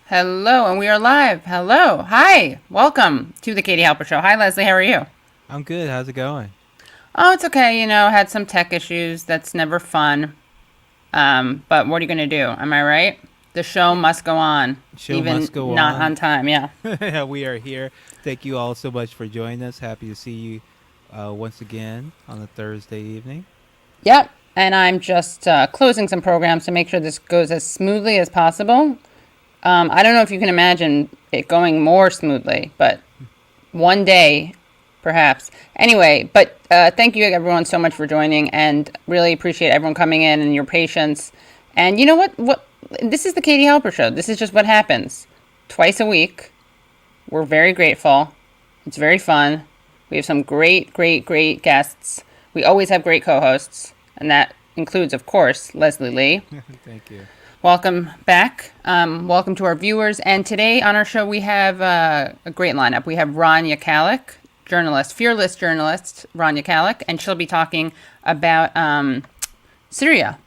Hello, and we are live. Hello. Hi. Welcome to the Katie Halper Show. Hi, Leslie. How are you? I'm good. How's it going? Oh, it's okay. Had some tech issues. That's never fun. But what are you going to do? Am I right? The show Yeah, must go on, show even must go not on on. time. Yeah. We are here. Thank you all so much for joining us. Happy to see you once again on a Thursday evening. Yep. And I'm just closing some programs to make sure this goes as smoothly as possible. I don't know if you can imagine it going more smoothly, but one day, perhaps. Anyway, but thank you everyone so much for joining, and really appreciate everyone coming in and your patience. And you know what? This is the Katie Halper Show. This is just what happens twice a week. We're very grateful. It's very fun. We have some great, great, great guests. We always have great co-hosts, and that includes, of course, Leslie Lee. Thank you. Welcome back. Welcome to our viewers. And today on our show, we have a great lineup. We have Rania Kalik, journalist, fearless journalist, Rania Kalik, and she'll be talking about Syria.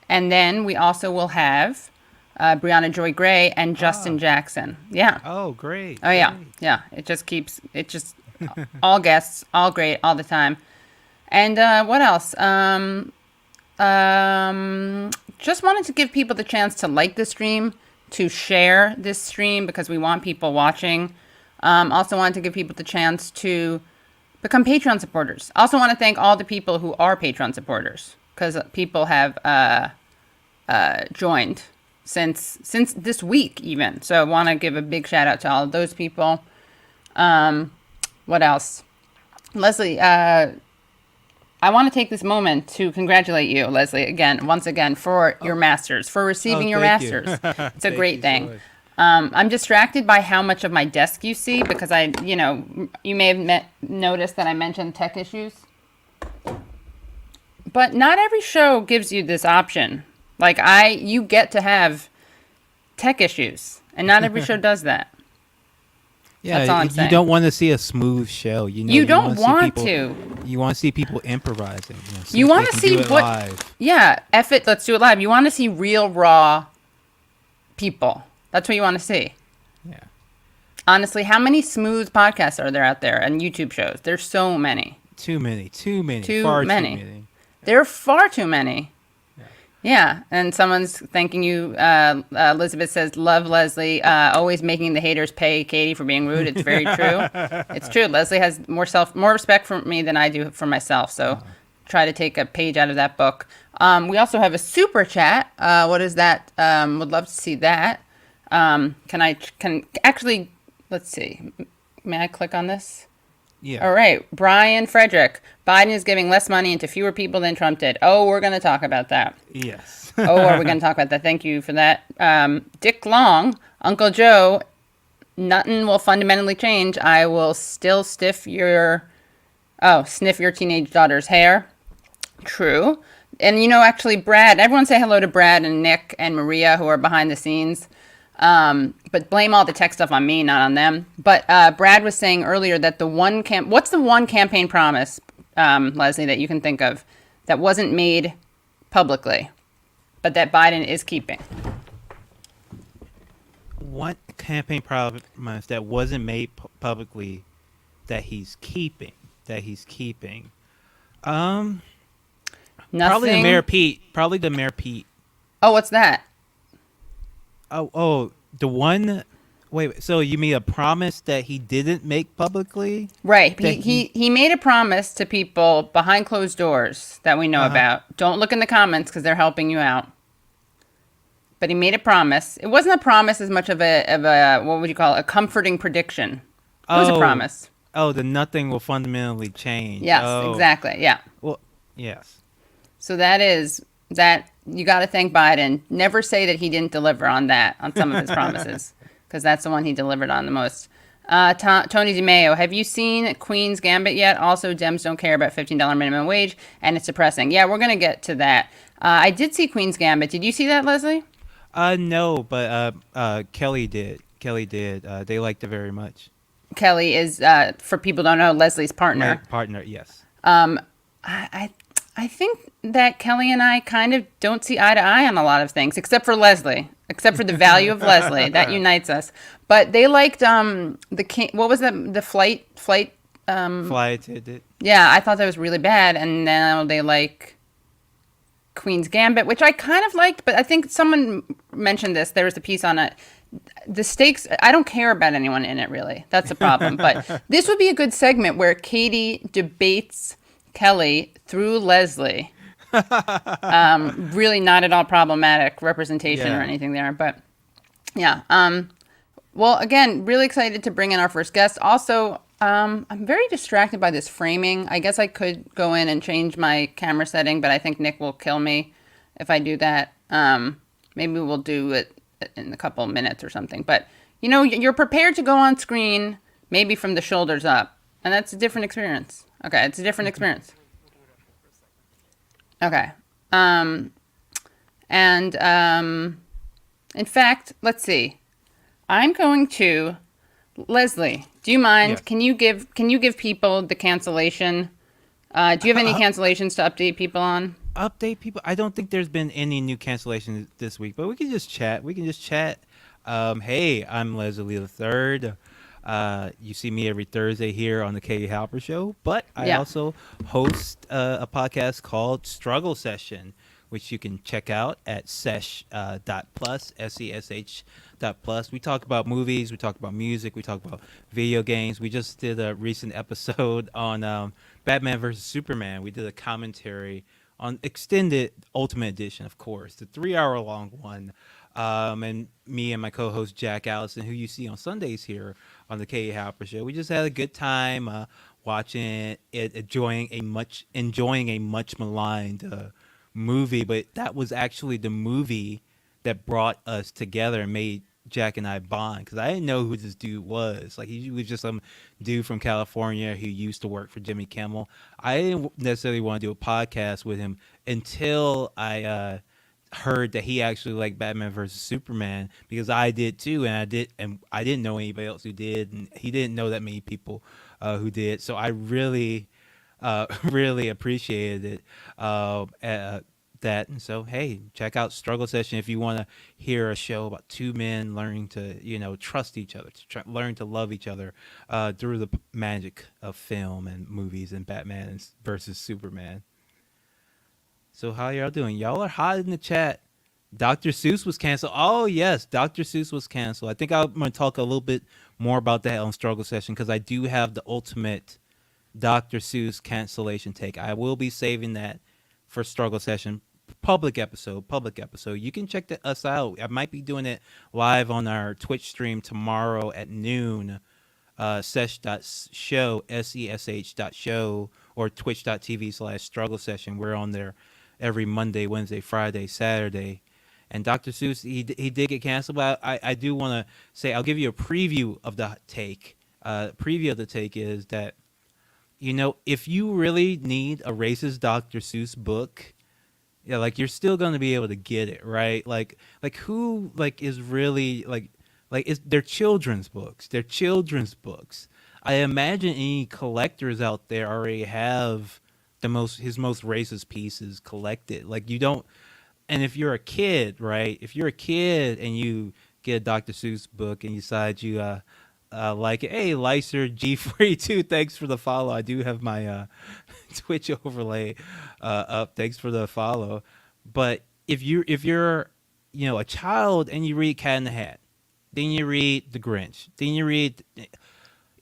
And then we also will have Brianna Joy Gray and Justin Ah, Jackson. Yeah. oh, great, Oh, yeah. great. Yeah. All guests, all great, all the time. And what else? Just wanted to give people the chance to like the stream, to share this stream because we want people watching. Also wanted to give people the chance to become Patreon supporters. Also want to thank all the people who are Patreon supporters because people have joined since this week even. So I want to give a big shout out to all of those people. What else? Leslie, I want to take this moment to congratulate you, Leslie, once again, for your Oh, master's, for oh, receiving your thank you. master's. It's a Thank great you so thing. much. I'm distracted by how much of my desk you see because you may have noticed that I mentioned tech issues. But not every show gives you this option. You get to have tech issues, and not every show does that. Yeah, That's all I'm you saying. don't want to see a smooth show. You You don't want to see want people. to. You want to see people improvising. See You if they want to can do see it what, live. yeah, F it, let's do it live. You want to see real, raw people. That's what you want to see. Yeah, Honestly, how many smooth podcasts are there out there and YouTube shows? There's so many. too many, Too far too many. many. There are far too many. Yeah. Yeah, and someone's thanking you. Elizabeth says, "Love Leslie, always making the haters pay Katie for being rude." It's very true. It's true. Leslie has more respect for me than I do for myself. So, try to take a page out of that book. We also have a super chat. What is that? Would love to see that. Can actually? Let's see. May I click on this? Yeah. All right, Brian Frederick. Biden is giving less money into fewer people than Trump did. Oh, we're going to talk about that. Yes. Oh, are we going to talk about that? Thank you for that. Dick Long, Uncle Joe, nothing will fundamentally change. I will still sniff your teenage daughter's hair. True. And actually, Brad, everyone say hello to Brad and Nick and Maria who are behind the scenes. But blame all the tech stuff on me, not on them. But Brad was saying earlier that what's the one campaign promise, Leslie, that you can think of that wasn't made publicly, but that Biden is keeping? One campaign promise that wasn't made publicly that he's keeping. That he's keeping. Um, Probably the Mayor Nothing. Pete. Probably the Mayor Pete. Oh, what's that? Oh, the one. Wait, so you mean a promise that he didn't make publicly? Right. That He made a promise to people behind closed doors that we know uh huh. about. Don't look in the comments because they're helping you out. But he made a promise. It wasn't a promise as much of a what would you call it? A comforting prediction. It was a Oh, promise. the nothing will fundamentally change. Yes, Oh, exactly. Yeah. well, yes. So that is that you got to thank Biden. Never say that he didn't deliver on some of his promises because that's the one he delivered on the most. Tony DeMeo, have you seen Queen's Gambit yet? Also, Dems don't care about $15 minimum wage, and it's depressing. Yeah, we're gonna get to that. I did see Queen's Gambit. Did you see that, Leslie? No, but Kelly did. Kelly did. They liked it very much. Kelly is, for people who don't know, Leslie's My partner. partner, yes. Um, I I think that Kelly and I kind of don't see eye to eye on a lot of things, except for Leslie, except for the value of Leslie that unites us. But they liked the king. What was the flight? Fly attendant. Yeah, I thought that was really bad, and now they like Queen's Gambit, which I kind of liked. But I think someone mentioned this. There was a piece on it. The stakes. I don't care about anyone in it really. That's the problem. But this would be a good segment where Katie debates Kelly through Leslie. Really not at all problematic representation or Yeah. anything there, but yeah. Well, again, really excited to bring in our first guest. Also, I'm very distracted by this framing. I guess I could go in and change my camera setting, but I think Nick will kill me if I do that. Maybe we'll do it in a couple of minutes or something. But you're prepared to go on screen, maybe from the shoulders up, and that's a different experience. Okay, it's a different experience. Okay. Um, and in fact, let's see. I'm going to Leslie. Do you mind? Yes. Can you give people the cancellation? Do you have any cancellations to update people on? Update people. I don't think there's been any new cancellations this week, but we can just chat. We can just chat. Hey, I'm Leslie the Third. You see me every Thursday here on the Katie Halper Show, but I Yeah. also host a podcast called Struggle Session, which you can check out at sesh.plus, S-E-S-H dot plus. We talk about movies, we talk about music, we talk about video games. We just did a recent episode on Batman versus Superman. We did a commentary on extended Ultimate Edition, of course, the 3 hour long one. And me and my co-host Jack Allison, who you see on Sundays here on the Katie Halper Show, we just had a good time watching it, enjoying a much maligned movie. But that was actually the movie that brought us together and made Jack and I bond, because I didn't know who this dude was. Like, he was just some dude from California who used to work for Jimmy Kimmel. I didn't necessarily want to do a podcast with him until I heard that he actually liked Batman versus Superman, because I did too, and I didn't know anybody else who did, and he didn't know that many people who did. So I really, really appreciated it. That, and so hey, check out Struggle Session if you want to hear a show about two men learning to trust each other, to learn to love each other through the magic of film and movies and Batman versus Superman. So how y'all doing? Y'all are hot in the chat. Dr. Seuss was canceled. Oh yes, Dr. Seuss was canceled. I think I'm going to talk a little bit more about that on Struggle Session, because I do have the ultimate Dr. Seuss cancellation take. I will be saving that for Struggle Session. Public episode. You can check us out. I might be doing it live on our Twitch stream tomorrow at noon. Sesh.show, sesh.show, or twitch.tv/struggle session. We're on there every Monday, Wednesday, Friday, Saturday. And Dr. Seuss, he did get canceled, but I do want to say, I'll give you a preview of the take. Preview of the take is that, if you really need a racist Dr. Seuss book, yeah, like, you're still going to be able to get it, right? Like who, is really, they're children's books. They're children's books. I imagine any collectors out there already have his most racist pieces collected. Like, you don't, and if you're a kid, right? If you're a kid and you get a Dr. Seuss book and you decide you like it, hey, Lyser G42, thanks for the follow. I do have my Twitch overlay up. Thanks for the follow. But if you're a child and you read Cat in the Hat, then you read The Grinch, then you read,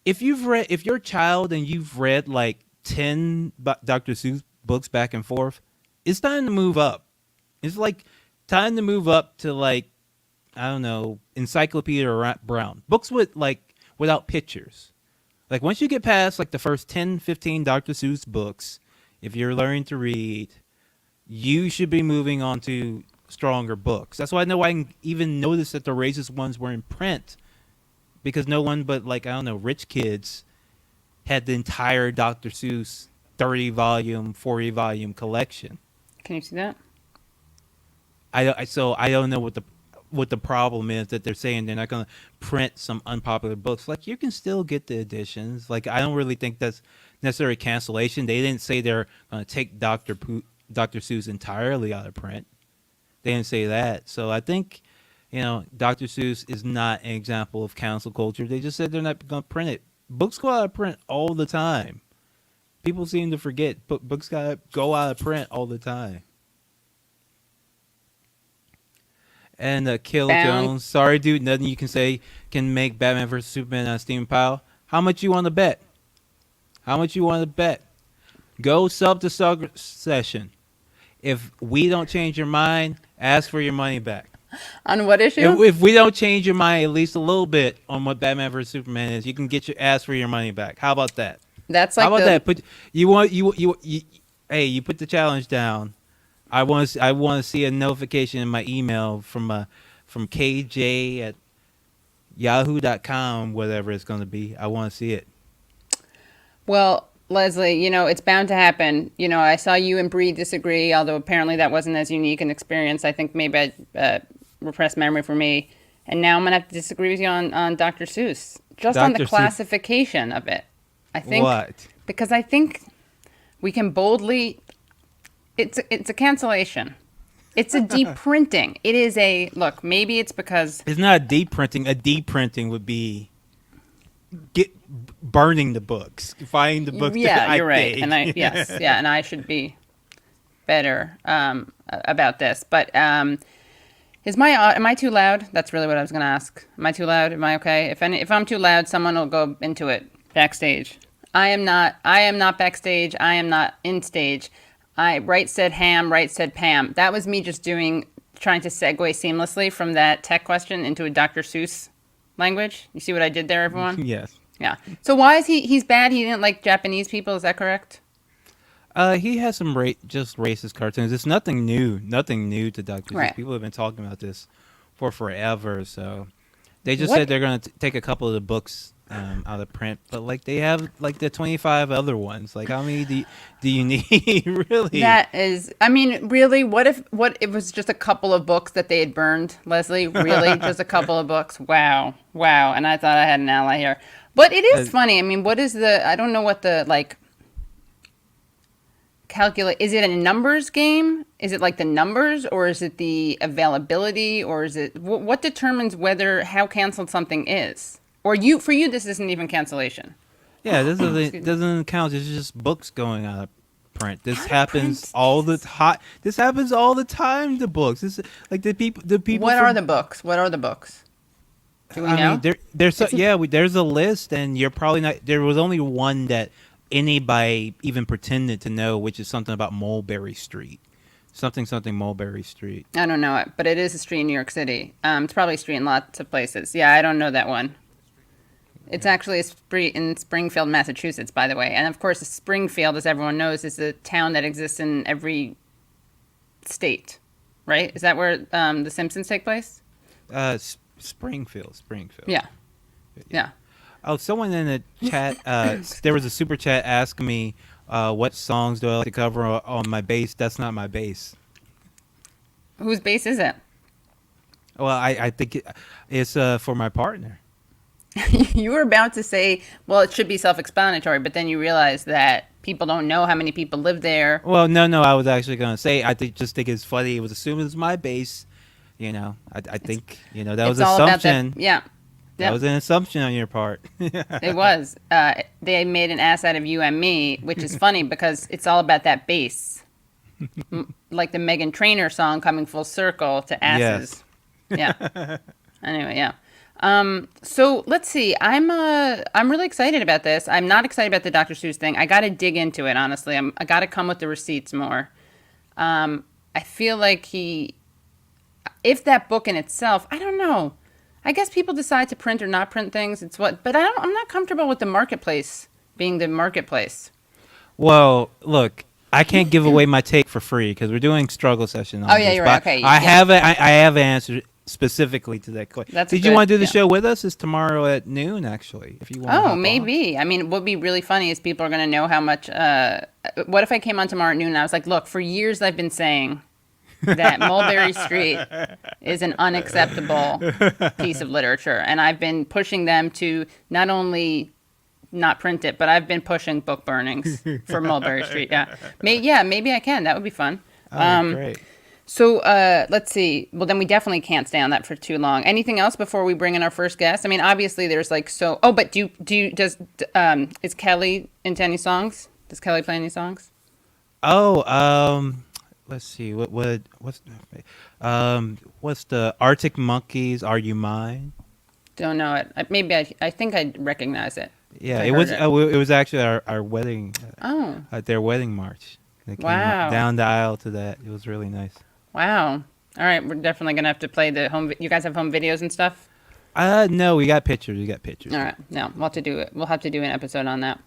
if you're a child and you've read like 10 Dr. Seuss books back and forth, it's time to move up. It's like time to move up to, like, I don't know, Encyclopedia Brown. Books without pictures. Like, once you get past like the first 10, 15 Dr. Seuss books, if you're learning to read, you should be moving on to stronger books. That's why I know I can even notice that the racist ones were in print, because no one but, like, I don't know, rich kids had the entire Dr. Seuss 30-volume, 40-volume collection. Can you see that? So I don't know what the what the problem is that they're saying they're not going to print some unpopular books. Like, you can still get the editions. Like, I don't really think that's necessary cancellation. They didn't say they're going to take Dr. Seuss entirely out of print. They didn't say that. So I think, Dr. Seuss is not an example of cancel culture. They just said they're not going to print it. Books go out of print all the time. People seem to forget, but books gotta go out of print all the time. And Kill Bound. Jones, sorry, dude, nothing you can say can make Batman vs Superman on Steam Pile. How much you want to bet? How much you want to bet? Go sub to Struggle Session. If we don't change your mind, ask for your money back. On what issue? If we don't change your mind at least a little bit on what Batman vs Superman is, you can get your ask for your money back. How about that? That's like How about that? Put you hey, you put the challenge down. I want to see a notification in my email from KJ at yahoo.com, whatever it's going to be. I want to see it. Well, Leslie, it's bound to happen. I saw you and Bree disagree, although apparently that wasn't as unique an experience. I think maybe repressed memory for me. And now I'm going to have to disagree with you on Dr. Seuss. Just on the Dr. Seuss. classification of it. I think What? Because I think we can boldly it's a cancellation. It's a deprinting. It is a look, maybe it's because It's not a deprinting. A deprinting would be burning the books, finding the books. yeah, that you're right. think. And and I should be better about this. But am I too loud? That's really what I was going to ask. Am I too loud? Am I okay? If I'm too loud, someone will go into it backstage. I am not backstage. I am not in stage. Right said Ham, right said Pam. That was me just trying to segue seamlessly from that tech question into a Dr. Seuss language. You see what I did there, everyone? Yes. Yeah. So why is he's bad? He didn't like Japanese people. Is that correct? He has some just racist cartoons. It's nothing new. Nothing new to Dr. Seuss. Right. People have been talking about this for forever. So they just said they're going to take a couple of the books out of print, but like they have like the 25 other ones. Like, how many do you need really? That is, I mean, really, what if it was just a couple of books that they had burned, Leslie? Really, just a couple of books? Wow. And I thought I had an ally here. But it is funny. I mean, I don't know what the, like, is it a numbers game? Is it like the numbers, or is it the availability, or is it, what determines how canceled something is? Or for you, this isn't even cancellation. Yeah, this doesn't count. It's just books going out of print. This happens print? all the time. This happens all the time to books. This like the people. What are the books? Do we know? mean, there's a list, and you're probably not. There was only one that anybody even pretended to know, which is something about Mulberry Street. Something Mulberry Street. I don't know it, but it is a street in New York City. It's probably a street in lots of places. Yeah, I don't know that one. It's actually a street in Springfield, Massachusetts, by the way. And of course, Springfield, as everyone knows, is a town that exists in every state, right? Is that where The Simpsons take place? Springfield. Yeah. Oh, someone in the chat, there was a super chat asking me, what songs do I like to cover on my bass? That's not my bass. Whose bass is it? Well, I think it's for my partner. You were about to say, well, it should be self-explanatory, but then you realized that people don't know how many people live there. Well, no, I was actually going to say, just think it's funny. It was assumed it was my bass. I think, that was an assumption. Yeah. That was an assumption on your part. It was. They made an ass out of you and me, which is funny because it's all about that bass. Like the Meghan Trainor song coming full circle to asses. Yes. Yeah. Anyway, yeah. So let's see. I'm really excited about this. I'm not excited about the Dr. Seuss thing. I got to dig into it, honestly. I got to come with the receipts more. I feel like if that book in itself, I don't know. I guess people decide to print or not print things. But I'm not comfortable with the marketplace being the marketplace. Well, look, I can't give away my take for free because we're doing struggle session. Oh yeah, you're right. Okay. I have an answer specifically to that question. Did you want to do the show with us? It's tomorrow at noon, actually. If you want. Oh, maybe. I mean, what would be really funny is people are going to know how much. What if I came on tomorrow at noon and I was like, "Look, for years I've been saying that Mulberry Street is an unacceptable piece of literature. And I've been pushing them to not only not print it, but I've been pushing book burnings for Mulberry Street. Yeah. Maybe I can. That would be fun. Great. So let's see. Well, then we definitely can't stay on that for too long. Anything else before we bring in our first guest? I mean, obviously there's like so. Oh, but is Kelly into any songs? Does Kelly play any songs? Oh, let's see. What's the Arctic Monkeys? Are You Mine? Don't know it. Maybe I think I recognize it. Yeah, I it heard was. it. It was actually our wedding. Oh, Their wedding march. They came Wow. down the aisle to that. It was really nice. wow. All right, we're definitely gonna have to play the home. You guys have home videos and stuff. No, we got pictures. All right, no, we'll have to do it. We'll have to do an episode on that.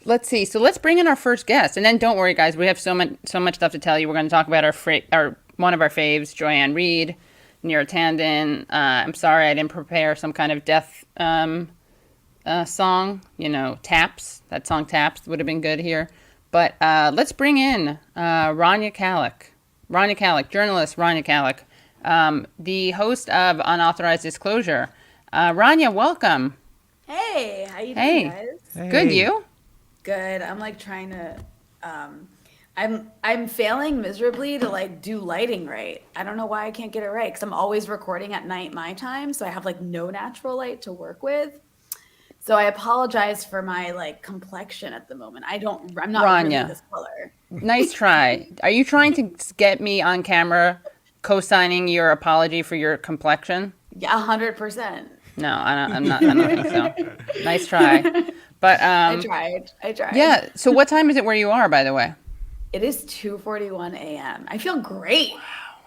Let's see. So let's bring in our first guest, and then don't worry, guys. We have so much stuff to tell you. We're going to talk about our one of our faves, Joyanne Reed, Neera Tanden. I'm sorry I didn't prepare some kind of death song. You know, Taps. That song Taps would have been good here. But let's bring in Rania Khalek. Rania Khalek, journalist Rania Khalek, the host of Unauthorized Disclosure. Rania, welcome. Hey, how you Hey. doing, guys? Hey. Good, you? Good. I'm like trying to I'm failing miserably to like do lighting right. I don't know why I can't get it right because I'm always recording at night my time, so I have like no natural light to work with. So I apologize for my like complexion at the moment. I'm not really Rania. this color. Nice try. Are you trying to get me on camera co-signing your apology for your complexion? Yeah, 100%. No, I don't think so. Nice try. But I tried. yeah, so what time is it where you are, by the way? It is 2:41 a.m. I feel great.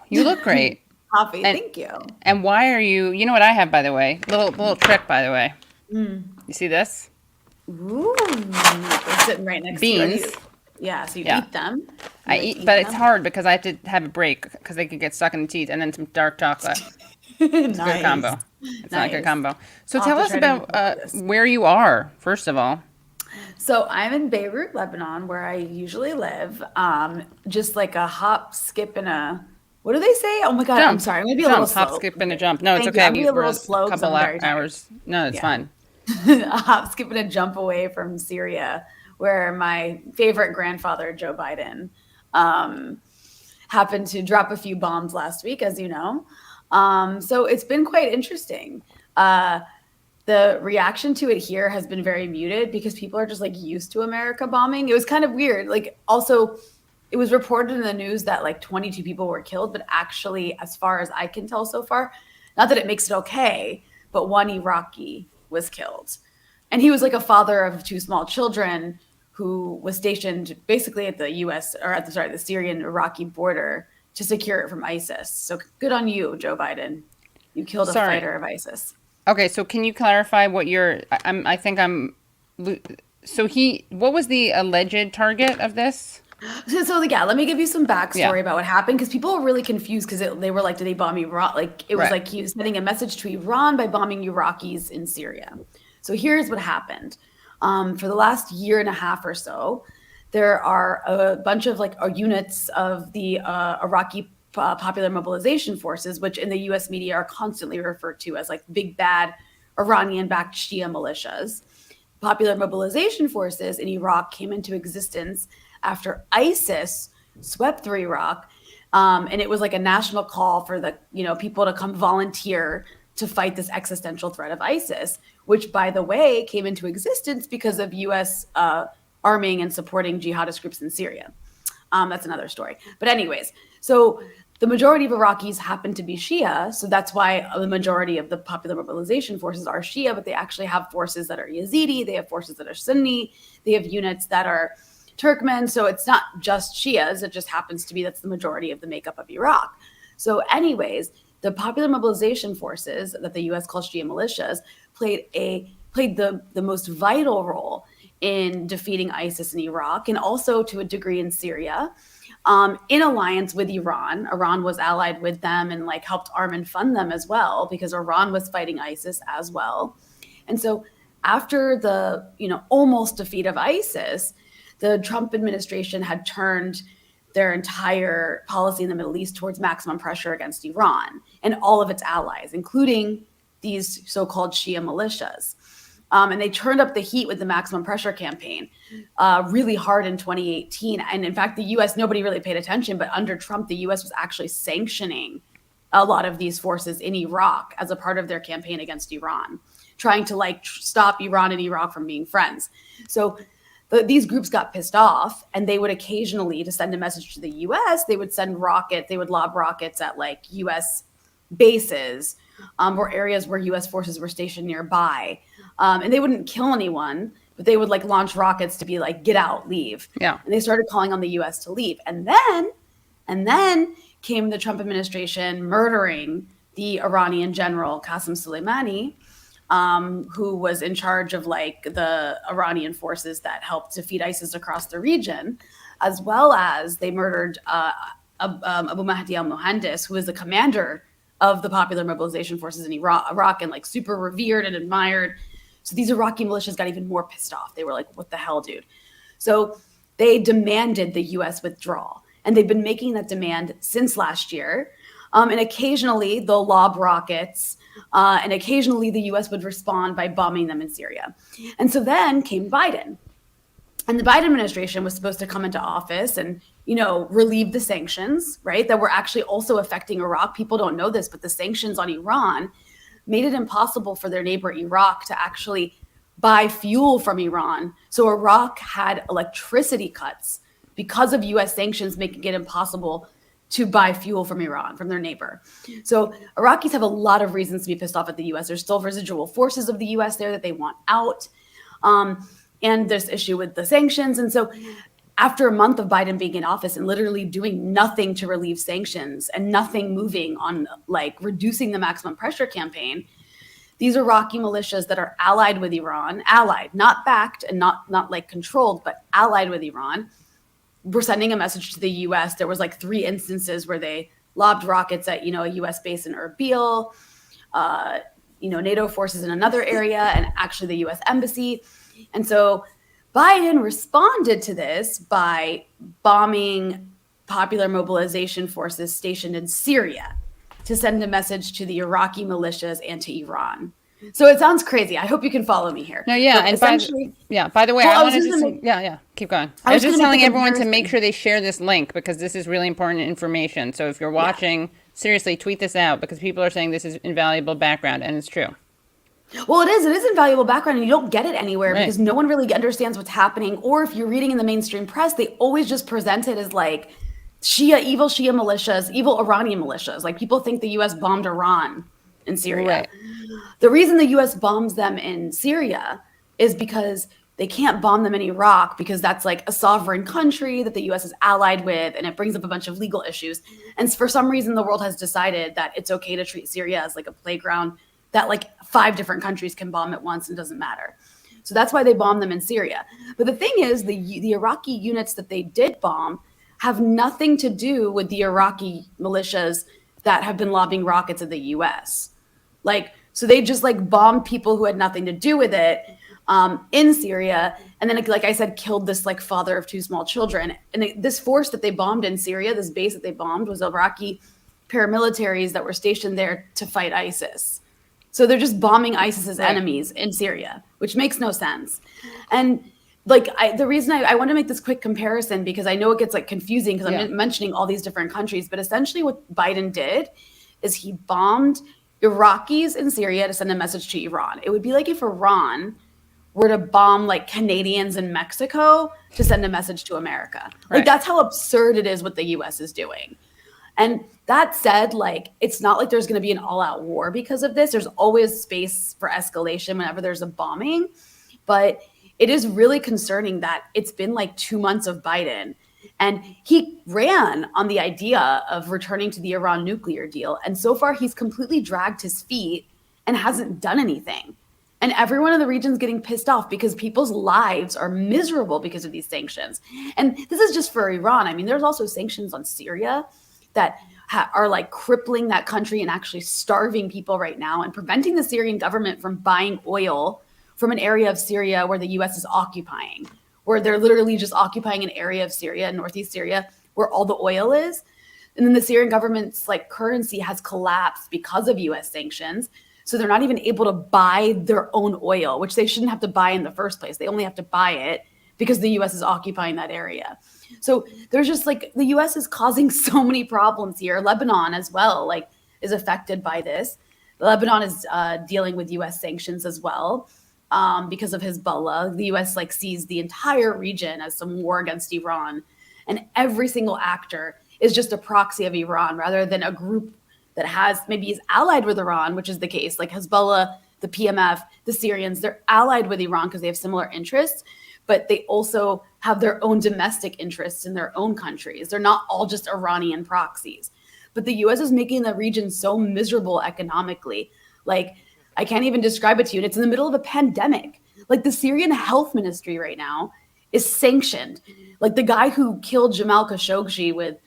You look great. Coffee, And- thank you. And why are you know what I have, by the way? Little trick, by the way. You see this? Ooh, they're sitting right next to Beans. you. Yeah, so you Yeah. eat them. You I like eat, but it's them? hard because I have to have a break because they could get stuck in the teeth, and then some dark chocolate. Good Nice. combo. It's not a good Nice. combo. So I'll tell have us to try to about incorporate this. where you are, first of all. So I'm in Beirut, Lebanon, where I usually live. Just like a hop, skip, and a what do they say? Oh my God, I'm Jump. sorry. I'm gonna be a Jump, little hop, slow. skip, and a jump. No, it's Thank you. okay. I'm gonna be a We're little slow 'cause couple I'm very tired. hours. No, it's Yeah. fine. A hop, skip, and a jump away from Syria, where my favorite grandfather, Joe Biden, happened to drop a few bombs last week, as you know. So it's been quite interesting. The reaction to it here has been very muted because people are just like used to America bombing. It was kind of weird. Like, also, it was reported in the news that like 22 people were killed, but actually, as far as I can tell so far, not that it makes it okay, but one Iraqi was killed. And he was like a father of two small children who was stationed basically at the US or at the Syrian Iraqi border to secure it from ISIS. So good on you, Joe Biden. You killed a Sorry. fighter of ISIS. Okay, so can you clarify what your? I think I'm. So what was the alleged target of this? So yeah, let me give you some backstory Yeah. about what happened because people were really confused because they were like, did they bomb Iran? Like it was Right. like he was sending a message to Iran by bombing Iraqis in Syria. So here's what happened. For the last year and a half or so, there are a bunch of like units of the Iraqi Popular Mobilization Forces, which in the U.S. media are constantly referred to as like big bad Iranian-backed Shia militias. Popular Mobilization Forces in Iraq came into existence after ISIS swept through Iraq, and it was like a national call for the people to come volunteer to fight this existential threat of ISIS, which, by the way, came into existence because of U.S. Arming and supporting jihadist groups in Syria. That's another story. But anyways, so the majority of Iraqis happen to be Shia, so that's why the majority of the Popular Mobilization Forces are Shia, but they actually have forces that are Yazidi, they have forces that are Sunni, they have units that are Turkmen, so it's not just Shias, it just happens to be that's the majority of the makeup of Iraq. So anyways, the Popular Mobilization Forces that the US calls Shia militias played the most vital role in defeating ISIS in Iraq and also to a degree in Syria. In alliance with Iran. Iran was allied with them and like helped arm and fund them as well because Iran was fighting ISIS as well. And so after the almost defeat of ISIS, the Trump administration had turned their entire policy in the Middle East towards maximum pressure against Iran and all of its allies, including these so-called Shia militias. And they turned up the heat with the maximum pressure campaign really hard in 2018. And in fact, the U.S., nobody really paid attention, but under Trump, the U.S. was actually sanctioning a lot of these forces in Iraq as a part of their campaign against Iran, trying to like stop Iran and Iraq from being friends. So these groups got pissed off, and they would occasionally, to send a message to the U.S., they would send rockets, they would lob rockets at like U.S. bases or areas where U.S. forces were stationed nearby. And they wouldn't kill anyone, but they would like launch rockets to be like, get out, leave. Yeah. And they started calling on the U.S. to leave. And then came the Trump administration murdering the Iranian general Qasem Soleimani, who was in charge of like the Iranian forces that helped defeat ISIS across the region, as well as they murdered Abu Mahdi al-Mohandes, who was the commander of the Popular Mobilization Forces in Iraq and like super revered and admired. So these Iraqi militias got even more pissed off. They were like, what the hell, dude? So they demanded the U.S. withdrawal. And they've been making that demand since last year. And occasionally they'll lob rockets. And occasionally the U.S. would respond by bombing them in Syria. And so then came Biden. And the Biden administration was supposed to come into office and, you know, relieve the sanctions, right, that were actually also affecting Iraq. People don't know this, but the sanctions on Iran made it impossible for their neighbor Iraq to actually buy fuel from Iran. So Iraq had electricity cuts because of U.S. sanctions, making it impossible to buy fuel from Iran, from their neighbor. So Iraqis have a lot of reasons to be pissed off at the U.S. There's still residual forces of the U.S. there that they want out. And this issue with the sanctions. And so after a month of Biden being in office and literally doing nothing to relieve sanctions and nothing moving on like reducing the maximum pressure campaign, these Iraqi militias that are allied with Iran, not backed and not like controlled, but allied with Iran, were sending a message to the U.S. There was like 3 instances where they lobbed rockets at, you know, a U.S. base in Erbil, NATO forces in another area, and actually the U.S. embassy. And so Biden responded to this by bombing Popular Mobilization Forces stationed in Syria to send a message to the Iraqi militias and to Iran. So it sounds crazy. I hope you can follow me here. No, yeah, But and by the way, Well, I I was wanted just to gonna keep going. I I was was just gonna telling make the everyone to comparison. make sure they share this link because this is really important information. So if you're watching, seriously, tweet this out because people are saying this is invaluable background, and it's true. Well, it is invaluable background, and you don't get it anywhere Right. because no one really understands what's happening. Or if you're reading in the mainstream press, they always just present it as like evil Shia militias, evil Iranian militias. Like people think the U.S. bombed Iran in Syria. Right. The reason the U.S. bombs them in Syria is because they can't bomb them in Iraq because that's like a sovereign country that the U.S. is allied with, and it brings up a bunch of legal issues. And for some reason, the world has decided that it's okay to treat Syria as like a playground that like 5 different countries can bomb at once and doesn't matter. So that's why they bomb them in Syria. But the thing is, the Iraqi units that they did bomb have nothing to do with the Iraqi militias that have been lobbing rockets at the U.S. So they just like bombed people who had nothing to do with it in Syria. And then, like I said, killed this like father of 2 small children. And this force that they bombed in Syria, this base that they bombed, was Iraqi paramilitaries that were stationed there to fight ISIS. So they're just bombing ISIS's enemies in Syria, which makes no sense. And like the reason I want to make this quick comparison, because I know it gets like confusing because I'm mentioning all these different countries, but essentially what Biden did is he bombed Iraqis in Syria to send a message to Iran. It would be like if Iran were to bomb like Canadians in Mexico to send a message to America. Right. Like that's how absurd it is what the US is doing. And that said, like, it's not like there's going to be an all-out war because of this. There's always space for escalation whenever there's a bombing. But it is really concerning that it's been like 2 months of Biden. And he ran on the idea of returning to the Iran nuclear deal. And so far, he's completely dragged his feet and hasn't done anything. And everyone in the region is getting pissed off because people's lives are miserable because of these sanctions. And this is just for Iran. I mean, there's also sanctions on Syria that are like crippling that country and actually starving people right now and preventing the Syrian government from buying oil from an area of Syria where the U.S. is occupying, where they're literally just occupying an area of Syria, northeast Syria, where all the oil is. And then the Syrian government's like currency has collapsed because of US sanctions. So they're not even able to buy their own oil, which they shouldn't have to buy in the first place. They only have to buy it because the US is occupying that area. So there's just like the US is causing so many problems here. Lebanon as well, like, is affected by this. Lebanon is dealing with US sanctions as well because of Hezbollah. The US like sees the entire region as some war against Iran, and every single actor is just a proxy of Iran rather than a group that has maybe is allied with Iran, which is the case. Like Hezbollah, the PMF, the Syrians, they're allied with Iran because they have similar interests, but they also have their own domestic interests in their own countries. They're not all just Iranian proxies. But the US is making the region so miserable economically. Like, I can't even describe it to you. And it's in the middle of a pandemic. Like, the Syrian health ministry right now is sanctioned. Like, the guy who killed Jamal Khashoggi with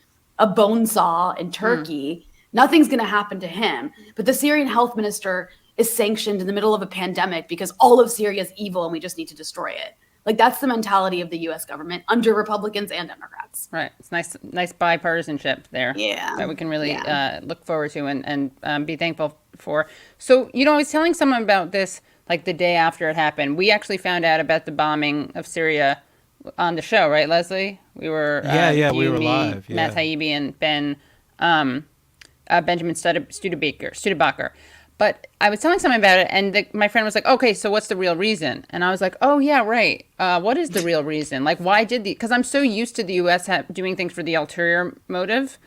a bone saw in Turkey, nothing's going to happen to him. But the Syrian health minister is sanctioned in the middle of a pandemic because all of Syria is evil and we just need to destroy it. Like, that's the mentality of the US government under Republicans and Democrats. Right. It's nice bipartisanship there. Yeah. That we can really look forward to and be thankful for. So, I was telling someone about this like the day after it happened. We actually found out about the bombing of Syria on the show, right, Leslie? We were we were me, live. Yeah. Matt Taibbi and Benjamin Studebaker. But I was telling someone about it, and my friend was like, okay, so what's the real reason? And I was like, oh, yeah, right. What is the real reason? Like, why did because I'm so used to the U.S. doing things for the ulterior motive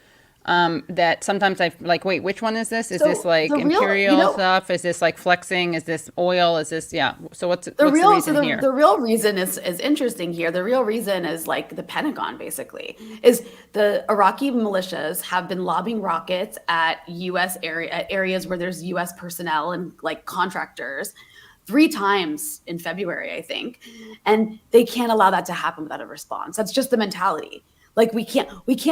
that sometimes I like, wait, which one is this? Is this like imperial stuff? Is this like flexing? Is this oil? Is this, yeah. So what's the reason here? The real reason is interesting here. The real reason is like the Pentagon, basically, is the Iraqi militias have been lobbing rockets at U.S. areas where there's U.S. personnel and like contractors 3 times in February, I think. And they can't allow that to happen without a response. That's just the mentality. Like, we can't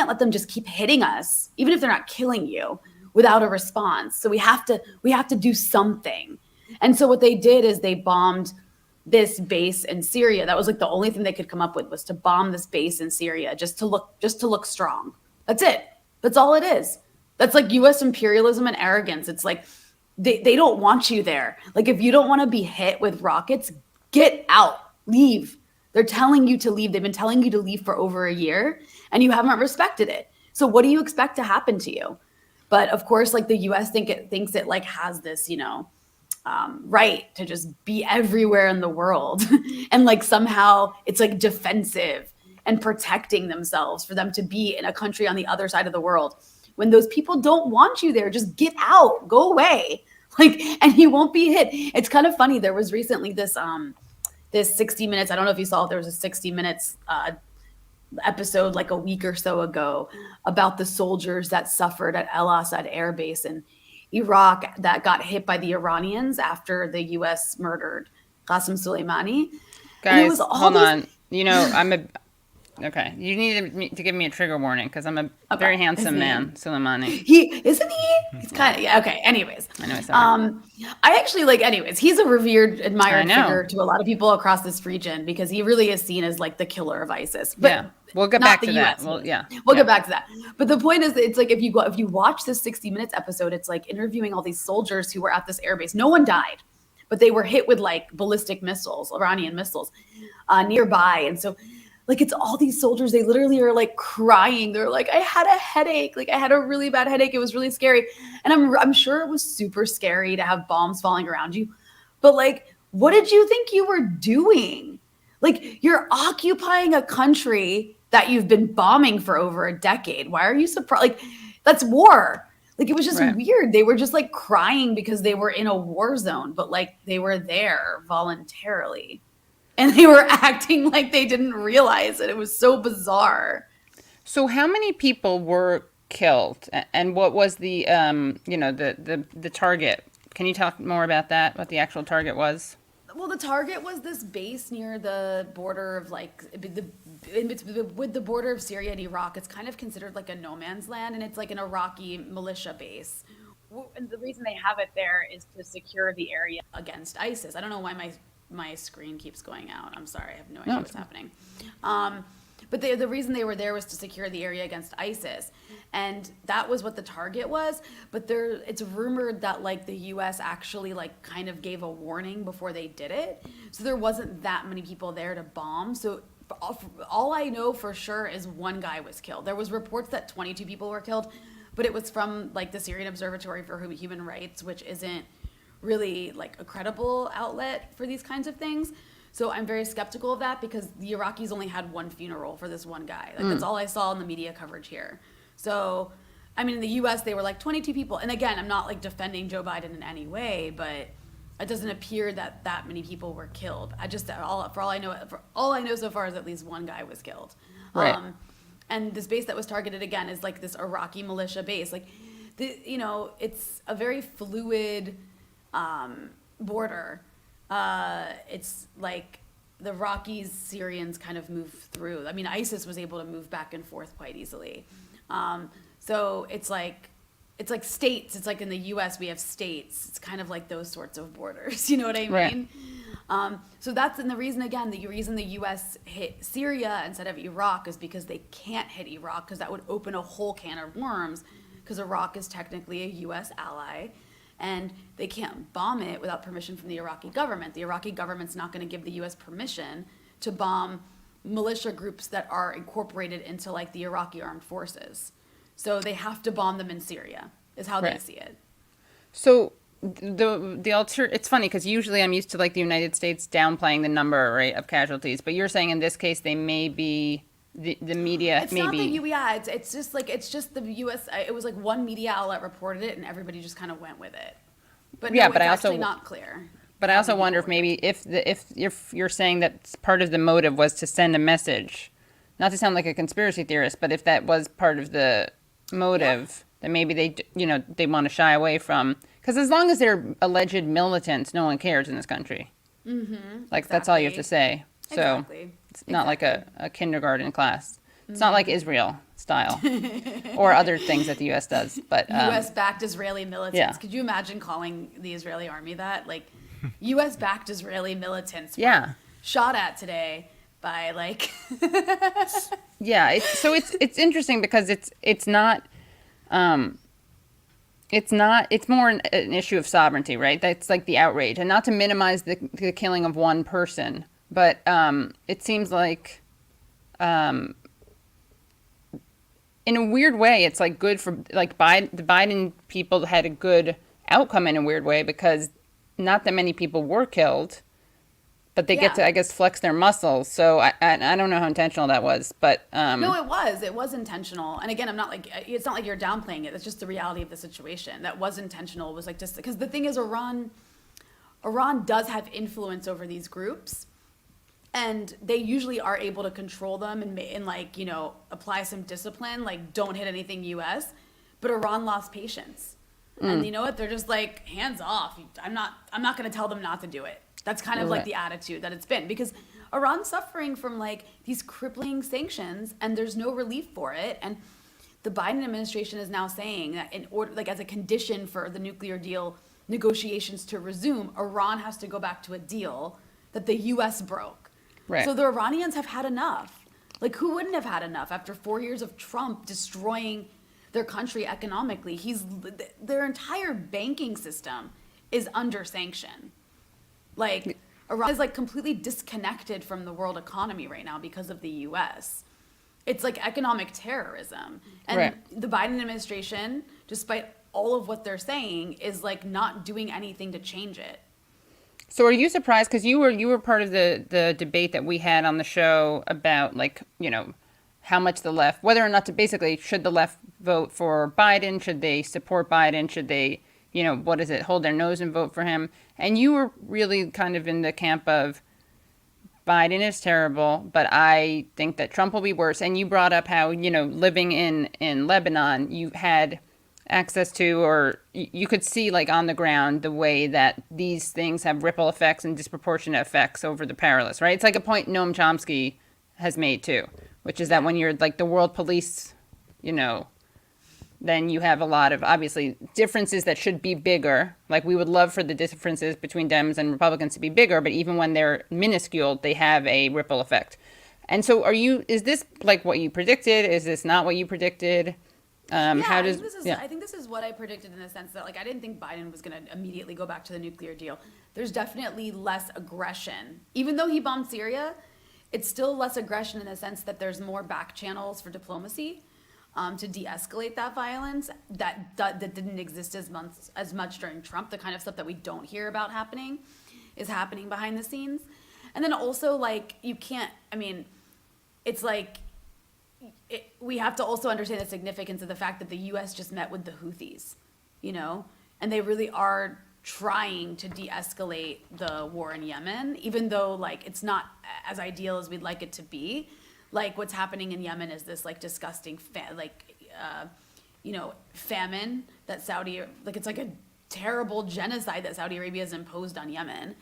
let them just keep hitting us, even if they're not killing you, without a response. So we have to do something. And so what they did is they bombed this base in Syria. That was like the only thing they could come up with, was to bomb this base in Syria just to look strong. That's it. That's all it is. That's like US imperialism and arrogance. It's like they don't want you there. Like, if you don't want to be hit with rockets, get out, leave. They're telling you to leave. They've been telling you to leave for over a year, and you haven't respected it. So what do you expect to happen to you? But of course, like, the US thinks it like has this, right to just be everywhere in the world. And like somehow it's like defensive and protecting themselves for them to be in a country on the other side of the world. When those people don't want you there, just get out, go away. Like, and you won't be hit. It's kind of funny. There was recently this 60 Minutes. I don't know if you saw it. There was a 60 Minutes episode like a week or so ago about the soldiers that suffered at El Asad Air Base in Iraq that got hit by the Iranians after the U.S. murdered Qasem Soleimani. Guys, hold on. Okay, you need to give me a trigger warning because I'm a very handsome man, Soleimani. He's kind of okay. Anyways, I actually like. Anyways, he's a revered, admired figure to a lot of people across this region because he really is seen as like the killer of ISIS. But yeah, we'll get back to that. We'll get back to that. But the point is, it's like if you watch this 60 Minutes episode, it's like interviewing all these soldiers who were at this airbase. No one died, but they were hit with like ballistic missiles, Iranian missiles, nearby, and so. Like, it's all these soldiers, they literally are like crying. They're like, I had a headache. Like, I had a really bad headache. It was really scary. And I'm sure it was super scary to have bombs falling around you. But like, what did you think you were doing? Like, you're occupying a country that you've been bombing for over a decade. Why are you surprised? Like, that's war. Like, it was just weird. They were just like crying because they were in a war zone, but like they were there voluntarily. And they were acting like they didn't realize it. It was so bizarre. So how many people were killed? And what was the, the target? Can you talk more about that, what the actual target was? Well, the target was this base near the border of like, with the border of Syria and Iraq. It's kind of considered like a no man's land, and it's like an Iraqi militia base. And the reason they have it there is to secure the area against ISIS. I don't know why my screen keeps going out. I'm sorry. I have no idea what's happening. But the reason they were there was to secure the area against ISIS, and that was what the target was. But it's rumored that like the U.S. actually like kind of gave a warning before they did it, so there wasn't that many people there to bomb. So all I know for sure is one guy was killed. There was reports that 22 people were killed, but it was from like the Syrian Observatory for Human Rights, which isn't really like a credible outlet for these kinds of things. So I'm very skeptical of that because the Iraqis only had one funeral for this one guy. Like that's all I saw in the media coverage here. So, I mean, in the U.S. they were like 22 people. And again, I'm not like defending Joe Biden in any way, but it doesn't appear that that many people were killed. For all I know so far is at least one guy was killed. Right. And this base that was targeted again is like this Iraqi militia base. Like, it's a very fluid border. It's like the Iraqis, Syrians kind of move through. I mean, ISIS was able to move back and forth quite easily. So it's like states. It's like in the U.S. we have states. It's kind of like those sorts of borders. You know what I mean? Right. So that's the reason the U.S. hit Syria instead of Iraq is because they can't hit Iraq because that would open a whole can of worms because Iraq is technically a U.S. ally. And they can't bomb it without permission from the Iraqi government. The Iraqi government's not going to give the U.S. permission to bomb militia groups that are incorporated into like the Iraqi armed forces. So they have to bomb them in Syria, is how they Right. see it. So it's funny because usually I'm used to like the United States downplaying the number, right, of casualties, but you're saying in this case they may be the media It's maybe. not the yeah. It's just the U.S. It was like one media outlet reported it, and everybody just kind of went with it. But Yeah, no, but it's I also- actually not clear. But I also wonder if maybe if you're saying that part of the motive was to send a message, not to sound like a conspiracy theorist, but if that was part of the motive, then maybe they want to shy away from, because as long as they're alleged militants, no one cares in this country. Mm-hmm. Like that's all you have to say. So Exactly. it's not like a kindergarten class. It's not like Israel style or other things that the U.S. does. But U.S.-backed Israeli militants. yeah. Could you imagine calling the Israeli army that? Like, U.S.-backed Israeli militants were yeah. shot at today by, like... Yeah, it's interesting because it's not it's more an issue of sovereignty, right? That's like the outrage, and not to minimize the killing of one person, but it seems like in a weird way it's like good for like the Biden people had a good outcome in a weird way because not that many people were killed. But they get to, I guess, flex their muscles. So I don't know how intentional that was, but No, it was intentional. And again, it's not like you're downplaying it. It's just the reality of the situation. That was intentional. It was like just because the thing is, Iran does have influence over these groups, and they usually are able to control them and like apply some discipline, like don't hit anything U.S. But Iran lost patience, and you know what? They're just like hands off. I'm not going to tell them not to do it. That's kind of like the attitude that it's been because Iran's suffering from like these crippling sanctions and there's no relief for it. And the Biden administration is now saying that in order, like as a condition for the nuclear deal negotiations to resume, Iran has to go back to a deal that the U.S. broke. Right. So the Iranians have had enough. Like who wouldn't have had enough after 4 years of Trump destroying their country economically? Their entire banking system is under sanction. Like Iran is like completely disconnected from the world economy right now because of the U.S. It's like economic terrorism, and Right. the Biden administration, despite all of what they're saying, is like not doing anything to change it. So are you surprised because you were part of the debate that we had on the show about like how much the left, whether or not to basically should the left vote for Biden, should they support Biden, should they hold their nose and vote for him? And you were really kind of in the camp of Biden is terrible, but I think that Trump will be worse. And you brought up how, living in Lebanon, you had access to, or you could see like on the ground the way that these things have ripple effects and disproportionate effects over the perilous, right? It's like a point Noam Chomsky has made too, which is that when you're like the world police, then you have a lot of obviously differences that should be bigger. Like we would love for the differences between Dems and Republicans to be bigger, but even when they're minuscule, they have a ripple effect. And so is this like what you predicted? Is this not what you predicted? How does, I think this is what I predicted in the sense that like I didn't think Biden was going to immediately go back to the nuclear deal. There's definitely less aggression. Even though he bombed Syria, it's still less aggression in the sense that there's more back channels for diplomacy to de-escalate that violence that didn't exist as much during Trump. The kind of stuff that we don't hear about happening is happening behind the scenes. And then also like it's like we have to also understand the significance of the fact that the U.S. just met with the Houthis, and they really are trying to de-escalate the war in Yemen, even though like it's not as ideal as we'd like it to be. Like what's happening in Yemen is this like disgusting famine that it's like a terrible genocide that Saudi Arabia has imposed on Yemen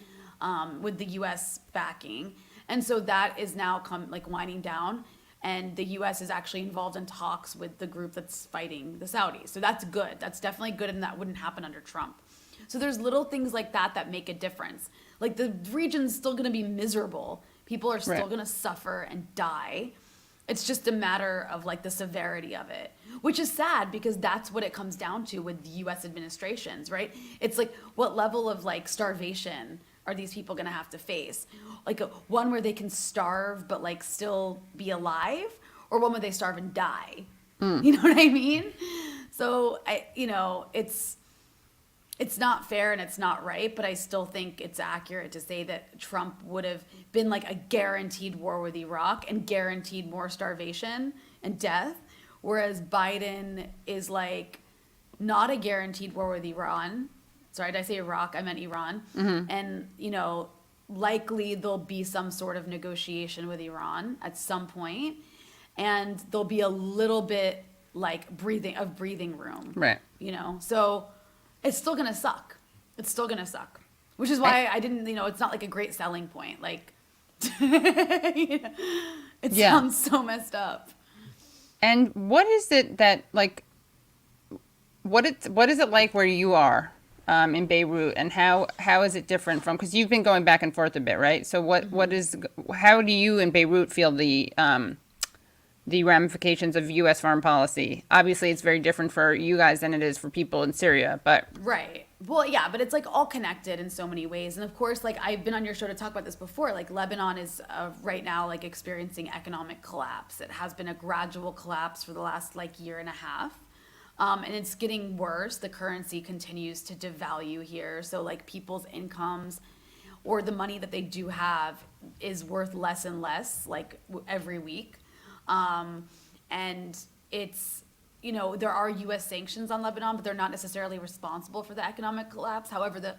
with the U.S. backing, and so that is now winding down. And the U.S. is actually involved in talks with the group that's fighting the Saudis. So that's good. That's definitely good, and that wouldn't happen under Trump. So there's little things like that make a difference. Like the region's still going to be miserable. People are still going to suffer and die. It's just a matter of like the severity of it, which is sad because that's what it comes down to with the U.S. administrations, right? It's like what level of like starvation are these people going to have to face? Like one where they can starve but like still be alive, or one where they starve and die. You know what I mean? So it's not fair and it's not right, but I still think it's accurate to say that Trump would have been like a guaranteed war with Iraq and guaranteed more starvation and death, whereas Biden is like not a guaranteed war with Iran. Sorry, did I say Iraq? I meant Iran. And, likely there'll be some sort of negotiation with Iran at some point, and there'll be a little bit like breathing room. Right. So it's still going to suck. It's still going to suck, which is why I didn't, it's not like a great selling point. Like, it sounds so messed up. And what is it that like, what is it like where you are? In Beirut, and how is it different from, because you've been going back and forth a bit, right? So how do you in Beirut feel the ramifications of U.S. foreign policy? Obviously, it's very different for you guys than it is for people in Syria, but right. Well, yeah, but it's like all connected in so many ways, and of course, like I've been on your show to talk about this before. Like Lebanon is right now like experiencing economic collapse. It has been a gradual collapse for the last like year and a half. And it's getting worse. The currency continues to devalue here. So like people's incomes or the money that they do have is worth less and less like every week. And it's, there are U.S. sanctions on Lebanon, but they're not necessarily responsible for the economic collapse. However, the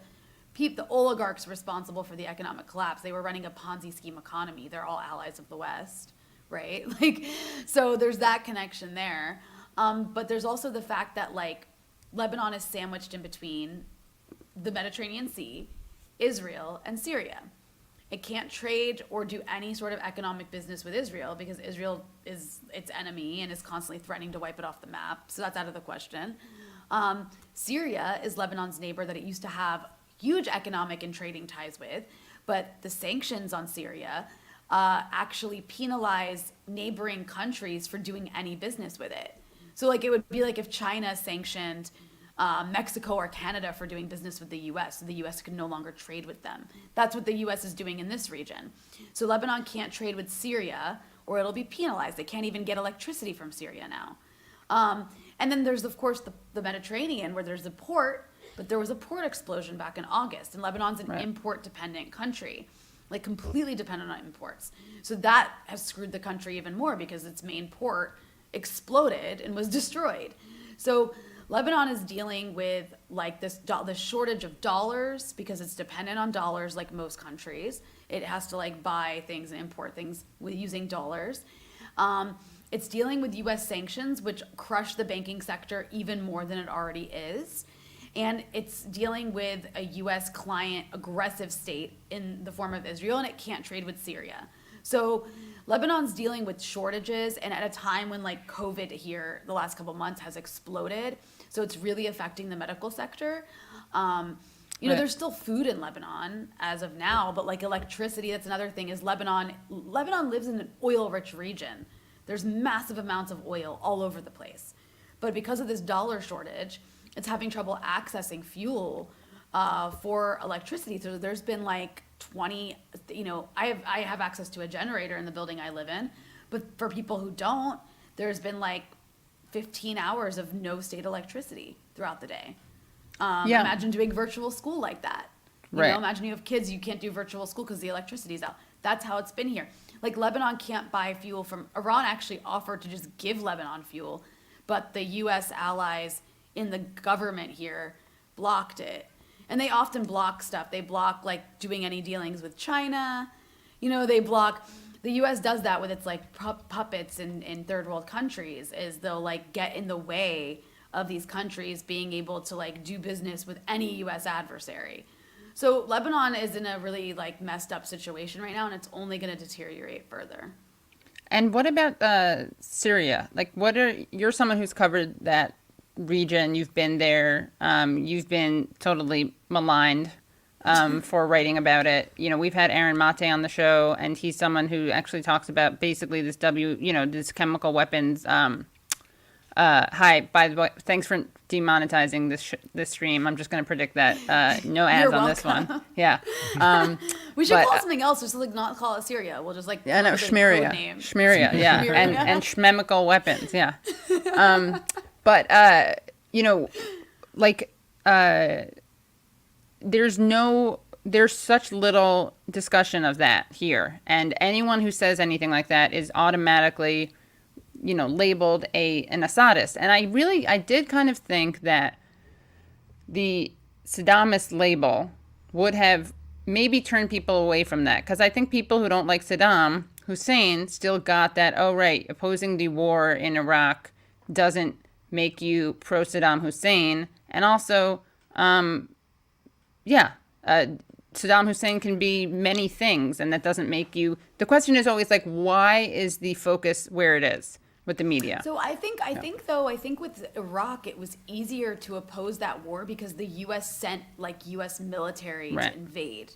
oligarchs responsible for the economic collapse, they were running a Ponzi scheme economy. They're all allies of the West, right? Like, so there's that connection there. But there's also the fact that like Lebanon is sandwiched in between the Mediterranean Sea, Israel, and Syria. It can't trade or do any sort of economic business with Israel because Israel is its enemy and is constantly threatening to wipe it off the map. So that's out of the question. Syria is Lebanon's neighbor that it used to have huge economic and trading ties with, but the sanctions on Syria actually penalize neighboring countries for doing any business with it. So like it would be like if China sanctioned Mexico or Canada for doing business with the U.S. So the U.S. could no longer trade with them. That's what the U.S. is doing in this region. So Lebanon can't trade with Syria or it'll be penalized. They can't even get electricity from Syria now. And then there's, of course, the Mediterranean where there's a port, but there was a port explosion back in August. And Lebanon's an import-dependent country, like completely dependent on imports. So that has screwed the country even more because its main port exploded and was destroyed. So Lebanon is dealing with like the shortage of dollars because it's dependent on dollars like most countries. It has to like buy things and import things using dollars. It's dealing with U.S. sanctions, which crush the banking sector even more than it already is. And it's dealing with a U.S. client aggressive state in the form of Israel, and it can't trade with Syria. So Lebanon's dealing with shortages, and at a time when like COVID here the last couple months has exploded, so it's really affecting the medical sector. You know, Right. there's still food in Lebanon as of now, but like electricity, that's another thing. Is Lebanon lives in an oil-rich region. There's massive amounts of oil all over the place, but because of this dollar shortage, it's having trouble accessing fuel for electricity. So there's been like 20. You know, I have access to a generator in the building I live in, but for people who don't, there's been like 15 hours of no state electricity throughout the day. Yeah. Imagine doing virtual school like that. You Right. know, imagine you have kids, you can't do virtual school because the electricity's out. That's how it's been here. Like Lebanon can't buy fuel from Iran. Actually offered to just give Lebanon fuel, but the U.S. allies in the government here blocked it. And they often block stuff. They block like doing any dealings with China. You know, they block. The U.S. does that with its like puppets in third world countries. Is they'll like get in the way of these countries being able to like do business with any U.S. adversary. So Lebanon is in a really like messed up situation right now, and it's only going to deteriorate further. And what about Syria? Like, you're someone who's covered that region. You've been there. You've been totally maligned for writing about it. You know, we've had Aaron Mate on the show, and he's someone who actually talks about basically this this chemical weapons. Hi, by the way, thanks for demonetizing this stream. I'm just going to predict that no ads You're on this welcome. one. Yeah. We should But, call it something else, just like not call it Syria. We'll just like Yeah, no, put the code Shmeria. name. Shmeria, yeah. Shmeria. And shmemical weapons, yeah. But you know, like there's such little discussion of that here. And anyone who says anything like that is automatically, you know, labeled an Assadist. And I did kind of think that the Saddamist label would have maybe turned people away from that. Because I think people who don't like Saddam Hussein still got that, oh, right, opposing the war in Iraq doesn't make you pro Saddam Hussein. And also, Saddam Hussein can be many things, and that doesn't make you. The question is always like, why is the focus where it is with the media? So I think with Iraq it was easier to oppose that war because the U.S. sent like U.S. military Right. to invade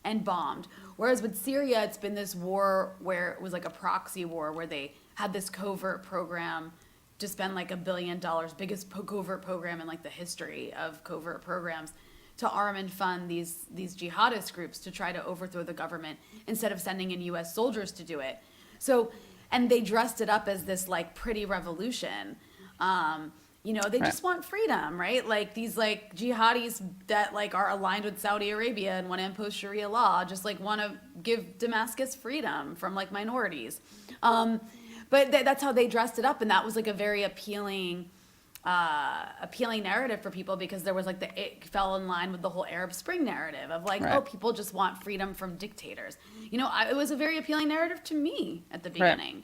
and bombed. Whereas with Syria, it's been this war where it was like a proxy war where they had this covert program to spend like $1 billion, biggest covert program in like the history of covert programs, to arm and fund these jihadist groups to try to overthrow the government instead of sending in U.S. soldiers to do it. So, and they dressed it up as this like pretty revolution. You know, they just want freedom, right? Like these like jihadis that like are aligned with Saudi Arabia and want to impose Sharia law, just like want to give Damascus freedom from like minorities. But that's how they dressed it up, and that was like a very appealing narrative for people because there was like it fell in line with the whole Arab Spring narrative of like, Right. oh, people just want freedom from dictators. You know, it was a very appealing narrative to me at the beginning.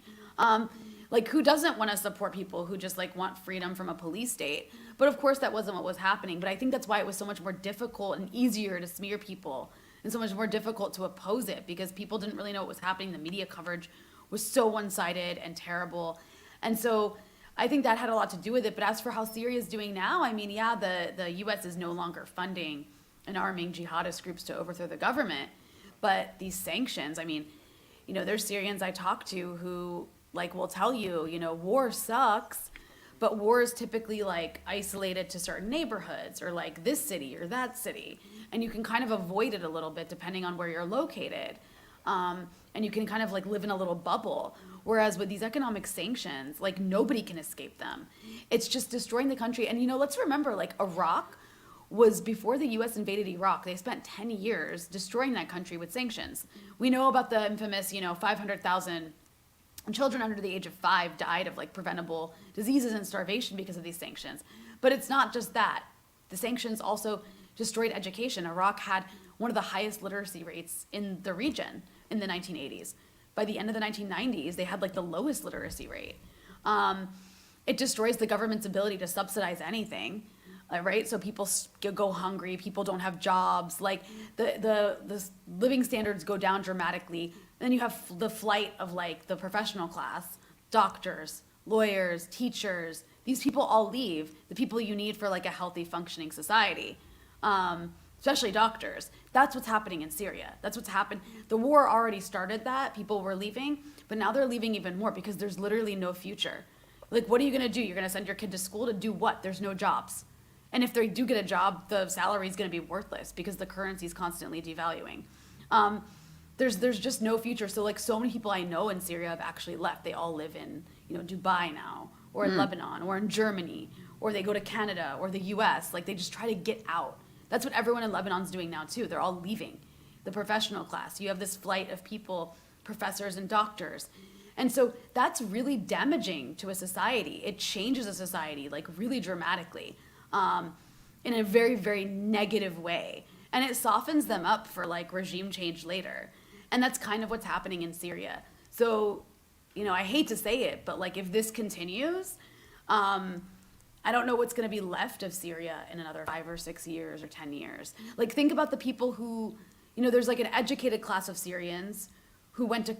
Like, who doesn't want to support people who just like want freedom from a police state? But of course, that wasn't what was happening. But I think that's why it was so much more difficult and easier to smear people, and so much more difficult to oppose it because people didn't really know what was happening. The media coverage was so one-sided and terrible, and so I think that had a lot to do with it. But as for how Syria is doing now, I mean, yeah, the U.S. is no longer funding and arming jihadist groups to overthrow the government, but these sanctions, I mean, you know, there's Syrians I talk to who like will tell you, you know, war sucks, but war is typically like isolated to certain neighborhoods or like this city or that city, and you can kind of avoid it a little bit depending on where you're located. And you can kind of like live in a little bubble. Whereas with these economic sanctions, like nobody can escape them. It's just destroying the country. And, you know, let's remember, like Iraq was before the U.S. invaded Iraq. They spent 10 years destroying that country with sanctions. We know about the infamous, you know, 500,000 children under the age of 5 died of like preventable diseases and starvation because of these sanctions. But it's not just that. The sanctions also destroyed education. Iraq had one of the highest literacy rates in the region in the 1980s. By the end of the 1990s, they had like the lowest literacy rate. It destroys the government's ability to subsidize anything, right? So people go hungry, people don't have jobs, like the living standards go down dramatically. Then you have the flight of like the professional class, doctors, lawyers, teachers. These people all leave, the people you need for like a healthy functioning society. especially doctors. That's what's happening in Syria. That's what's happened. The war already started that. People were leaving, but now they're leaving even more because there's literally no future. Like, what are you going to do? You're going to send your kid to school to do what? There's no jobs. And if they do get a job, the salary is going to be worthless because the currency is constantly devaluing. There's just no future. So like so many people I know in Syria have actually left. They all live in, Dubai now, or in Lebanon, or in Germany, or they go to Canada or the US. Like they just try to get out. That's what everyone in Lebanon's doing now too. They're all leaving the professional class. You have this flight of people, professors and doctors. And so that's really damaging to a society. It changes a society like really dramatically, in a very, very negative way. And it softens them up for like regime change later. And that's kind of what's happening in Syria. So, I hate to say it, but like if this continues, I don't know what's going to be left of Syria in another 5 or 6 years or 10 years. Like think about the people who, there's like an educated class of Syrians who went to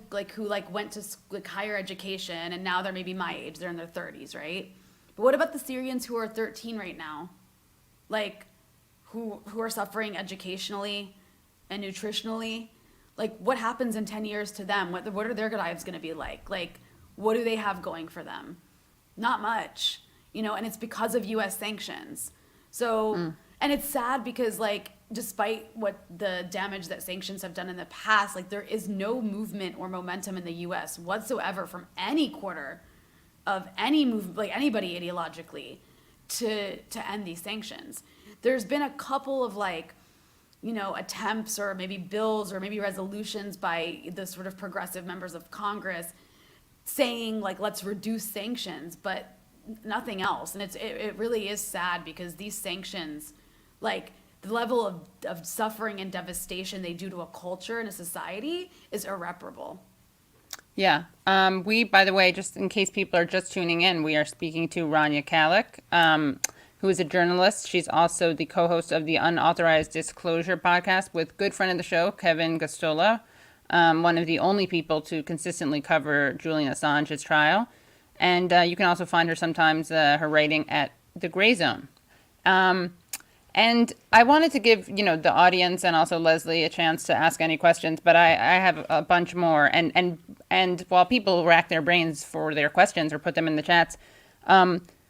higher education, and now they're maybe my age, they're in their 30s, right? But what about the Syrians who are 13 right now? Like who are suffering educationally and nutritionally? Like what happens in 10 years to them? What are their lives going to be like? Like what do they have going for them? Not much, and it's because of US sanctions. So, and it's sad because like despite what the damage that sanctions have done in the past, like there is no movement or momentum in the US whatsoever from any quarter of any move, like anybody ideologically to end these sanctions. There's been a couple of like, attempts or maybe bills or maybe resolutions by the sort of progressive members of Congress saying like, let's reduce sanctions, but nothing else. And it really is sad because these sanctions, like the level of suffering and devastation they do to a culture and a society is irreparable. Yeah. We, by the way, just in case people are just tuning in, we are speaking to Rania Khalek, who is a journalist. She's also the co-host of the Unauthorized Disclosure podcast with good friend of the show, Kevin Gosztola, one of the only people to consistently cover Julian Assange's trial. And you can also find her sometimes, her writing at The Gray Zone. And I wanted to give, the audience and also Leslie a chance to ask any questions, but I have a bunch more. And while people rack their brains for their questions or put them in the chats,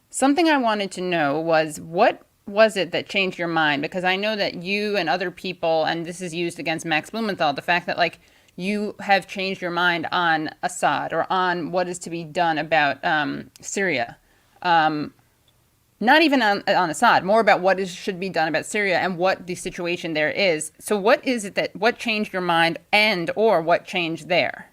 something I wanted to know was what was it that changed your mind? Because I know that you and other people, and this is used against Max Blumenthal, the fact that like you have changed your mind on Assad or on what is to be done about Syria. Not even on Assad, more about what should be done about Syria and what the situation there is. So what is it what changed your mind or what changed there?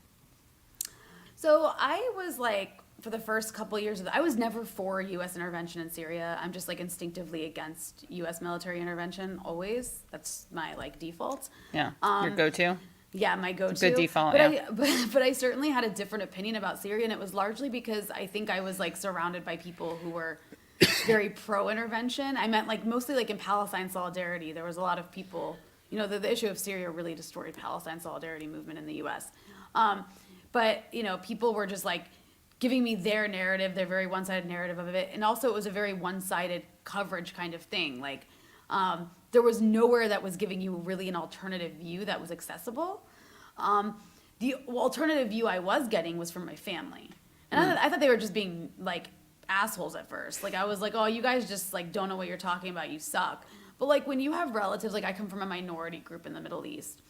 So I was like, for the first couple of years, I was never for U.S. intervention in Syria. I'm just like instinctively against U.S. military intervention, always. That's my like default. Yeah, your go-to? Yeah, my go-to. Good default, but I certainly had a different opinion about Syria, and it was largely because I think I was like surrounded by people who were very pro-intervention. I meant like mostly like in Palestine solidarity. There was a lot of people, the issue of Syria really destroyed Palestine solidarity movement in the U.S. But, people were just like giving me their narrative, their very one-sided narrative of it. And also it was a very one-sided coverage kind of thing. Like there was nowhere that was giving you really an alternative view that was accessible. The alternative view I was getting was from my family. And I thought they were just being like assholes at first. Like I was like, oh, you guys just like don't know what you're talking about. You suck. But like when you have relatives, like I come from a minority group in the Middle East.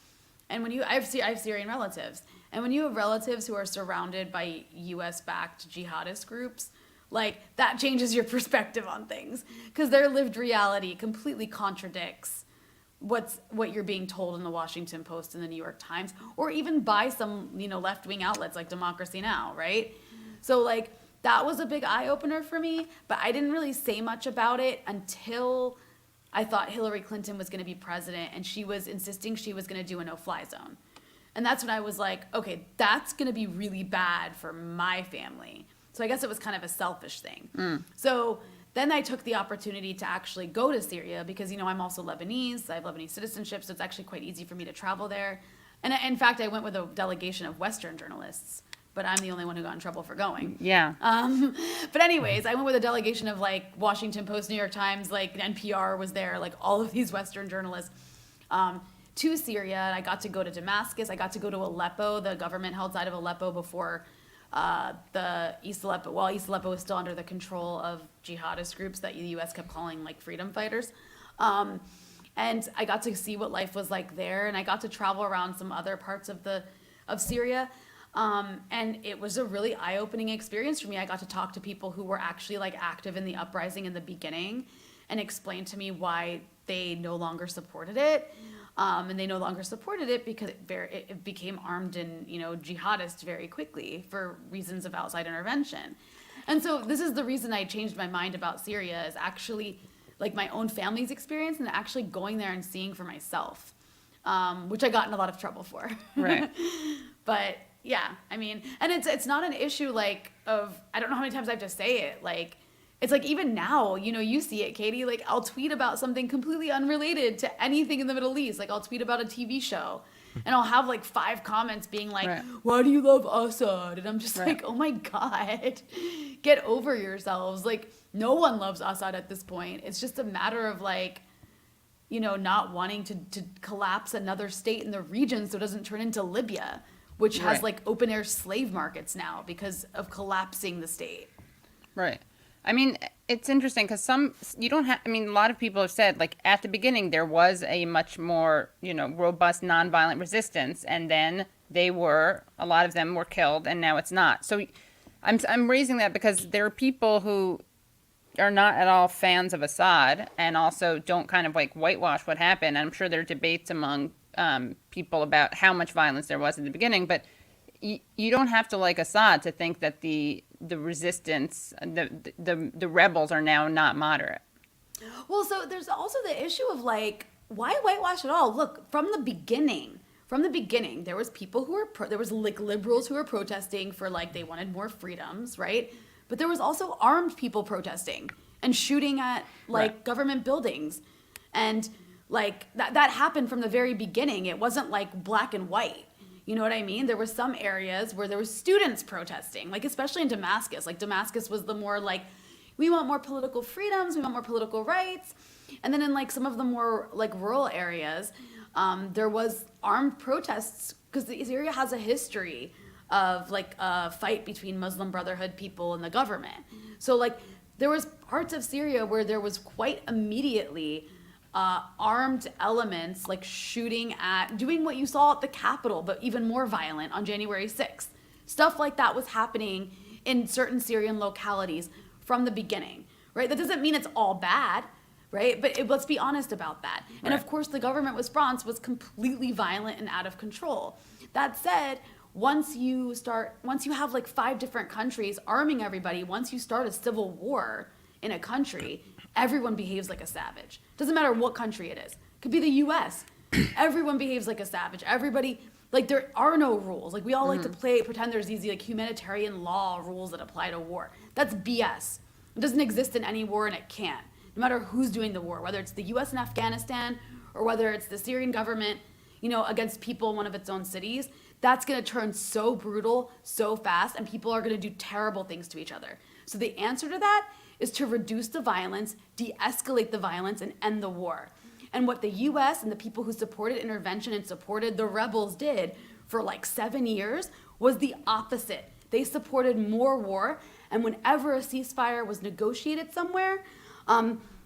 And when I have Syrian relatives. And when you have relatives who are surrounded by US-backed jihadist groups, like that changes your perspective on things. Because their lived reality completely contradicts what you're being told in the Washington Post and the New York Times, or even by some, left-wing outlets like Democracy Now!, right? So like that was a big eye-opener for me, but I didn't really say much about it until I thought Hillary Clinton was going to be president and she was insisting she was going to do a no-fly zone. And that's when I was like, okay, that's going to be really bad for my family. So I guess it was kind of a selfish thing. So then I took the opportunity to actually go to Syria because, I'm also Lebanese. I have Lebanese citizenship, so it's actually quite easy for me to travel there. And in fact, I went with a delegation of Western journalists, but I'm the only one who got in trouble for going. Yeah. But anyways, I went with a delegation of like Washington Post, New York Times, like NPR was there, like all of these Western journalists. to Syria, and I got to go to Damascus. I got to go to Aleppo, the government-held side of Aleppo before the East Aleppo. While East Aleppo was still under the control of jihadist groups that the U.S. kept calling like freedom fighters. And I got to see what life was like there, and I got to travel around some other parts of Syria. And it was a really eye-opening experience for me. I got to talk to people who were actually like active in the uprising in the beginning and explain to me why they no longer supported it. And they no longer supported it because it became armed and, jihadist very quickly for reasons of outside intervention. And so this is the reason I changed my mind about Syria, is actually like my own family's experience and actually going there and seeing for myself, which I got in a lot of trouble for. Right. But yeah, I mean, and it's not an issue like of, I don't know how many times I have to say it, like, it's like even now, you see it, Katie, like I'll tweet about something completely unrelated to anything in the Middle East. Like I'll tweet about a TV show and I'll have like 5 comments being like, Right. why do you love Assad? And I'm just Right. like, oh my God, get over yourselves. Like no one loves Assad at this point. It's just a matter of like, not wanting to collapse another state in the region so it doesn't turn into Libya, which has Right. like open air slave markets now because of collapsing the state. Right. I mean, it's interesting because a lot of people have said, like, at the beginning, there was a much more, robust nonviolent resistance. And then a lot of them were killed, and now it's not. So I'm raising that because there are people who are not at all fans of Assad and also don't kind of like whitewash what happened. I'm sure there are debates among people about how much violence there was in the beginning, but you don't have to like Assad to think that the resistance, the rebels are now not moderate. Well, so there's also the issue of like, why whitewash at all? Look, from the beginning, there was people who were, there was like liberals who were protesting for like, they wanted more freedoms, right? But there was also armed people protesting and shooting at like Right. government buildings. And like that happened from the very beginning. It wasn't like black and white. You know what I mean? There were some areas where there were students protesting, like especially in Damascus. Like Damascus was the more like, we want more political freedoms, we want more political rights. And then in like some of the more like rural areas, there was armed protests because Syria has a history of like a fight between Muslim Brotherhood people and the government. So like there was parts of Syria where there was quite immediately armed elements like shooting at, doing what you saw at the Capitol, but even more violent on January 6th. Stuff like that was happening in certain Syrian localities from the beginning, right? That doesn't mean it's all bad, right? But let's be honest about that. And Right. of course, the government response was completely violent and out of control. That said, once you have like 5 different countries arming everybody, once you start a civil war in a country, everyone behaves like a savage. Doesn't matter what country it is. Could be the US. Everyone behaves like a savage. Everybody, like there are no rules. Like we all like to pretend there's these like humanitarian law rules that apply to war. That's BS. It doesn't exist in any war and it can't. No matter who's doing the war, whether it's the US in Afghanistan or whether it's the Syrian government, against people in one of its own cities, that's going to turn so brutal so fast and people are going to do terrible things to each other. So the answer to that is to reduce the violence, de-escalate the violence, and end the war. And what the US and the people who supported intervention and supported the rebels did for like 7 years was the opposite. They supported more war, and whenever a ceasefire was negotiated somewhere,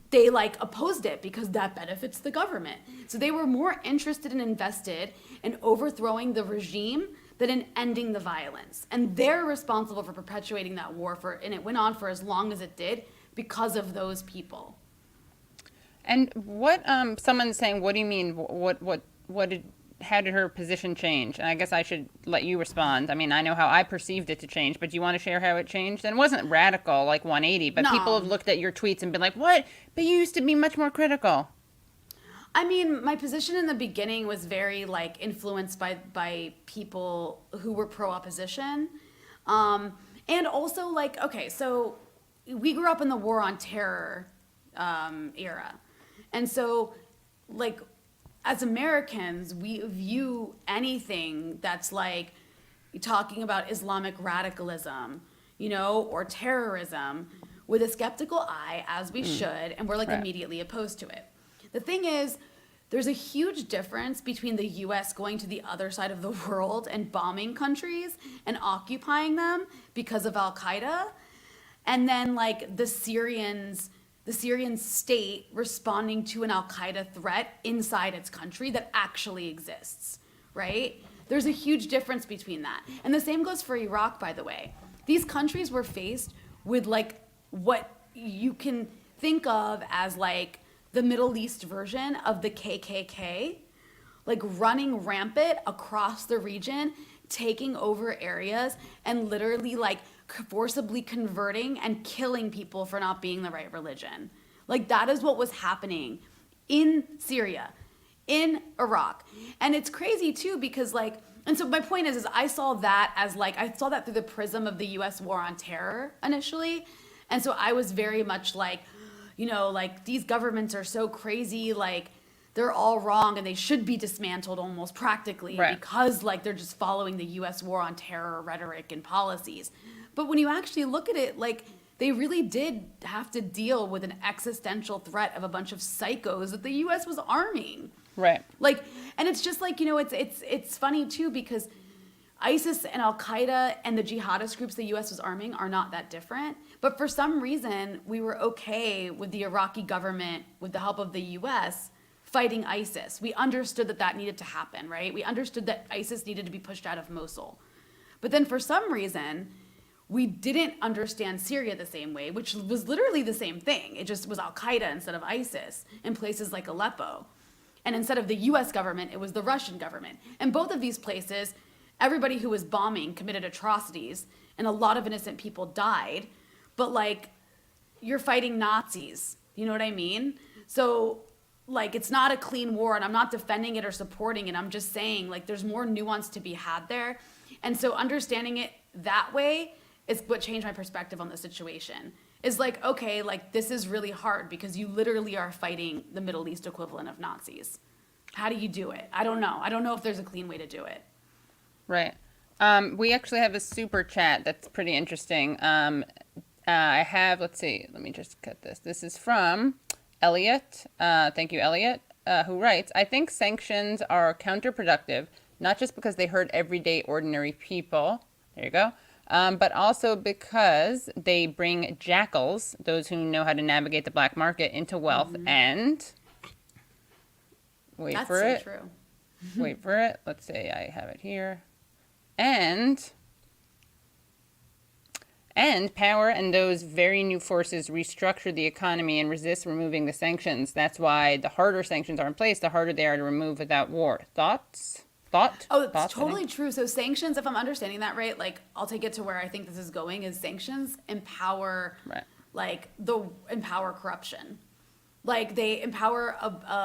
they like opposed it because that benefits the government. So they were more interested and invested in overthrowing the regime than in ending the violence. And they're responsible for perpetuating that war and it went on for as long as it did because of those people. And what someone's saying, what do you mean? How did her position change? And I guess I should let you respond. I mean, I know how I perceived it to change, but do you want to share how it changed? And it wasn't radical like 180, but No. people have looked at your tweets and been like, "What? But you used to be much more critical." I mean, my position in the beginning was very like influenced by people who were pro-opposition. And also like, okay, so we grew up in the war on terror era. And so like as Americans, we view anything that's like talking about Islamic radicalism, or terrorism with a skeptical eye, as we should, and we're like Right. immediately opposed to it. The thing is, there's a huge difference between the US going to the other side of the world and bombing countries and occupying them because of Al Qaeda, and then like the Syrian state responding to an Al Qaeda threat inside its country that actually exists, right? There's a huge difference between that. And the same goes for Iraq, by the way. These countries were faced with like what you can think of as like the Middle East version of the KKK, like running rampant across the region, taking over areas, and literally like forcibly converting and killing people for not being the right religion. Like that is what was happening in Syria, in Iraq. And it's crazy too because like, and so my point is I saw that as like, I saw that through the prism of the US war on terror initially. And so I was very much like, you know, like these governments are so crazy, like they're all wrong and they should be dismantled almost practically because like they're just following the US war on terror rhetoric and policies. But when you actually look at it, like they really did have to deal with an existential threat of a bunch of psychos that the US was arming. Right. Like, and it's just like, you know, it's funny too because ISIS and Al Qaeda and the jihadist groups the US was arming are not that different. But for some reason, we were okay with the Iraqi government, with the help of the US, fighting ISIS. We understood that that needed to happen, right? We understood that ISIS needed to be pushed out of Mosul. But then for some reason, we didn't understand Syria the same way, which was literally the same thing. It just was Al Qaeda instead of ISIS in places like Aleppo. And instead of the US government, it was the Russian government. And both of these places, everybody who was bombing committed atrocities, and a lot of innocent people died. But like, you're fighting Nazis. You know what I mean? So like, it's not a clean war, and I'm not defending it or supporting it. I'm just saying like, there's more nuance to be had there. And so understanding it that way is what changed my perspective on the situation. Is like, okay, like this is really hard because you literally are fighting the Middle East equivalent of Nazis. How do you do it? I don't know. I don't know if there's a clean way to do it. Right. We actually have a super chat that's pretty interesting. I have, let's see, let me just cut this. This is from Elliot. Thank you, Elliot, who writes, I think sanctions are counterproductive, not just because they hurt everyday ordinary people. There you go. But also because they bring jackals, those who know how to navigate the black market, into wealth and wait That's for so it. true. Wait for it. Let's see. I have it here. And power and those very new forces restructure the economy and resist removing the sanctions. That's why the harder sanctions are in place, the harder they are to remove without war. Thoughts? Oh, it's Thoughts, totally true. So sanctions, if I'm understanding that right, like I'll take it to where I think this is going, is sanctions empower, empower corruption. Like they empower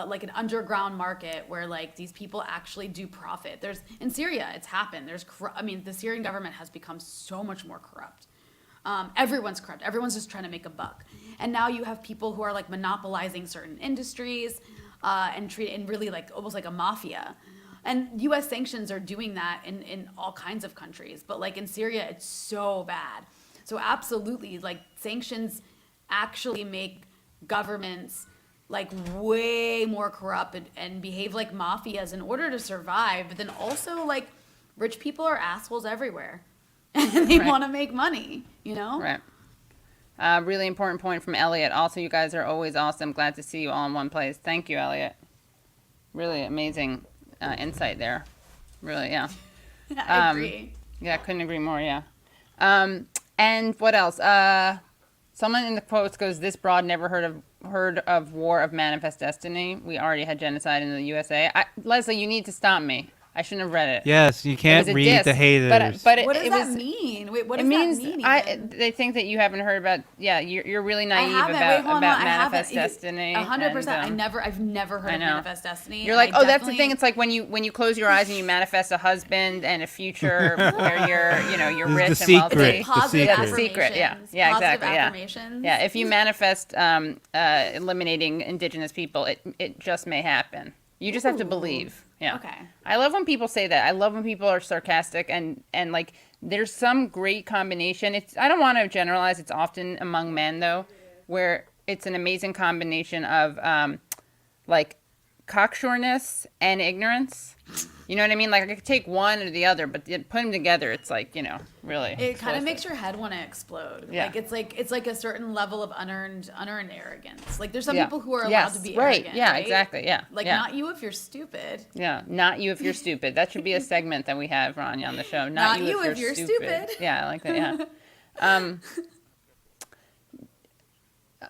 like an underground market where like these people actually do profit. There's in Syria, it's happened. The Syrian government has become so much more corrupt. Everyone's corrupt. Everyone's just trying to make a buck. And now you have people who are like monopolizing certain industries and really like almost like a mafia. And U.S. sanctions are doing that in all kinds of countries. But like in Syria, it's so bad. So absolutely, like sanctions actually make governments like way more corrupt and behave like mafias in order to survive. But then also like rich people are assholes everywhere. And they want to make money, you know? Right. Really important point from Elliot. Also, you guys are always awesome. Glad to see you all in one place. Thank you, Elliot. Really amazing insight there. Really, yeah. I agree. Yeah, couldn't agree more, yeah. And what else? Someone in the quotes goes, this broad never heard of War of Manifest Destiny. We already had genocide in the USA. Leslie, you need to stop me. I shouldn't have read it. Yes, you can't read diss, the haters. But What does that mean? Wait, what does that mean? They think that you haven't heard about. Yeah, you're really naive I haven't. about Wait, Manifest Destiny. 100%. I've never heard of Manifest Destiny. You're like, that's the thing. It's like when you close your eyes and you manifest a husband and a future where you're rich and wealthy. It's like positive The affirmations. secret. Yeah, exactly. Affirmations. Yeah, if you manifest eliminating indigenous people, it just may happen. You just have to believe. Yeah. Okay. I love when people say that. I love when people are sarcastic and like there's some great combination. I don't want to generalize. It's often among men though, where it's an amazing combination of like cocksureness and ignorance. You know what I mean? Like I could take one or the other, but put them together, it's like, really. It kind of makes your head want to explode. Yeah. It's like a certain level of unearned arrogance. Like there's some Yeah. people who are allowed Yes, to be right. arrogant. Yeah, right? exactly. Yeah. Like yeah. not you if you're stupid. Yeah, not you if you're stupid. That should be a segment that we have, Rania, on the show. Not you if you're stupid. Yeah, I like that.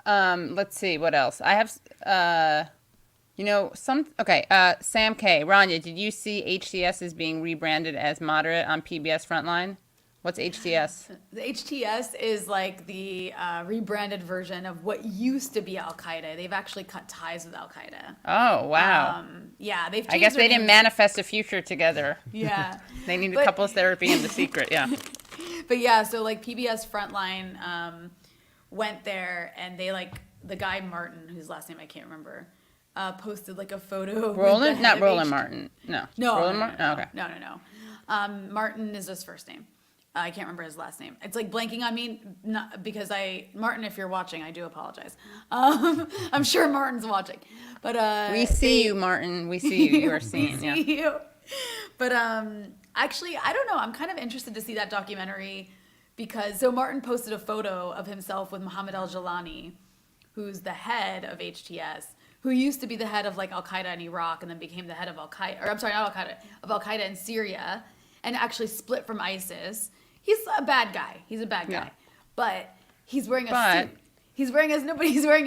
Yeah. Let's see what else. I have. Sam K. Rania, did you see HTS is being rebranded as moderate on PBS Frontline? What's HTS? The HTS is like the rebranded version of what used to be Al Qaeda. They've actually cut ties with Al Qaeda. Oh wow. Yeah, they've. I guess they didn't manifest a future together. Yeah. They need couples therapy in the secret. Yeah. But yeah, so like PBS Frontline went there, and they the guy Martin, whose last name I can't remember, posted like a photo. Roland, not Roland Martin. No. Roland Martin. No. Oh, okay. No. Martin is his first name. I can't remember his last name. It's like blanking on me, not because Martin, if you're watching, I do apologize. I'm sure Martin's watching, but we see you, Martin. We see you. You are seen. we see you. But actually, I don't know. I'm kind of interested to see that documentary because Martin posted a photo of himself with Mohammed Al-Jalani, who's the head of HTS, who used to be the head of like Al Qaeda in Iraq and then became the head of Al Qaeda, or I'm sorry, not Al Qaeda, of Al Qaeda in Syria, and actually split from ISIS. He's a bad guy. He's a bad guy. Yeah. But he's wearing a suit. He's wearing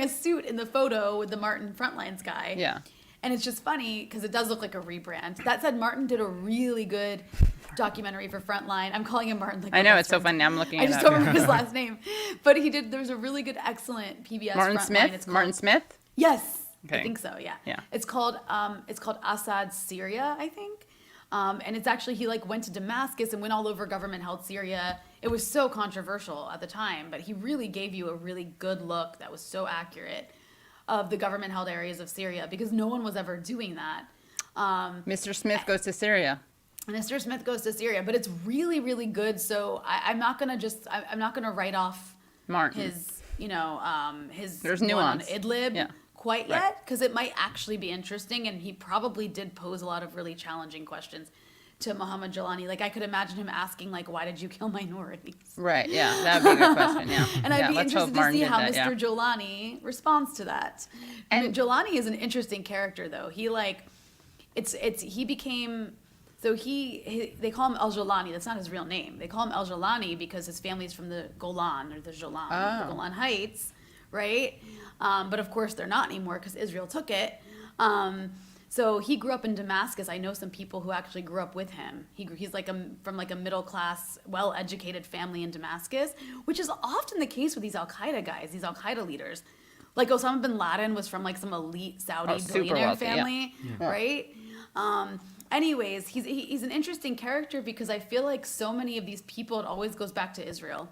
a suit in the photo with the Martin Frontlines guy. Yeah. And it's just funny because it does look like a rebrand. That said, Martin did a really good documentary for Frontline. I'm calling him Martin. Like I know, it's so funny. I'm looking at it. I just don't remember his last name. But there's a really good, excellent PBS Martin Frontline. Smith? It's called, Martin Smith? Yes. Okay. I think so, yeah. Yeah. It's called Assad Syria, I think. And it's actually, he went to Damascus and went all over government-held Syria. It was so controversial at the time, but he really gave you a really good look that was so accurate of the government-held areas of Syria because no one was ever doing that. Mr. Smith goes to Syria. Mr. Smith goes to Syria, but it's really, really good. So I'm not gonna write off Martin. his There's one on nuance. Idlib quite Right. yet because it might actually be interesting, and he probably did pose a lot of really challenging questions to Mohammed Jalani. Like I could imagine him asking, why did you kill minorities? Right, yeah, that would be a good question, yeah. And I'd be let's hope interested to Martin see did how that, Mr. yeah. Jolani responds to that. And Jolani is an interesting character, though. He they call him El Jolani. That's not his real name. They call him El Jolani because his family's from the Golan or the Golan Heights, right? But of course they're not anymore because Israel took it. So he grew up in Damascus. I know some people who actually grew up with him. He's from a middle class, well educated family in Damascus, which is often the case with these Al Qaeda guys, these Al Qaeda leaders. Like Osama bin Laden was from some elite Saudi billionaire wealthy, family, yeah. right? Anyways, he's an interesting character because I feel like so many of these people, it always goes back to Israel.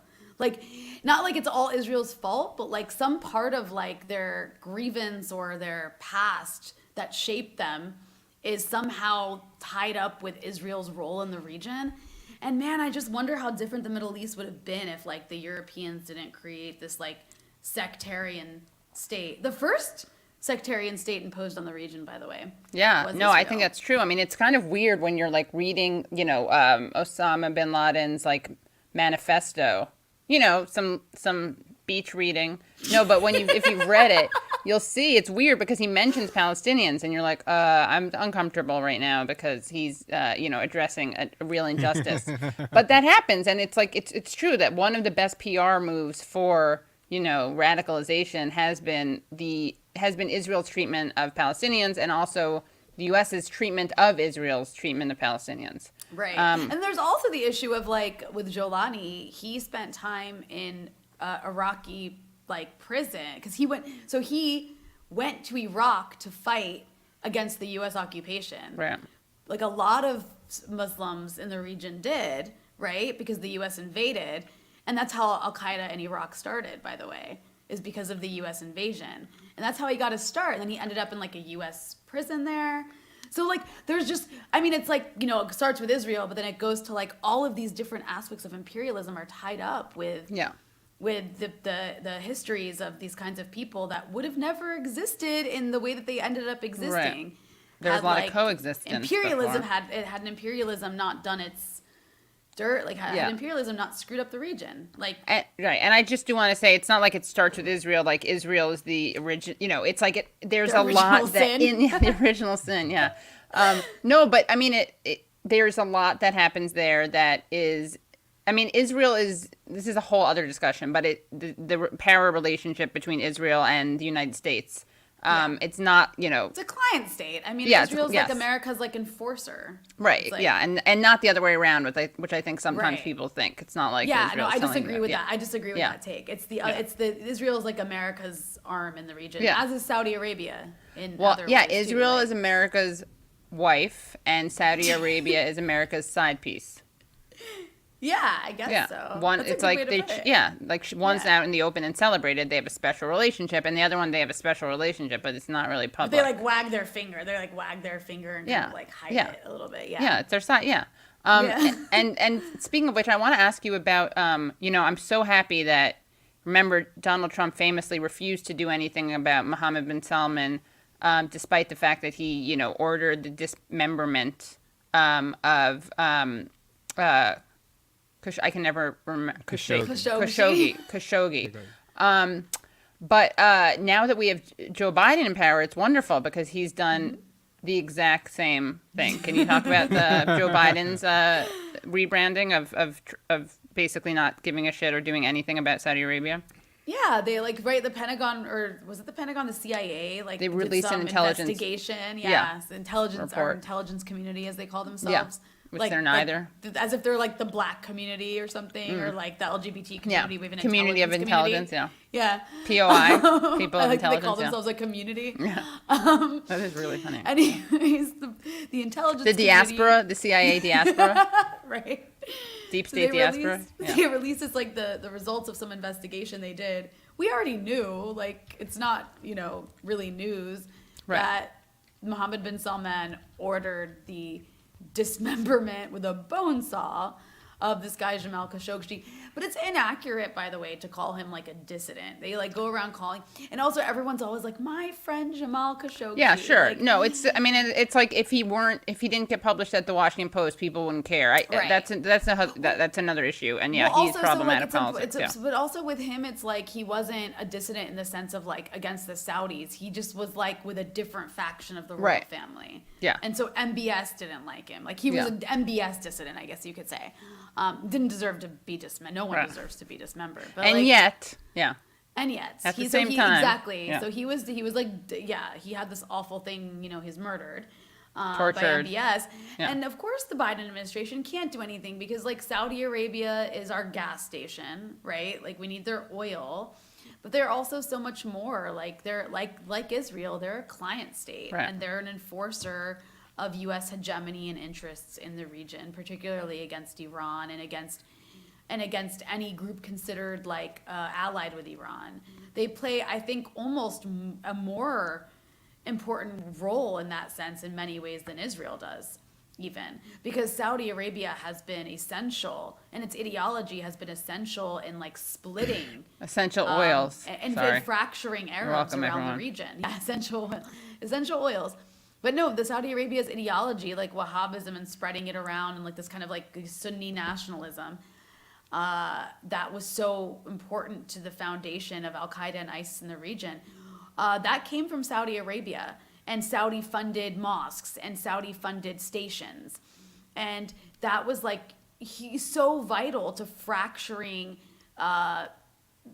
Not like it's all Israel's fault, but some part of their grievance or their past that shaped them is somehow tied up with Israel's role in the region. And man, I just wonder how different the Middle East would have been if the Europeans didn't create this sectarian state. The first sectarian state imposed on the region, by the way. Yeah, was no, I Israel. think that's true. I mean, it's kind of weird when you're reading, Osama bin Laden's manifesto. Some beach reading. No, but if you've read it, you'll see it's weird because he mentions Palestinians, and you're like, I'm uncomfortable right now because he's, addressing a real injustice. But that happens, and it's it's true that one of the best PR moves for radicalization has been Israel's treatment of Palestinians, and also the U.S.'s treatment of Israel's treatment of Palestinians. Right. And there's also the issue of with Jolani, he spent time in Iraqi prison because he went to Iraq to fight against the U.S. occupation. Right. A lot of Muslims in the region did, right? Because the U.S. invaded. And that's how Al-Qaeda in Iraq started, by the way, is because of the U.S. invasion. And that's how he got his start. And then he ended up in a U.S. prison there. So there's just, it's it starts with Israel, but then it goes to all of these different aspects of imperialism are tied up with the histories of these kinds of people that would have never existed in the way that they ended up existing. Right. There was had, a lot like, of coexistence imperialism before. had an imperialism not done its dirt, like had Yeah. imperialism not screwed up the region, like Right, and I just do want to say it's not like it starts with Israel. Like Israel is the origin. It's like there's The a lot original that sin. the original sin. Yeah, no, but I mean there's a lot that happens there that is. I mean, Israel is. This is a whole other discussion, but the power relationship between Israel and the United States. Yeah. It's not. it's a client state. I mean, Yeah, Israel's yes. like America's like enforcer. Right. It's like- Yeah, and not the other way around, which I think sometimes Right. people think. It's not like Yeah, Israel's no, I telling disagree you- with yeah. that. I disagree with Yeah. that take. It's the Yeah. Israel's like America's arm in the region, Yeah. as is Saudi Arabia in Well, other yeah, ways, too, Israel like- is America's wife, and Saudi Arabia is America's side piece. Yeah, I guess Yeah, so. one. That's a It's good like way to they. put it. Yeah, like one's Yeah. out in the open and celebrated. They have a special relationship, and the other one they have a special relationship, but it's not really public. They like wag their finger. They like wag their finger and kind Yeah. of like hide Yeah. it a little bit. Yeah. Yeah, it's their side. Yeah. Yeah. And speaking of which, I want to ask you about. I'm so happy that. Remember, Donald Trump famously refused to do anything about Mohammed bin Salman, despite the fact that he, ordered the dismemberment of. I can never remember Khashoggi. Khashoggi. But now that we have Joe Biden in power, it's wonderful because he's done the exact same thing. Can you talk about Joe Biden's rebranding of basically not giving a shit or doing anything about Saudi Arabia? Yeah, they the Pentagon, or was it the Pentagon, the CIA? Like They did released an some intelligence- investigation. Yeah. Yeah, the intelligence, our Report. intelligence community, as they call themselves. Which they're neither. As if they're like the black community or something, or like the LGBT community. We have an Community of intelligence intelligence. community. Yeah. Yeah. POI. People I of like that they intelligence. call Yeah. themselves a community. That is really funny. Anyways, the intelligence The community- diaspora, the CIA diaspora, right? deep So state diaspora. They released this like the results of some investigation they did. We already knew, like it's not really news Right. that Mohammed bin Salman ordered the dismemberment with a bone saw of this guy Jamal Khashoggi. But it's inaccurate, by the way, to call him like a dissident. They like go around calling, and also everyone's always like, my friend Jamal Khashoggi. Yeah, sure. Like, No, it's like if he didn't get published at the Washington Post, people wouldn't care. Right. That's another issue. And yeah, Well, he's also, problematic so, like, politics. it's but also with him, it's like he wasn't a dissident in the sense of like against the Saudis. He just was like with a different faction of the royal Right. family. Yeah. And so MBS didn't like him. Like he was Yeah. an MBS dissident, I guess you could say. Didn't deserve to be dismembered. No one Right. deserves to be dismembered. But And like, yet, yeah. and yet, At the same time, exactly. yeah. So he was like, yeah, he had this awful thing. He's murdered. By Tortured. MBS. Yeah. And of course, the Biden administration can't do anything because, like, Saudi Arabia is our gas station, right? Like, we need their oil. But they're also so much more. Like, they're like Israel, they're a client state. Right. And they're an enforcer of U.S. hegemony and interests in the region, particularly against Iran and against any group considered like allied with Iran. They play, I think, almost a more important role in that sense in many ways than Israel does, even because Saudi Arabia has been essential and its ideology has been essential in like splitting Essential oils. and Sorry. fracturing Arabs welcome, around everyone. the region. Yeah, essential oils. But no, the Saudi Arabia's ideology, like Wahhabism and spreading it around and like this kind of like Sunni nationalism, that was so important to the foundation of Al Qaeda and ISIS in the region. That came from Saudi Arabia and Saudi funded mosques and Saudi funded stations. And that was like so vital to fracturing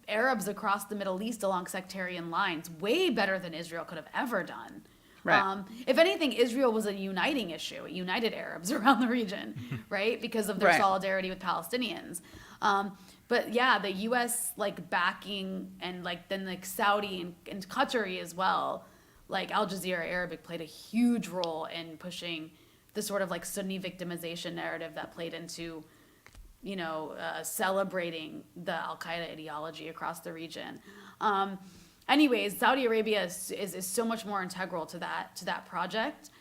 Arabs across the Middle East along sectarian lines, way better than Israel could have ever done. Right. If anything, Israel was a uniting issue. It united Arabs around the region, right? Because of their Right. solidarity with Palestinians. But yeah, the U.S. like backing and like then like Saudi and Qatari as well, like Al Jazeera Arabic played a huge role in pushing the sort of like Sunni victimization narrative that played into, celebrating the Al Qaeda ideology across the region. Anyways, Saudi Arabia is so much more integral to that project.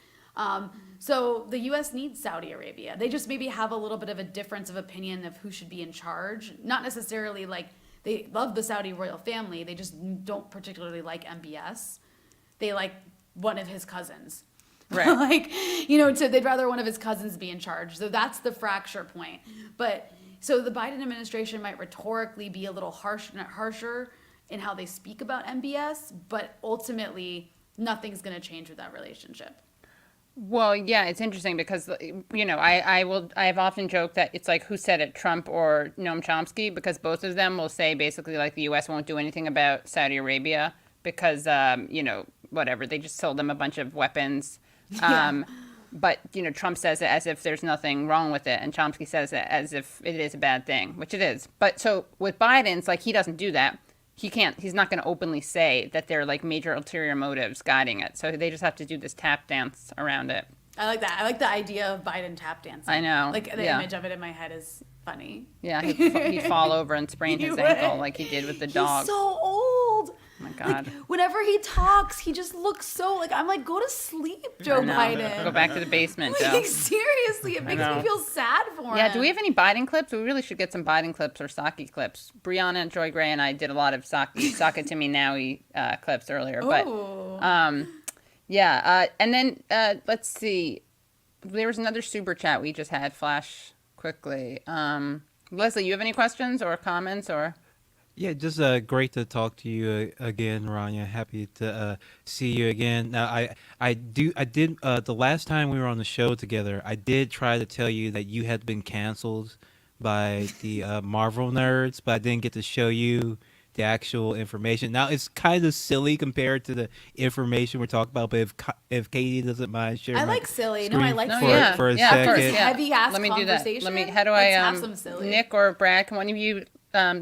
So the U.S. needs Saudi Arabia. They just maybe have a little bit of a difference of opinion of who should be in charge. Not necessarily like they love the Saudi royal family. They just don't particularly like MBS. They like one of his cousins. Right. Like, so they'd rather one of his cousins be in charge. So that's the fracture point. But so the Biden administration might rhetorically be a little harsher in how they speak about MBS, but ultimately nothing's going to change with that relationship. Well, yeah, it's interesting because I've often joked that it's like who said it, Trump or Noam Chomsky, because both of them will say basically like the U.S. won't do anything about Saudi Arabia because whatever, they just sold them a bunch of weapons. But Trump says it as if there's nothing wrong with it, and Chomsky says it as if it is a bad thing, which it is. But so with Biden, it's like he doesn't do that. He's not going to openly say that there are like major ulterior motives guiding it. So they just have to do this tap dance around it. I like that. I like the idea of Biden tap dancing. I know. Like the Yeah. image of it in my head is funny. Yeah, he'd fall over and sprain his He ankle would. like he did with the dog. He's so old. Oh my God. Like, whenever he talks, he just looks so like I'm like, go to sleep, Joe I know. Biden. Go back to the basement, Joe. Like, seriously, it makes know. me feel sad for him. Yeah, do we have any Biden clips? We really should get some Biden clips or Saki clips. Brianna and Joy Gray and I did a lot of Saki to me nowy clips earlier. But Ooh. and then let's see. There was another super chat we just had flash quickly. Leslie, you have any questions or comments or? Yeah, just great to talk to you again, Rania. Happy to see you again. Now, I did the last time we were on the show together, I did try to tell you that you had been canceled by the Marvel nerds, but I didn't get to show you the actual information. Now, it's kind of silly compared to the information we're talking about, but if Katie doesn't mind sharing, I my like silly. No, screen I like No, for, silly. yeah, for a yeah, of course, second. yeah. Heavy ass Let me do that. conversation. How do I Let's have some silly. Nick or Brad, can one of you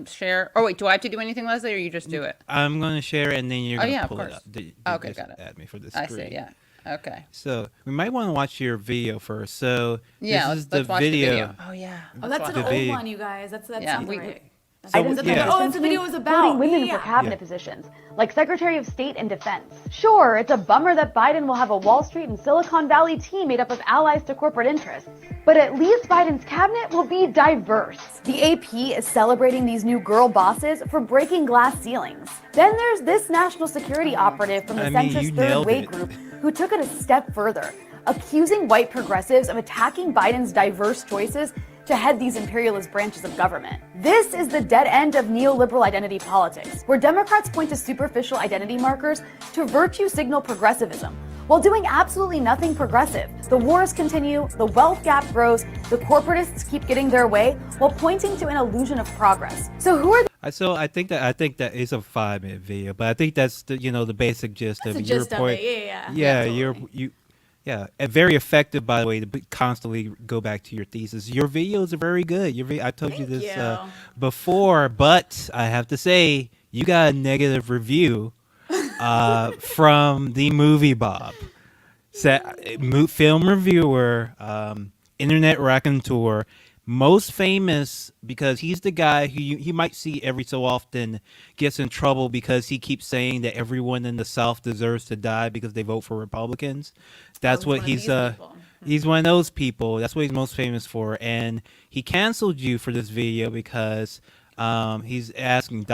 share? Oh wait, do I have to do anything, Leslie, or you just do it? I'm going to share it, and then you're Oh, going to yeah, of pull it course. up. Okay, Just got it. Add me for the I screen. see. Yeah. Okay. So we might want to watch your video first. So Yeah. this is Let's the watch video. the video. Oh yeah. Oh, that's an The old video. one, you guys. That Yeah, sounds we- right. So, Is that yeah. oh, that's the video was about. Including women Yeah. for cabinet Yeah. positions, like Secretary of State and Defense. Sure, it's a bummer that Biden will have a Wall Street and Silicon Valley team made up of allies to corporate interests, but at least Biden's cabinet will be diverse. The AP is celebrating these new girl bosses for breaking glass ceilings. Then there's this national security operative from the I mean, you centrist Third nailed Way it. group who took it a step further, accusing white progressives of attacking Biden's diverse choices to head these imperialist branches of government. This is the dead end of neoliberal identity politics, where Democrats point to superficial identity markers to virtue signal progressivism, while doing absolutely nothing progressive. The wars continue, the wealth gap grows, the corporatists keep getting their way, while pointing to an illusion of progress. So who are So I think that is a 5-minute video, but I think that's the basic gist That's of the your gist of point. it. Yeah. Yeah, and very effective, by the way, to constantly go back to your thesis. Your videos are very good. I told you Thank this you. before, but I have to say you got a negative review from the Movie Bob, film reviewer, internet raconteur. Most famous because he's the guy who you might see every so often gets in trouble because he keeps saying that everyone in the South deserves to die because they vote for Republicans. That's he's what one of he's these people. he's one of those people. That's what he's most famous for. And he canceled you for this video because he's asking ...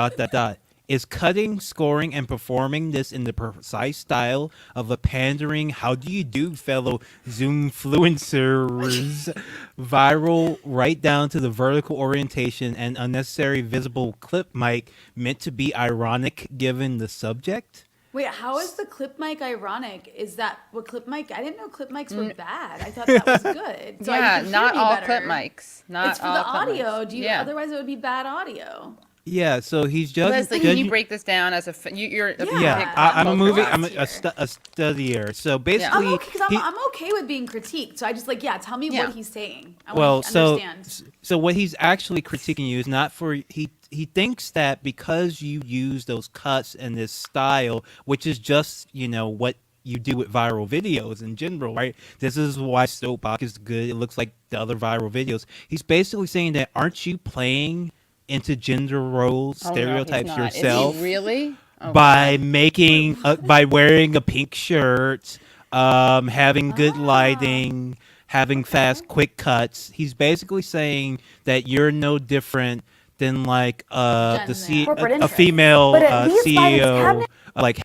Is cutting, scoring, and performing this in the precise style of a pandering "how do you do, fellow Zoomfluencers" viral right down to the vertical orientation and unnecessary visible clip mic meant to be ironic given the subject? Wait, how is the clip mic ironic? Is that what clip mic? I didn't know clip mics were bad. I thought that was good. So you Yeah, could hear not me all better. clip mics. Not It's for all the clip audio. mics. Do you? Yeah. Otherwise, it would be bad audio. Yeah, so he's judging. Leslie, can you break this down as you're a Yeah. big I'm a both movie. of us I'm here. a studier. So basically, I'm okay because he- I'm okay with being critiqued. So I just tell me Yeah. what he's saying. I well, want to so understand. so what he's actually critiquing you is not for he thinks that because you use those cuts and this style, which is just what you do with viral videos in general, right? This is why Soapbox is good. It looks like the other viral videos. He's basically saying that aren't you playing into gender roles, Oh, no, stereotypes he's not. yourself Is he really? Oh, by making by wearing a pink shirt, having good lighting, having fast quick cuts? He's basically saying that you're no different than like Jen there. Corporate a interest. female But at least Biden's CEO cabinet- like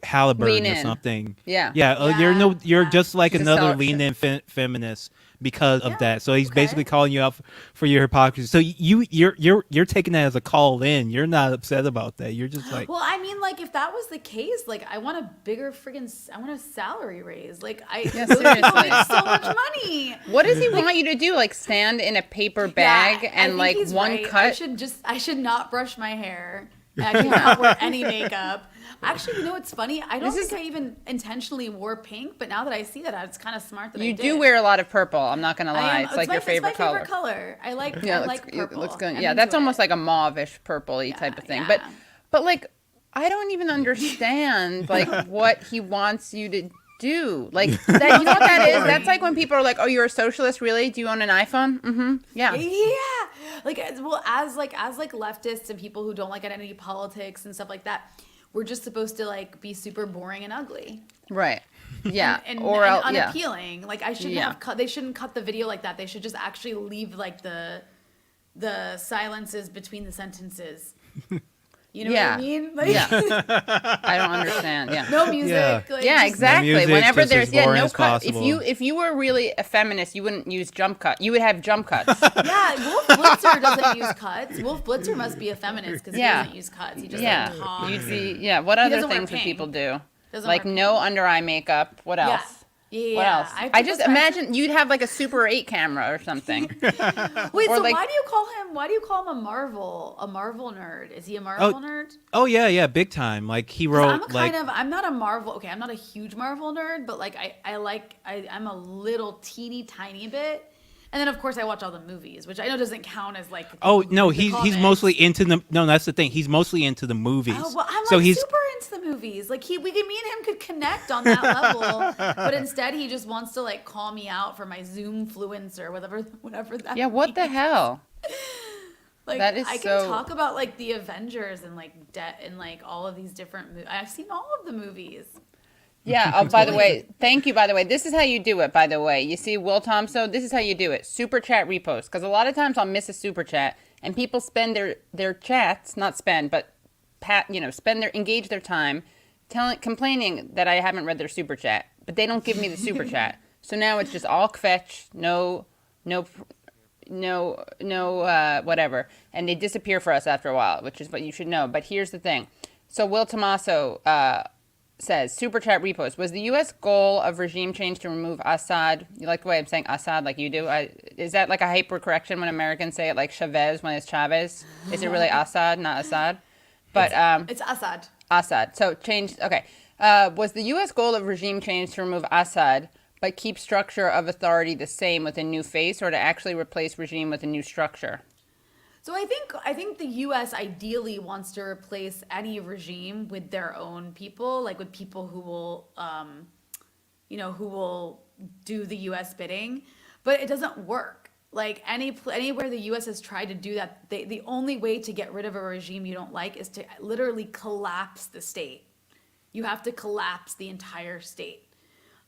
Halliburton Lean or in. something. Yeah. Yeah, Yeah, you're yeah. just like Just another sell- lean in feminist because of Yeah, that. So he's okay. basically calling you out for your hypocrisy. So you're taking that as a call in. You're not upset about that. You're just like, Well, I mean, like, if that was the case, like, I want a bigger I want a salary raise. Like, Yeah, those people seriously. make so much money. What does he want you to do? Like stand in a paper bag Yeah, I and think like he's one right. cut? I should not brush my hair. And I should not wear any makeup. Actually, you know what's funny? I don't This think I even intentionally wore pink, but now that I see that, it's kind of smart that I You did. do wear a lot of purple. I'm not gonna lie. It's like your favorite it's my color. favorite color. I like Yeah, I it like purple. looks good. I'm Yeah, into that's almost it. like a mauve-ish purple-y type of thing. yeah. But like, I don't even understand like what he wants you to do. Like that, you know what that is? That's like when people are like, "Oh, you're a socialist, really? Do you own an iPhone?" Mm-hmm. Yeah. Yeah, like as leftists and people who don't like identity politics and stuff like that, we're just supposed to like be super boring and ugly. Right. Yeah. and, or and else, yeah. unappealing. Like I shouldn't Yeah. have cut. They shouldn't cut the video like that. They should just actually leave like the silences between the sentences. You know Yeah. what I mean? Like, Yeah. I don't understand. Yeah. no music. Yeah. Like, Yeah, just- exactly. music, Whenever just there's as boring no as cut, possible. if you were really a feminist, you wouldn't use jump cut. You would have jump cuts. Yeah, Wolf Blitzer doesn't use cuts. Wolf Blitzer must be a feminist because Yeah. he doesn't use cuts. He just Yeah. like talks. You'd see. Yeah. What He other doesn't wear things would pink. people do? Doesn't Like wear no under eye makeup. What Yeah. else? Yeah. What else? I I think just that's right. imagine you'd have like a Super 8 camera or something. Wait, Or so like- why do you call him a Marvel nerd? Is he a Marvel nerd? oh yeah, big time. Like he 'Cause wrote like I'm not a Marvel. Okay, I'm not a huge Marvel nerd, but like I'm a little teeny tiny bit. And then of course I watch all the movies, which I know doesn't count as like. oh no, the he's comics. mostly into the no. That's the thing. He's mostly into the movies. Oh, well, I'm so like he's super into the movies. Like me and him could connect on that level, but instead he just wants to like call me out for my Zoom fluencer, whatever that. Yeah. What the means. hell? Like That is I can so- talk about like the Avengers and like debt and like all of these different movies. I've seen all of the movies. Yeah. Oh, by the way, thank you. By the way, this is how you do it. By the way, you see, Will Thompson, this is how you do it. Super chat repost. Because a lot of times I'll miss a super chat, and people spend their chats, not spend, but engage their time, complaining that I haven't read their super chat, but they don't give me the super chat. So now it's just all kvetch, no, whatever, and they disappear for us after a while, which is what you should know. But here's the thing. So Will Tomaso says, super chat repost, was the U.S. goal of regime change to remove Assad? You like the way I'm saying Assad like you do? Is that like a hypercorrection when Americans say it like Chavez when it's Chavez? Is it really Assad, not Assad? But It's Assad. Assad. So changed. Okay. Was the U.S. goal of regime change to remove Assad, but keep structure of authority the same with a new face, or to actually replace regime with a new structure? So I think the U.S. ideally wants to replace any regime with their own people, like with people who will, who will do the U.S. bidding, but it doesn't work. Like anywhere the U.S. has tried to do that, the only way to get rid of a regime you don't like is to literally collapse the state. You have to collapse the entire state.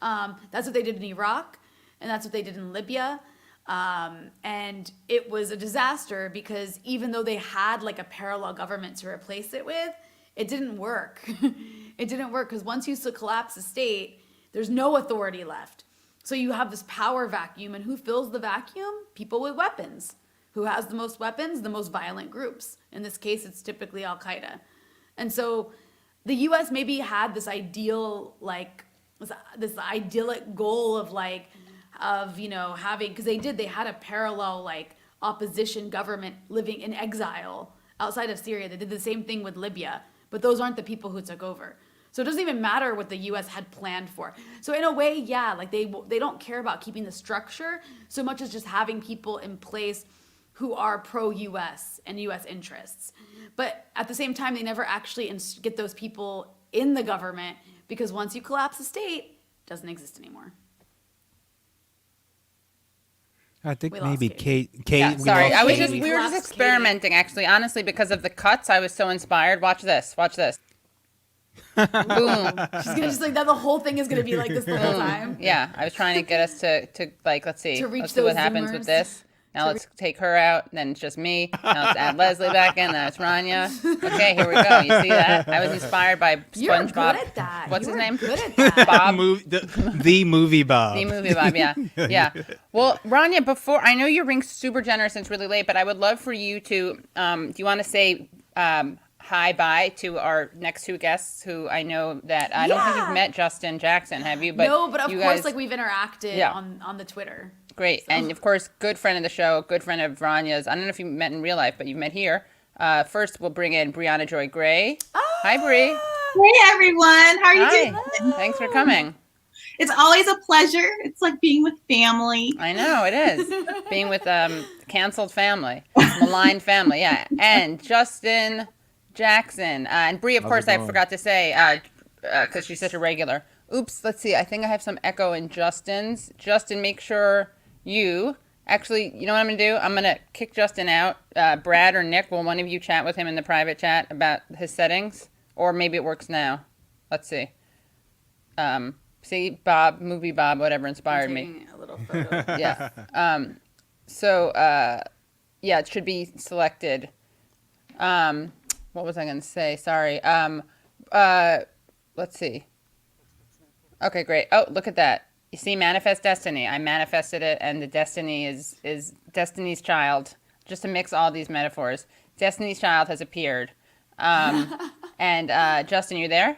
That's what they did in Iraq, and that's what they did in Libya. And it was a disaster because even though they had like a parallel government to replace it with, it didn't work. It didn't work because once you collapse the state, there's no authority left. So you have this power vacuum, and who fills the vacuum? People with weapons. Who has the most weapons? The most violent groups. In this case, it's typically Al Qaeda. And so the U.S. maybe had this ideal, like this idyllic goal of having, because they had a parallel like opposition government living in exile outside of Syria. They did the same thing with Libya, but those aren't the people who took over. So it doesn't even matter what the U.S. had planned for. So in a way, yeah, like they don't care about keeping the structure so much as just having people in place who are pro-U.S. and U.S. interests. But at the same time, they never actually get those people in the government because once you collapse the state, it doesn't exist anymore. I think We lost maybe Katie. Kate. Yeah, we sorry. lost I was Katie. we were just Collapsed experimenting, actually. Honestly, because of the cuts, I was so inspired. Watch this. Watch this. Boom. She's gonna just like that. The whole thing is gonna be like this the whole time. Yeah, I was trying to get us to like, let's see. To reach Let's see what those happens Zoomers. with this. Now let's take her out. Then it's just me. Now let's add Leslie back in. Then it's Rania. Okay, here we go. You see that? I was inspired by SpongeBob. You're good at that. What's his name? Good at that. Bob. The movie Bob. The movie Bob, yeah. Yeah. Well, Rania, before, I know you're being super generous and it's really late, but I would love for you to, do you want to say hi, bye to our next two guests who I know that, I don't think you've met Justin Jackson, have you? But no, but of you course, guys, like we've interacted Yeah. on the Twitter. great. And of course, good friend of the show, good friend of Rania's. I don't know if you met in real life, but you've met here. First, we'll bring in Brianna Joy Gray. Hi, Bri. Hey everyone, how are you Hi. doing? Thanks for coming. It's always a pleasure. It's like being with family. I know it is being with canceled family, maligned family, yeah. And Justin Jackson and Bri, of course, I forgot to say because she's such a regular. Oops, let's see. I think I have some echo in Justin's. Justin, make sure you actually. You know what I'm gonna do? I'm gonna kick Justin out. Brad or Nick, will one of you chat with him in the private chat about his settings, or maybe it works now. Let's see. See, Bob, movie Bob, whatever inspired me. Taking a little photo. Yeah. Yeah, it should be selected. What was I going to say? Sorry. Let's see. Okay, great. Oh, look at that. You see, Manifest Destiny. I manifested it, and the destiny is Destiny's Child. Just to mix all these metaphors. Destiny's Child has appeared. And Justin, you there?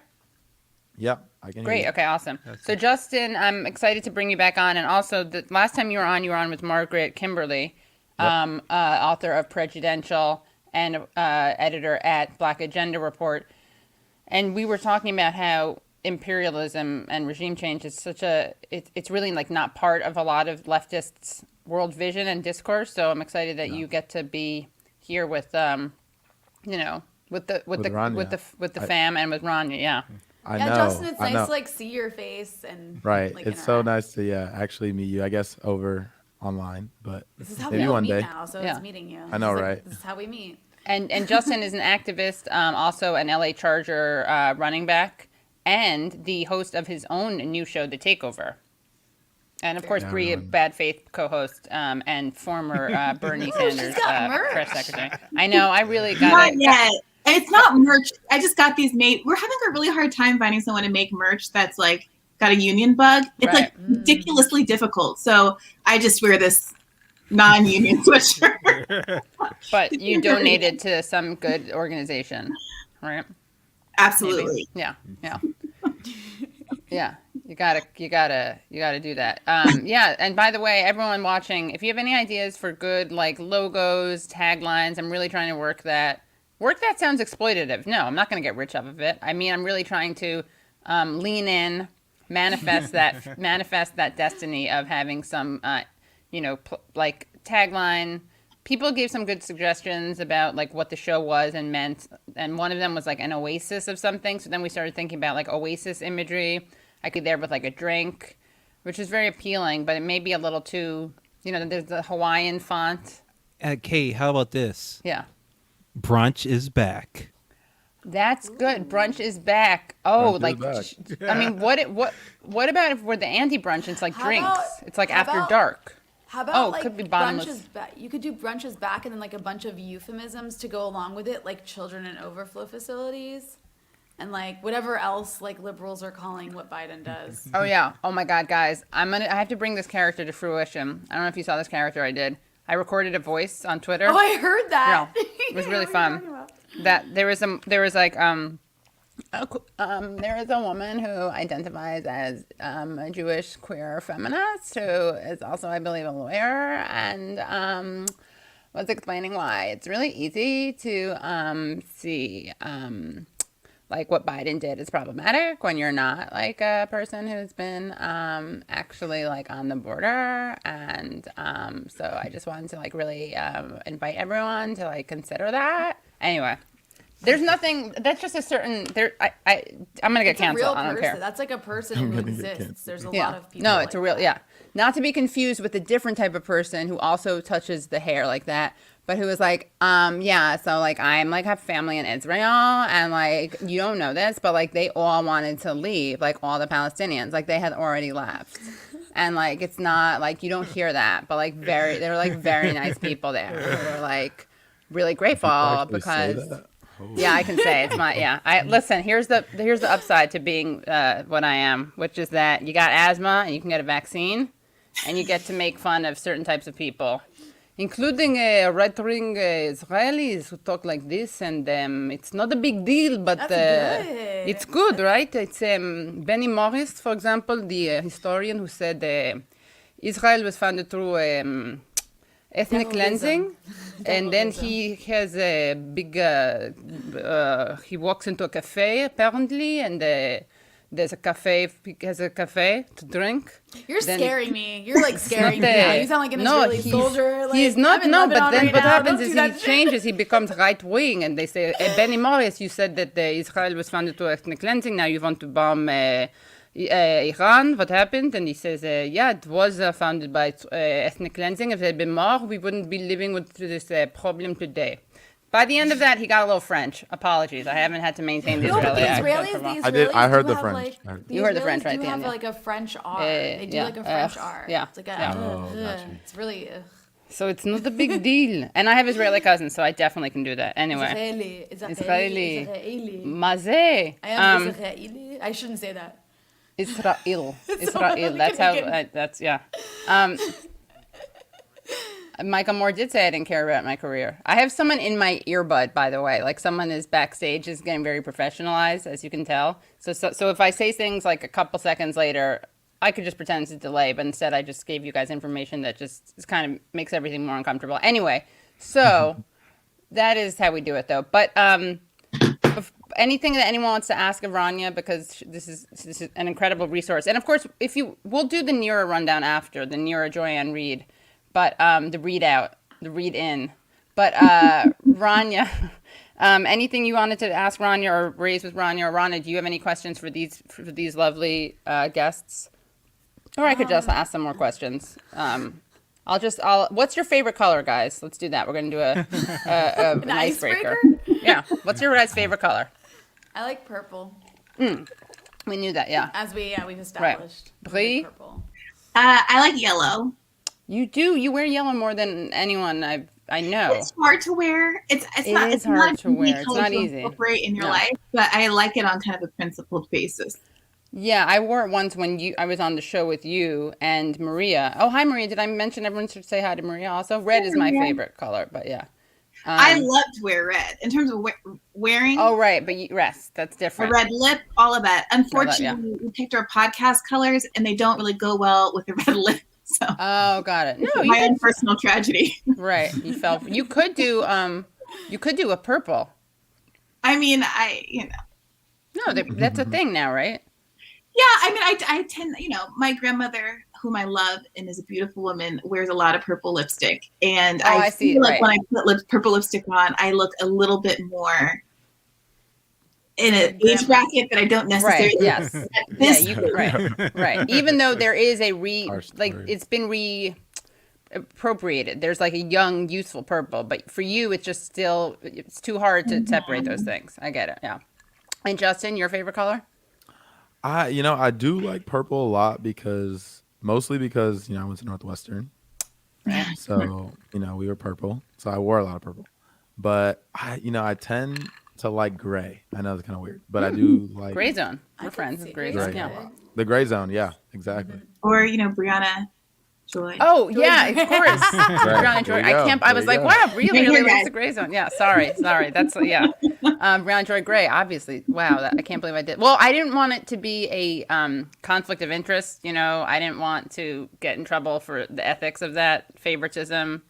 Yep, I can Great. hear you. Okay. Awesome. So Justin, I'm excited to bring you back on, and also the last time you were on with Margaret Kimberly, author of Prejudential and editor at Black Agenda Report, and we were talking about how imperialism and regime change is it's really like not part of a lot of leftists' world vision and discourse. So I'm excited that you get to be here with with the fam and with Rania. Yeah. I Yeah, know. Justin, it's I nice know. to like see your face and Right. like, It's so interact. nice to actually meet you. I guess over online, but This is how maybe we all one meet day. now, so Yeah. it's meeting you. I know, It's like, right? This is how we meet. And Justin is an activist, also an LA Charger running back, and the host of his own new show, The Takeover. And of course, Yeah, Bri, everyone. Bad Faith co-host and former Bernie Oh, she's Sanders got merch. press secretary. I know. I really got Not it. yet. And it's not merch. I just got these made. We're having a really hard time finding someone to make merch that's like got a union bug. It's Right. like ridiculously difficult. So I just wear this non-union sweatshirt. But you donated to some good organization, right? Absolutely. Yeah. Yeah. You gotta do that. Yeah. And by the way, everyone watching, if you have any ideas for good like logos, taglines, I'm really trying to work that. Work that sounds exploitative. No, I'm not going to get rich off of it. I mean, I'm really trying to lean in, manifest that destiny of having some, like tagline. People gave some good suggestions about like what the show was and meant, and one of them was like an oasis of something. So then we started thinking about like oasis imagery. I could be there with like a drink, which is very appealing, but it may be a little too, there's the Hawaiian font. Kate, how about this? Yeah. Brunch is back. That's good. Brunch is back. Oh, Brunch is like I mean, what about if we're the anti-brunch? It's like How drinks. about- It's like how after about- dark. How about Oh, it like could be bottomless. brunches back? You could do brunches back and then like a bunch of euphemisms to go along with it, like children in overflow facilities, and like whatever else like liberals are calling what Biden does. Oh yeah. Oh my God, guys, I have to bring this character to fruition. I don't know if you saw this character I did. I recorded a voice on Twitter. Oh, I heard that. Yeah, it was really What are you fun. talking about? That there is a woman who identifies as a Jewish queer feminist who is also, I believe, a lawyer, and was explaining why it's really easy to see like what Biden did is problematic when you're not like a person who's been actually like on the border, and so I just wanted to like really invite everyone to like consider that. Anyway, there's nothing. That's just a certain. I'm gonna get It's a real canceled. I don't person. care. That's like a person who gonna get exists. canceled. There's a Yeah. lot of people. No, like it's a real. that. Yeah. Not to be confused with a different type of person who also touches the hair like that, but who was like, yeah, so like I'm like have family in Israel, and like you don't know this, but like they all wanted to leave, like all the Palestinians, like they had already left. And like it's not like you don't hear that, but like they're like very nice people there. They're like really grateful Actually say because that? Oh. yeah, I can say it's my yeah. I listen. Here's the upside to being what I am, which is that you got asthma and you can get a vaccine, and you get to make fun of certain types of people, including right-wing Israelis who talk like this, and it's not a big deal, but That's good. it's good, right? It's Benny Morris, for example, the historian who said Israel was founded through ethnic cleansing, and then he has a big. He walks into a cafe apparently, and there's a cafe. He has a cafe to drink. You're Then- scaring me. You're like scaring me not now. the- You sound like an no, Israeli he's- soldier. Like, He's not, I'm in no, Lebanon but then right what now. happens Don't is do he that. changes, he becomes right wing, and they say, Benny Morris, you said that Israel was founded through ethnic cleansing, now you want to bomb Iran. What happened? And he says, yeah, it was founded by ethnic cleansing. If there had been more, we wouldn't be living with this problem today. By the end of that, he got a little French. Apologies, I haven't had to maintain the No, but Israeli the accent Israelis, for the long. Israelis I did- I heard do the have, French. Like, You heard the French Israelis right do at the have end, yeah. like a French R. They do yeah, like a French ugh, R. yeah, It's like a, yeah. Oh, gotcha. it's really So it's not a big deal. And I have Israeli cousins, so I definitely can do that. Anyway, Israeli. Israeli. Israeli. Mazeh. I am Israeli. I shouldn't say that. Israel. So Israel. we That's can how. make it- That's yeah. Michael Moore did say I didn't care about my career. I have someone in my earbud, by the way. Like someone is backstage is getting very professionalized, as you can tell. So if I say things like a couple seconds later, I could just pretend it's a delay, but instead I just gave you guys information that just kind of makes everything more uncomfortable. Anyway, so that is how we do it, though. But anything that anyone wants to ask of Rania, because this is an incredible resource. And of course, we'll do the Nira rundown after, the Nira Joyanne Reid, but the read-in. But Rania, anything you wanted to ask Rania or raise with Rania or Rana, do you have any questions for these lovely guests? Or I could just ask some more questions. What's your favorite color, guys? Let's do that. We're going to do an icebreaker. Yeah. What's your guys' favorite color? I like purple. We knew that, yeah. As we've established. I Brie? like purple. I like yellow. You do. You wear yellow more than anyone I know. It's hard to wear. It's It not. is It's not hard to an easy wear. It's color not to easy. incorporate in your No. life, but I like it on kind of a principled basis. Yeah, I wore it once when I was on the show with you and Maria. Oh, hi, Maria. Did I mention everyone should say hi to Maria also? Red is my Maria. favorite color, but yeah. I love to wear red. In terms of wearing Oh, right. But rest. That's a different. red lip, all of that. yeah. Unfortunately, we picked our podcast colors, and they don't really go well with the red lip. So Oh, got it. No, you my could, own personal tragedy. right. You could do a purple. I mean, No, that's a thing now, right? yeah. I mean, I tend, my grandmother, whom I love and is a beautiful woman, wears a lot of purple lipstick, and Oh, I see, feel like right. when I put purple lipstick on, I look a little bit more in an age bracket that I don't necessarily. Right. Yes. This Right. Even though there is Harsh story. it's been appropriated. There's like a young, youthful purple, but for you, it's too hard to separate those things. I get it. Yeah. And Justin, your favorite color? I do like purple a lot mostly because I went to Northwestern. So, we were purple. So I wore a lot of purple. But I tend to like gray. I know it's kind of weird, but I do like Gray zone. We're can friends see with Gray gray zone. Gray. Yeah. the gray zone. Yeah, exactly. or Brianna Joy. Oh yeah, of course. Brianna Joy. There you go. I was There like, you wow, go. really, Right really here, likes guys. the Gray zone. Yeah, sorry. That's yeah. Brianna Joy Gray, obviously. Wow, I can't believe I did. Well, I didn't want it to be a conflict of interest. I didn't want to get in trouble for the ethics of that favoritism,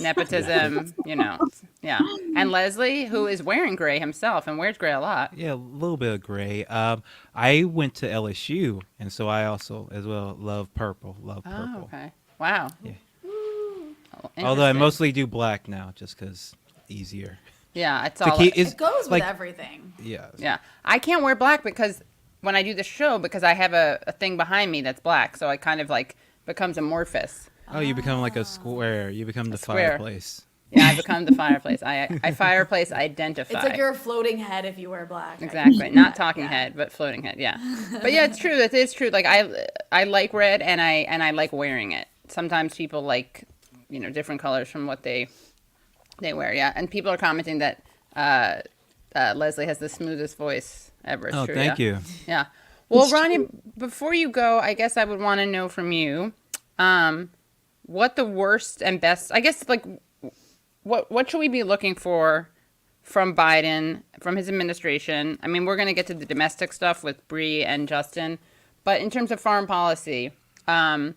nepotism. Yeah. And Leslie, who is wearing gray himself and wears gray a lot. Yeah, a little bit of gray. I went to LSU, and so I also, as well, love purple. Oh, purple. okay. Wow. Yeah. Oh, Although I interesting. mostly do black now, just because easier. Yeah, it's The all. key is It goes with like, everything. yeah. Yeah, I can't wear black because when I do the show, because I have a thing behind me that's black, so I kind of like becomes amorphous. Oh, you become like a square. You become the square. fireplace. Yeah, I become the fireplace. I fireplace identify. It's like you're a floating head if you wear black. Exactly. Not talking Yeah. head, but floating head. Yeah. But yeah, it's true. It is true. Like I like red and I like wearing it. Sometimes people like, different colors from what they wear. Yeah. And people are commenting that Leslie has the smoothest voice ever. It's Oh, true, thank yeah. you. Yeah. Well, Ronnie, before you go, I guess I would want to know from you, what the worst and best, I guess, like, what should we be looking for from Biden, from his administration? I mean, we're going to get to the domestic stuff with Bree and Justin, but in terms of foreign policy, I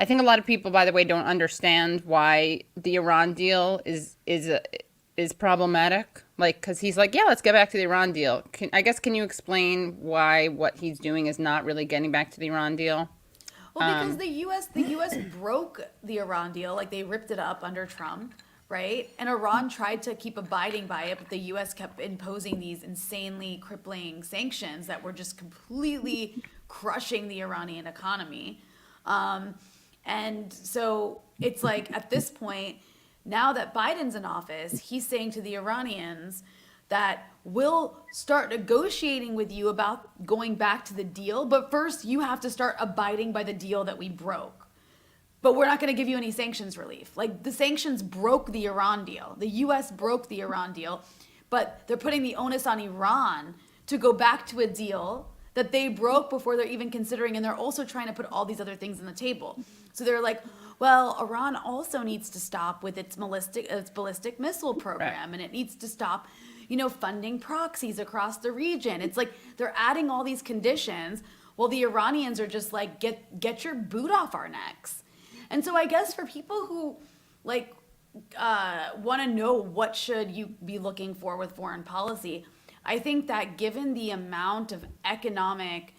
think a lot of people, by the way, don't understand why the Iran deal is problematic. Like, because he's like, yeah, let's get back to the Iran deal. Can you explain why what he's doing is not really getting back to the Iran deal? Well, because the U.S. broke the Iran deal, like they ripped it up under Trump, right? And Iran tried to keep abiding by it, but the U.S. kept imposing these insanely crippling sanctions that were just completely crushing the Iranian economy. And so it's like at this point, now that Biden's in office, he's saying to the Iranians that we'll start negotiating with you about going back to the deal, but first you have to start abiding by the deal that we broke. But we're not going to give you any sanctions relief. Like the sanctions broke the Iran deal. The US broke the Iran deal, but they're putting the onus on Iran to go back to a deal that they broke before they're even considering, and they're also trying to put all these other things on the table. So they're like, well, Iran also needs to stop with its ballistic missile program, and it needs to stop, funding proxies across the region. It's like they're adding all these conditions while the Iranians are just like, get your boot off our necks. And so I guess for people who like want to know what should you be looking for with foreign policy, I think that given the amount of economic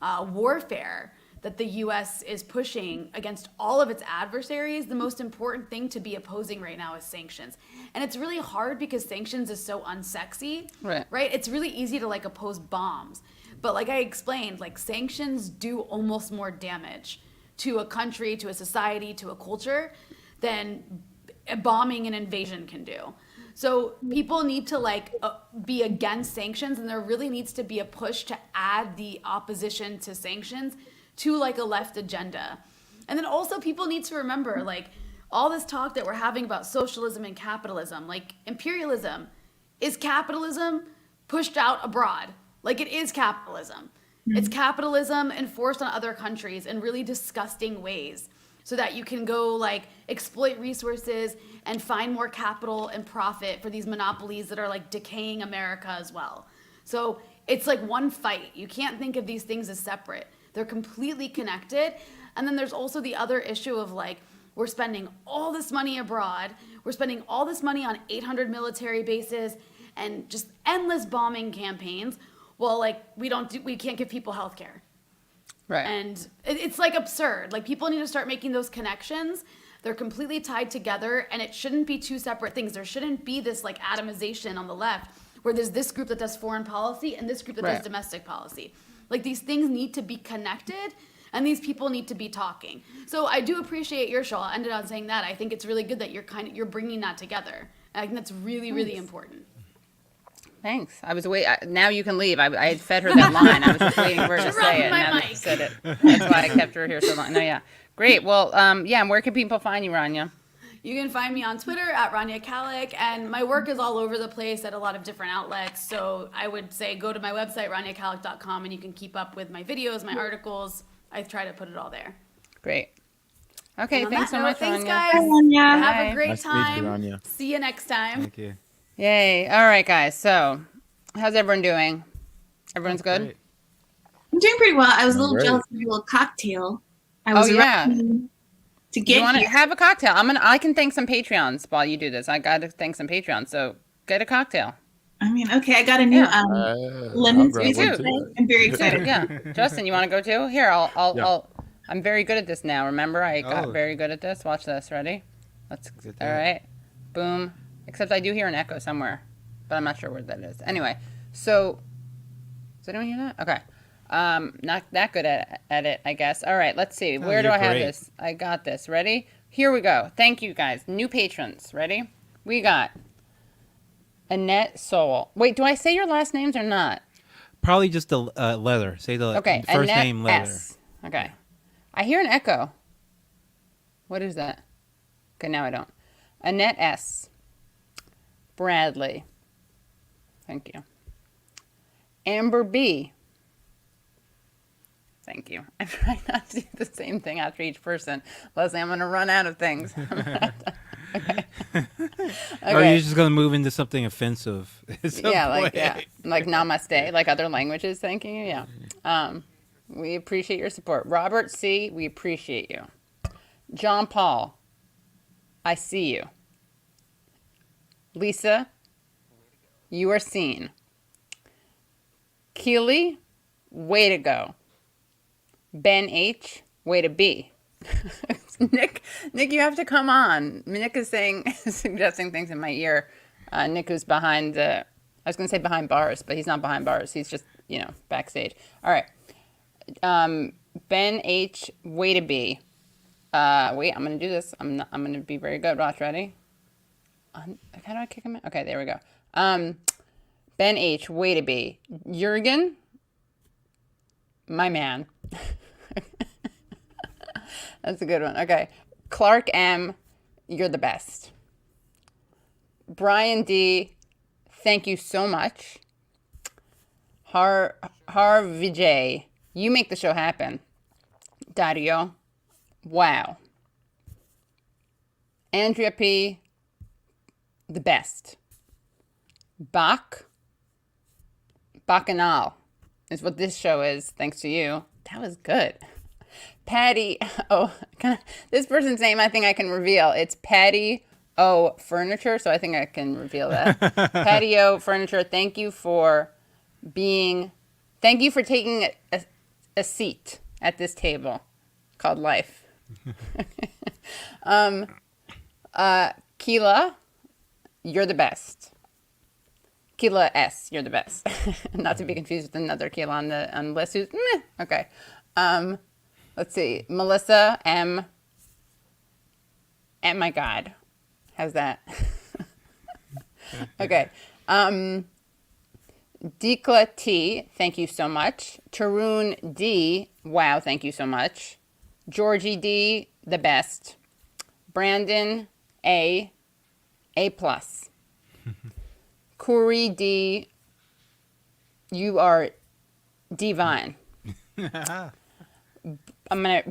warfare that the U.S. is pushing against all of its adversaries, the most important thing to be opposing right now is sanctions. And it's really hard because sanctions is so unsexy, right? It's really easy to like oppose bombs. But like I explained, like sanctions do almost more damage to a country, to a society, to a culture than bombing an invasion can do. So people need to like be against sanctions, and there really needs to be a push to add the opposition to sanctions to like a left agenda. And then also people need to remember like all this talk that we're having about socialism and capitalism, like imperialism is capitalism pushed out abroad. Like it is capitalism. It's capitalism enforced on other countries in really disgusting ways so that you can go like exploit resources and find more capital and profit for these monopolies that are like decaying America as well. So it's like one fight. You can't think of these things as separate. They're completely connected. And then there's also the other issue of like, we're spending all this money abroad. We're spending all this money on 800 military bases and just endless bombing campaigns. Well, like we can't give people health care. Right. And it's like absurd. Like people need to start making those connections. They're completely tied together, and it shouldn't be two separate things. There shouldn't be this like atomization on the left where there's this group that does foreign policy and this group that does domestic policy. Like these things need to be connected, and these people need to be talking. So I do appreciate your show. I ended on saying that. I think it's really good that you're bringing that together. And I think that's really, really important. Thanks. I was now you can leave. I had fed her that line. I was just waiting for her to say it. Now that you said it. That's why I kept her here so long. No, yeah. Great. Well, yeah. And where can people find you, Rania? You can find me on Twitter at Rania Kalik, and my work is all over the place at a lot of different outlets. So I would say go to my website, raniakalik.com, and you can keep up with my videos, my articles. I try to put it all there. Great. Okay, thanks so much, Thanks, Rania. guys. Rania. Have a great Nice to meet you, time. Rania. See you next time. Thank you. Yay. All right, guys. So, how's everyone doing? Everyone's good? Great. I'm doing pretty well. I was a little Great. jealous of your little cocktail. I was yeah. rushing to You get want to here. have a cocktail? I can thank some Patreons while you do this. I got to thank some Patreons. So, get a cocktail. I mean, okay, I got a new lemon I'll grab Me squeeze too. one today. I'm very excited. Yeah. Justin, you want to go too? Here, I'll I'm very good at this now. Remember, I got Oh. very good at this. Watch this. Ready? Let's. Good All job. right. Boom. Except I do hear an echo somewhere, but I'm not sure where that is. Anyway, so does anyone hear that? Okay. Not that good at it, I guess. All right, let's see. No, Where do you're I have great. this? I got this. Ready? Here we go. Thank you, guys. New patrons. Ready? We got Annette Soul. Wait, do I say your last names or not? Probably just the leather. Say the Okay, first Annette name leather. S. Okay. I hear an echo. What is that? Okay, now I don't. Annette S. Bradley. Thank you. Amber B. Thank you. I try not to do the same thing after each person. Leslie, I'm going to run out of things. Okay. Or you're just gonna move into something offensive. at some point. Like namaste, like other languages. Thanking you. Yeah. We appreciate your support. Robert C. We appreciate you. John Paul. I see you. Lisa. You are seen. Keely. Way to go. Ben H. Way to be. Nick, you have to come on. Nick is suggesting things in my ear. Nick who's behind I was going to say behind bars, but he's not behind bars. He's just, backstage. All right. Ben H, way to be. Wait, I'm going to do this. I'm going to be very good. Watch, ready? How do I kick him out? Okay, there we go. Ben H, way to be. Jurgen, my man. That's a good one. Okay. Clark M, you're the best. Brian D, thank you so much. Har Vijay, you make the show happen. Dario, wow. Andrea P, the best. Bacchanal is what this show is, thanks to you. That was good. Patty, this person's name I think I can reveal. It's Patty O Furniture, so I think I can reveal that. Patty O Furniture, thank you for taking a seat at this table called life. Keela, you're the best. Keela S, you're the best. Not to be confused with another Keela on the list who's okay. Let's see. Melissa M. Oh my God. How's that? Okay. Dikla T, thank you so much. Tarun D, wow, thank you so much. Georgie D, the best. Brandon A plus. Corey D, you are divine.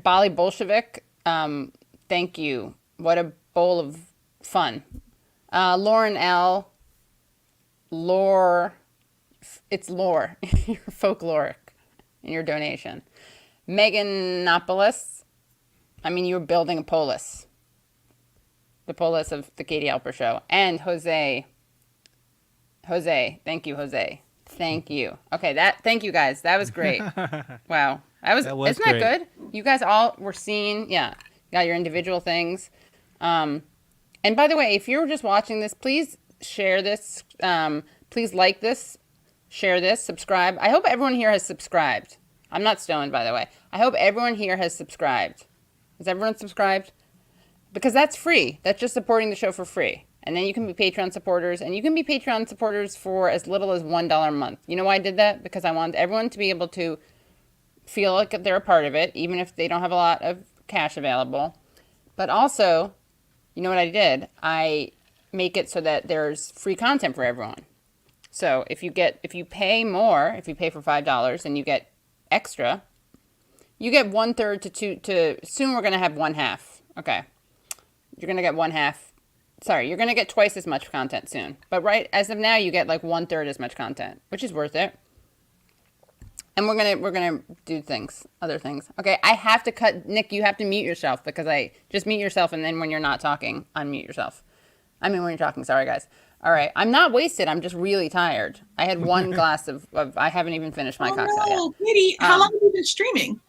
Bali Bolshevik, thank you. What a bowl of fun. Lauren L, it's lore. You're folkloric in your donation. Meganopolis, you're building a polis. The polis of the Katie Alper Show. And Jose, thank you, Jose. Thank you. Okay, thank you guys. That was great. Wow. Isn't that great. good? You guys all were seen. Yeah. You got your individual things. And by the way, if you're just watching this, please share this. Please like this, share this, subscribe. I hope everyone here has subscribed. I'm not stoned, by the way. I hope everyone here has subscribed. Has everyone subscribed? Because that's free. That's just supporting the show for free. And then you can be Patreon supporters, and you can be Patreon supporters for as little as $1 a month. You know why I did that? Because I wanted everyone to be able to feel like they're a part of it, even if they don't have a lot of cash available. But also, you know what I did? I make it so that there's free content for everyone. So if you pay more, if you pay for $5 and you get extra, you get 1/3 to soon we're going to have 1/2. Okay. You're going to get 1/2. Sorry, you're going to get twice as much content soon. But right as of now, you get like 1/3 as much content, which is worth it. And we're gonna do other things. Okay, I have to cut. Nick, you have to mute yourself because just mute yourself, and then when you're not talking, unmute yourself. When you're talking. Sorry, guys. All right, I'm not wasted. I'm just really tired. I had one glass of I haven't even finished my cocktail yet. Oh, Katie, how long have you been streaming?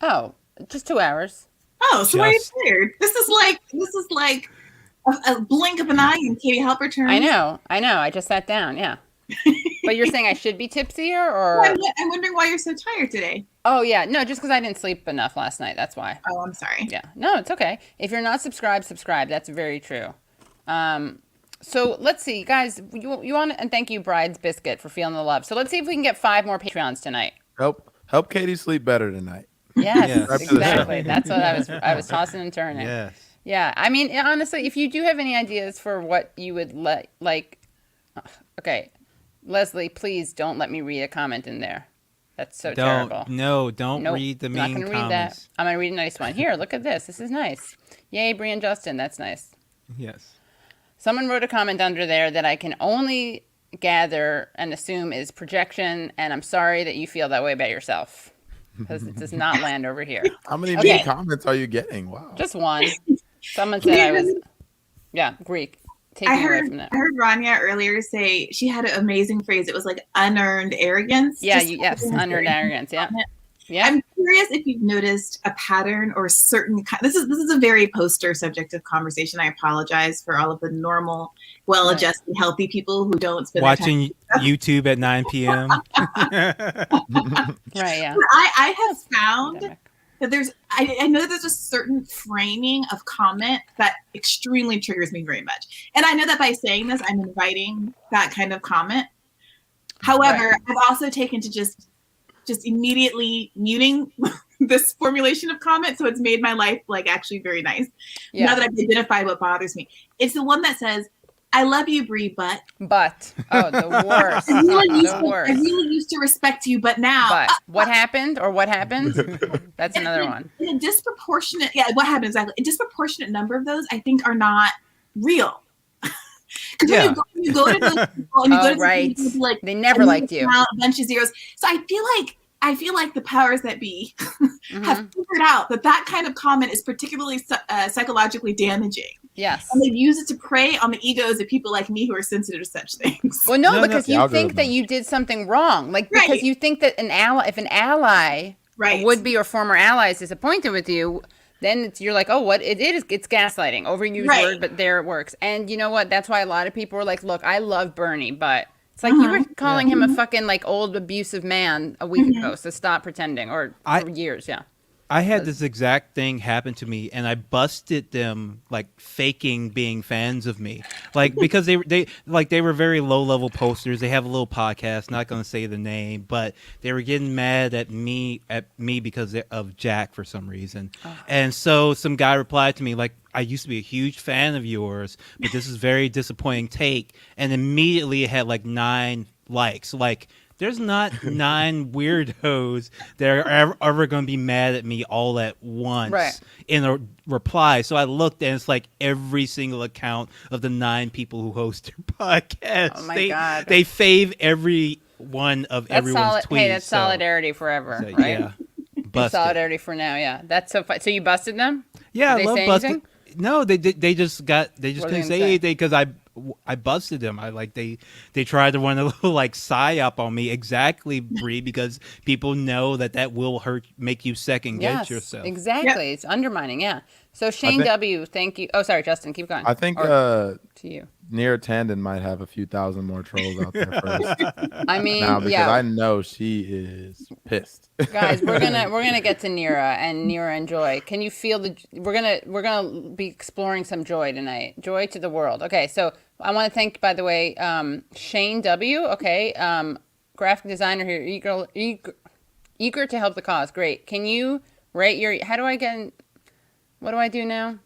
Oh, just 2 hours. Oh, so why are you tired? This is like a blink of an eye in Katie Halper terms. I know. I just sat down. Yeah. But you're saying I should be tipsier, Well, or? I'm wondering why you're so tired today. Oh yeah, no, just because I didn't sleep enough last night. That's why. Oh, I'm sorry. Yeah, no, it's okay. If you're not subscribed, subscribe. That's very true. So let's see, guys. You want and thank you, Bride's Biscuit, for feeling the love. So let's see if we can get 5 more Patreons tonight. Help Katie sleep better tonight. Yes, Yes. exactly. That's what I was tossing and turning. Yes. Yeah, I mean, honestly, if you do have any ideas for what you would like, okay, Leslie, please don't let me read a comment in there. That's so terrible. Don't Nope, read the I'm not mean gonna read comments. that. I'm gonna read a nice one. Here, look at this. This is nice. Yay, Brie and Justin. That's nice. Yes. Someone wrote a comment under there that I can only gather and assume is projection, and I'm sorry that you feel that way about yourself because it does not land over here. How many Okay. mean comments are you getting? Wow. Just one. Someone said I was, yeah, Greek. Take I me away heard from that. I heard Rania earlier say she had an amazing phrase. It was like unearned arrogance. Yeah, Just yes, unearned arrogance. Yeah, yeah. I'm curious if you've noticed a pattern or certain. This is a very poster subject of conversation. I apologize for all of the normal, well-adjusted, healthy people who don't spend their time. Watching YouTube at 9 p.m. Right. Yeah. I have found Pandemic. that I know that there's a certain framing of comment that extremely triggers me very much. And I know that by saying this, I'm inviting that kind of comment. However, Right. I've also taken to just immediately muting this formulation of comment. So it's made my life like actually very nice. Yeah. Now that I've identified what bothers me. It's the one that says, I love you, Brie, but But the worst. I really, The worst. used to respect you, but now But what happened or what happened? That's another one. In a disproportionate, what happened exactly? A disproportionate number of those, I think, are not real. Because Yeah. when you go to those people and you Oh, go to right. people, like They never liked you. A bunch of zeros. So I feel like the powers that be have figured out that kind of comment is particularly psychologically damaging, Yes. and they've used it to prey on the egos of people like me who are sensitive to such things. Well, no, No, because The you think algorithm. that you did something wrong. Like, because Right. you think that if an ally, Right. a would-be or former ally is disappointed with you, then you're like, oh, what? It's gaslighting. Overused Right. word, but there it works. And you know what? That's why a lot of people were like, look, I love Bernie, but it's like you were calling him a fucking like old abusive man a week ago. So stop pretending. Or for years, yeah. I had this exact thing happen to me, and I busted them like faking being fans of me, like because they were very low level posters. They have a little podcast, not going to say the name, but they were getting mad at me because of Jack for some reason, and so some guy replied to me like, I used to be a huge fan of yours, but this is very disappointing take, and immediately it had like 9 likes, like. There's not 9 weirdos that are ever going to be mad at me all at once Right. in a reply. So I looked, and it's like every single account of the 9 people who host their podcast. Oh my God. They fave every one of That's everyone's tweets. Hey, that's so- solidarity forever, so, right? Yeah, It's busted. solidarity for now, yeah. That's so fun. So you busted them? Yeah, Did I they love say busted. anything? No, they just What are they couldn't gonna say say? anything because I busted them. They tried to run a little like psyop on me, exactly, Bree, because people know that will make you second guess Yes, yourself. exactly. It's undermining, yeah. So Shane think- W, thank you. Oh, sorry, Justin, keep going. I think Or to you. Near Tandon might have a few thousand more trolls out there first I mean, now because yeah, I know she is pissed. guys, we're gonna get to Nira and Joy. Can you feel we're gonna be exploring some joy tonight. Joy to the world. Okay, so I want to thank, by the way, Shane W. Okay, graphic designer here, eager to help the cause. Great. Can you rate your? How do I get? What do I do now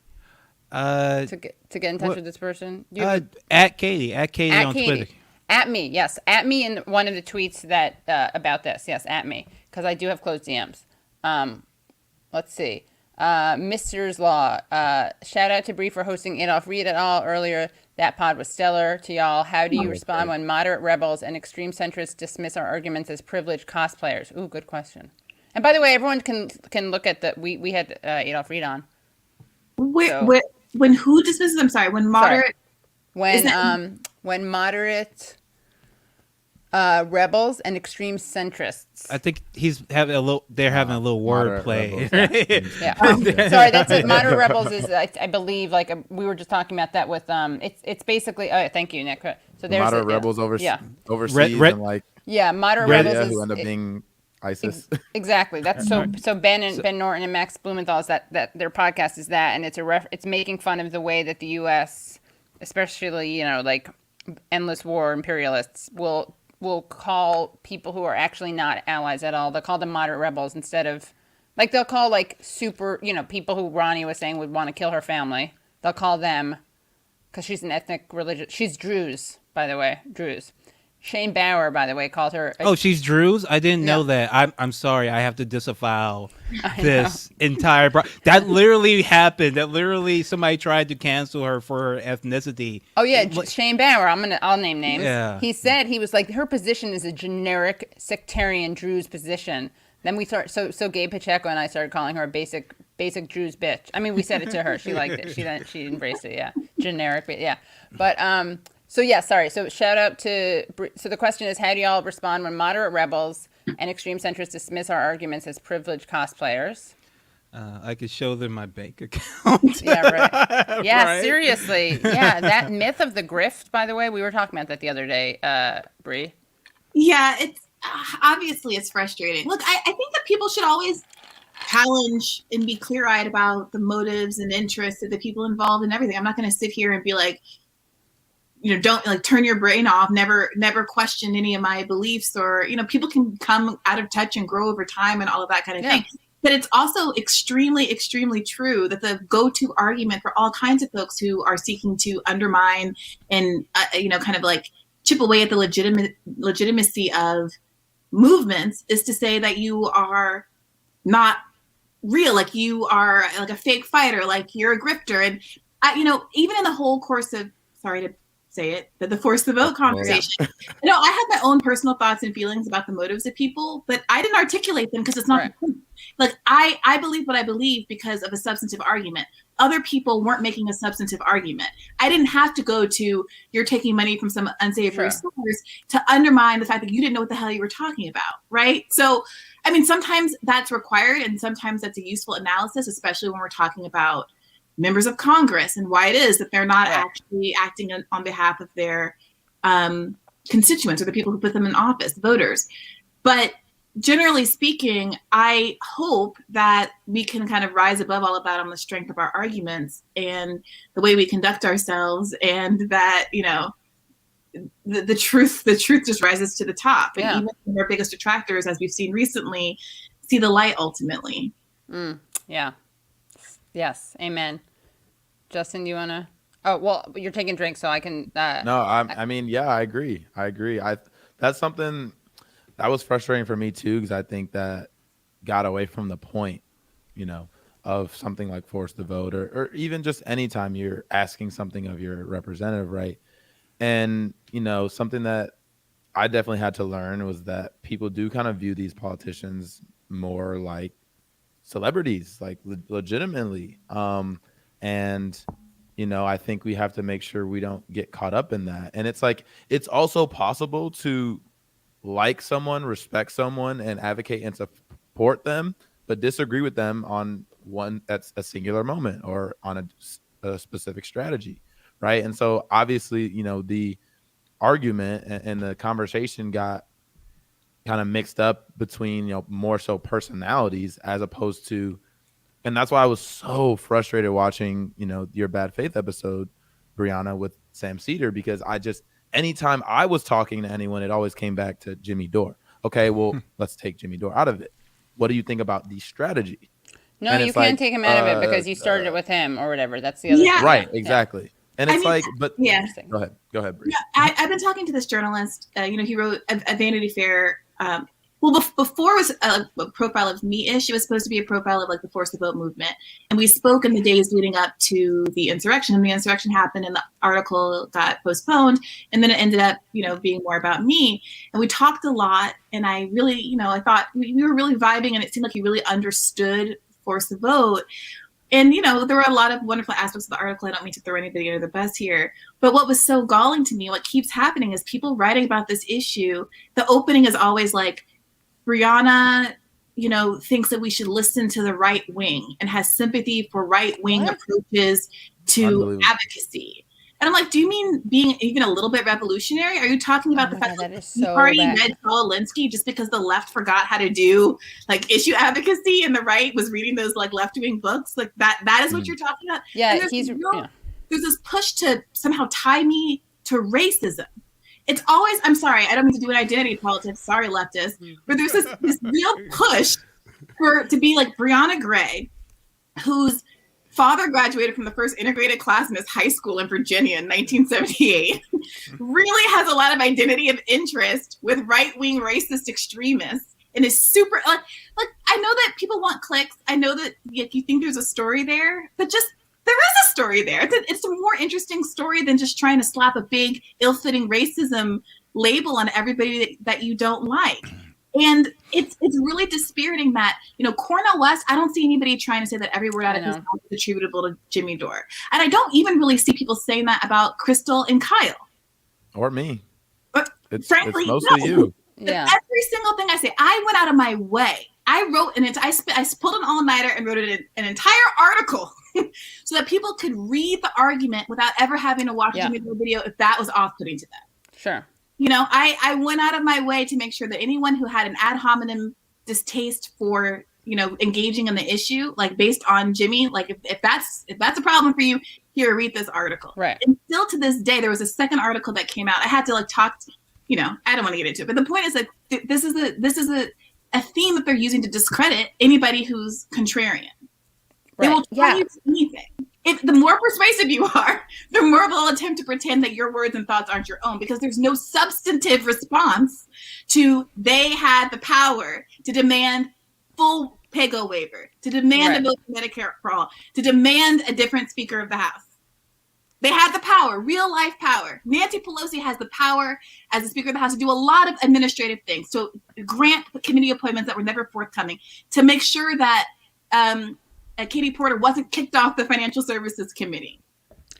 to get in touch what- with this person? Do you have at Katie At on Katie. Twitter. At me, yes. At me in one of the tweets that about this. Yes, at me. Because I do have closed DMs. Let's see. Mister's Law. Shout out to Bree for hosting Adolph Reed et al. Earlier. That pod was stellar. To y'all, how do you respond when moderate rebels and extreme centrists dismiss our arguments as privileged cosplayers? Ooh, good question. And by the way, everyone can look at the we had Adolph Reed on. When who dismisses? I'm sorry. When moderate. When moderate rebels and extreme centrists. I think he's having a little. They're having a little Moderate wordplay. rebels. Yeah. Sorry, that's it. Moderate rebels is I believe like we were just talking about that with it's basically. Oh, thank you, Nick. So The there's moderate yeah. rebels Yeah. overseas Red- and like Yeah, moderate Red- rebels yeah, is who end up being ISIS. exactly. That's so Ben Norton and Max Blumenthal is that their podcast is that, and it's making fun of the way that the U.S., especially like endless war imperialists, will call people who are actually not allies at all. They'll call them moderate rebels instead of like they'll call like super people who Ronnie was saying would want to kill her family. They'll call them because she's an ethnic religious. She's Druze, by the way, Druze. Shane Bauer, by the way, called her. Oh, she's Druze? I didn't know Yeah. that. I'm sorry. I have to disavow this entire. That literally happened. That literally somebody tried to cancel her for her ethnicity. Oh yeah, Shane Bauer. I'll name names. Yeah. He said he was like her position is a generic sectarian Druze position. Then we start so Gabe Pacheco and I started calling her a basic Druze bitch. I mean, we said it to her. She liked it. She embraced it. Yeah, generic, but yeah. But so yeah, sorry. So shout out to. So the question is, how do y'all respond when moderate rebels and extreme centrists dismiss our arguments as privileged cosplayers? I could show them my bank account. Yeah, right. Yeah, Right? seriously. Yeah, that myth of the grift. By the way, we were talking about that the other day, Bree. Yeah, it's obviously it's frustrating. Look, I think that people should always challenge and be clear-eyed about the motives and interests of the people involved and everything. I'm not going to sit here and be like, don't like turn your brain off, never question any of my beliefs, or people can come out of touch and grow over time and all of that kind of thing. But it's also extremely, extremely true that the go-to argument for all kinds of folks who are seeking to undermine and kind of like chip away at the legitimacy of movements is to say that you are not real, like you are like a fake fighter, like you're a grifter. And even in the whole course of, sorry to say it, but the force the vote conversation, I have my own personal thoughts and feelings about the motives of people, but I didn't articulate them because it's not the point. Like I believe what I believe because of a substantive argument. Other people weren't making a substantive argument. I didn't have to go to you're taking money from some unsavory source to undermine the fact that you didn't know what the hell you were talking about, right? So, I mean, sometimes that's required and sometimes that's a useful analysis, especially when we're talking about members of Congress and why it is that they're not actually acting on behalf of their constituents or the people who put them in office, voters. But generally speaking, I hope that we can kind of rise above all of that on the strength of our arguments and the way we conduct ourselves, and that, the truth just rises to the top. And even their biggest detractors, as we've seen recently, see the light ultimately. Yeah. Yes. Amen. Justin, do you want to? Oh, well, you're taking drinks, so I can. No, I mean, yeah, I agree. That's something that was frustrating for me too, because I think that got away from the point, of something like force the vote, or even just anytime you're asking something of your representative, right? And, something that I definitely had to learn was that people do kind of view these politicians more like celebrities, like legitimately. And, I think we have to make sure we don't get caught up in that. And it's like, it's also possible to like someone, respect someone, and advocate and support them, but disagree with them on one that's a singular moment or on a specific strategy, right? And so obviously, the argument and the conversation got kind of mixed up between, more so personalities as opposed to, and that's why I was so frustrated watching, your Bad Faith episode, Brianna, with Sam Cedar, because anytime I was talking to anyone, it always came back to Jimmy Dore. Okay, well, let's take Jimmy Dore out of it. What do you think about the strategy? No, And you it's can't like, take him out of it because you started it with him or whatever. That's the other thing. Right, exactly. And it's go ahead, Brie. Yeah, I've been talking to this journalist. He wrote a Vanity Fair. Before it was a profile of me-ish, it was supposed to be a profile of like the Force the Vote movement. And we spoke in the days leading up to the insurrection. And the insurrection happened and the article got postponed. And then it ended up, being more about me. And we talked a lot. And I really, I thought we were really vibing, and it seemed like he really understood Force the Vote. And, there were a lot of wonderful aspects of the article. I don't mean to throw anybody under the bus here. But what was so galling to me, what keeps happening is people writing about this issue, the opening is always like, Brianna, thinks that we should listen to the right wing and has sympathy for right wing approaches to advocacy. And I'm like, do you mean being even a little bit revolutionary? Are you talking about Oh the my fact God, that that is the so party bad. read Saul Alinsky just because the left forgot how to do like issue advocacy and the right was reading those like left-wing books? Like that is what you're talking about? Yeah, And yeah. there's this push to somehow tie me to racism. It's always, I'm sorry, I don't mean to do an identity politics, sorry leftists, but there's this real push to be like Brianna Gray, whose father graduated from the first integrated class in his high school in Virginia in 1978, really has a lot of identity of interest with right-wing racist extremists and is super like I know that people want clicks. I know that you think there's a story there, but just there is a story there. It's a more interesting story than just trying to slap a big ill-fitting racism label on everybody that you don't like. And it's really dispiriting that, Cornel West, I don't see anybody trying to say that every word out of his mouth is attributable to Jimmy Dore. And I don't even really see people saying that about Crystal and Kyle. Or me. But It's frankly, mostly you. Yeah. Every single thing I say, I went out of my way. I wrote I pulled an all-nighter and wrote an entire article so that people could read the argument without ever having to watch a Jimmy Dore video if that was off-putting to them. Sure. I went out of my way to make sure that anyone who had an ad hominem distaste for, engaging in the issue, like based on Jimmy, like if that's a problem for you, here, read this article. Right. And still to this day, there was a second article that came out. I had to talk to, I don't want to get into it, but the point is that this is a theme that they're using to discredit anybody who's contrarian. They will tell you anything. If the more persuasive you are, the more they'll attempt to pretend that your words and thoughts aren't your own, because there's no substantive response to they had the power to demand full PAYGO waiver, to demand a vote for Medicare for all, to demand a different Speaker of the House. They had the power, real life power. Nancy Pelosi has the power as the Speaker of the House to do a lot of administrative things, to grant committee appointments that were never forthcoming, to make sure that Katie Porter wasn't kicked off the Financial Services Committee,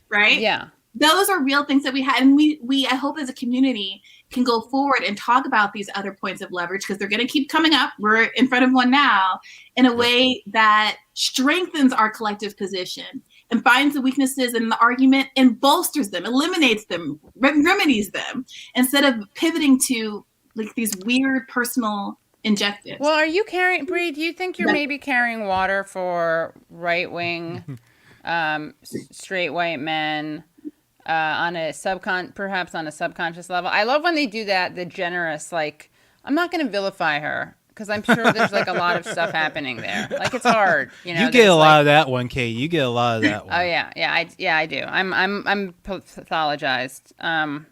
right? Yeah. Those are real things that we had. And we I hope as a community can go forward and talk about these other points of leverage, because they're going to keep coming up. We're in front of one now, in a way that strengthens our collective position and finds the weaknesses in the argument and bolsters them, eliminates them, remedies them, instead of pivoting to these weird personal injectives. Well, are you carrying, Bree, do you think you're maybe carrying water for right-wing, straight white men perhaps on a subconscious level? I love when they do that, the generous, I'm not going to vilify her, because I'm sure there's a lot of stuff happening there. It's hard, You get a lot of that one, Kate. You get a lot of that one. Oh yeah, I do. I'm pathologized.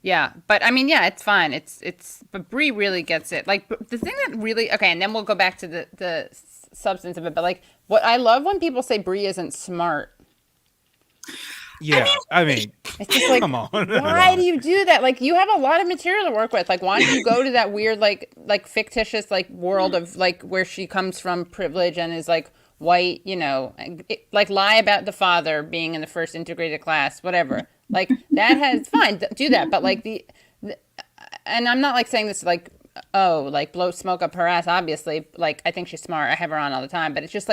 Yeah, but I mean, yeah, it's fine. But Bree really gets it. The thing that really, okay, and then we'll go back to the substance of it. But what I love when people say Bree isn't smart. Yeah, I mean it's just come on. Why do you do that? You have a lot of material to work with. Why don't you go to that weird, fictitious, world of where she comes from, privilege, and is white, lie about the father being in the first integrated class, whatever. That has fine, do that. But and I'm not saying this blow smoke up her ass. Obviously, I think she's smart. I have her on all the time, but it's just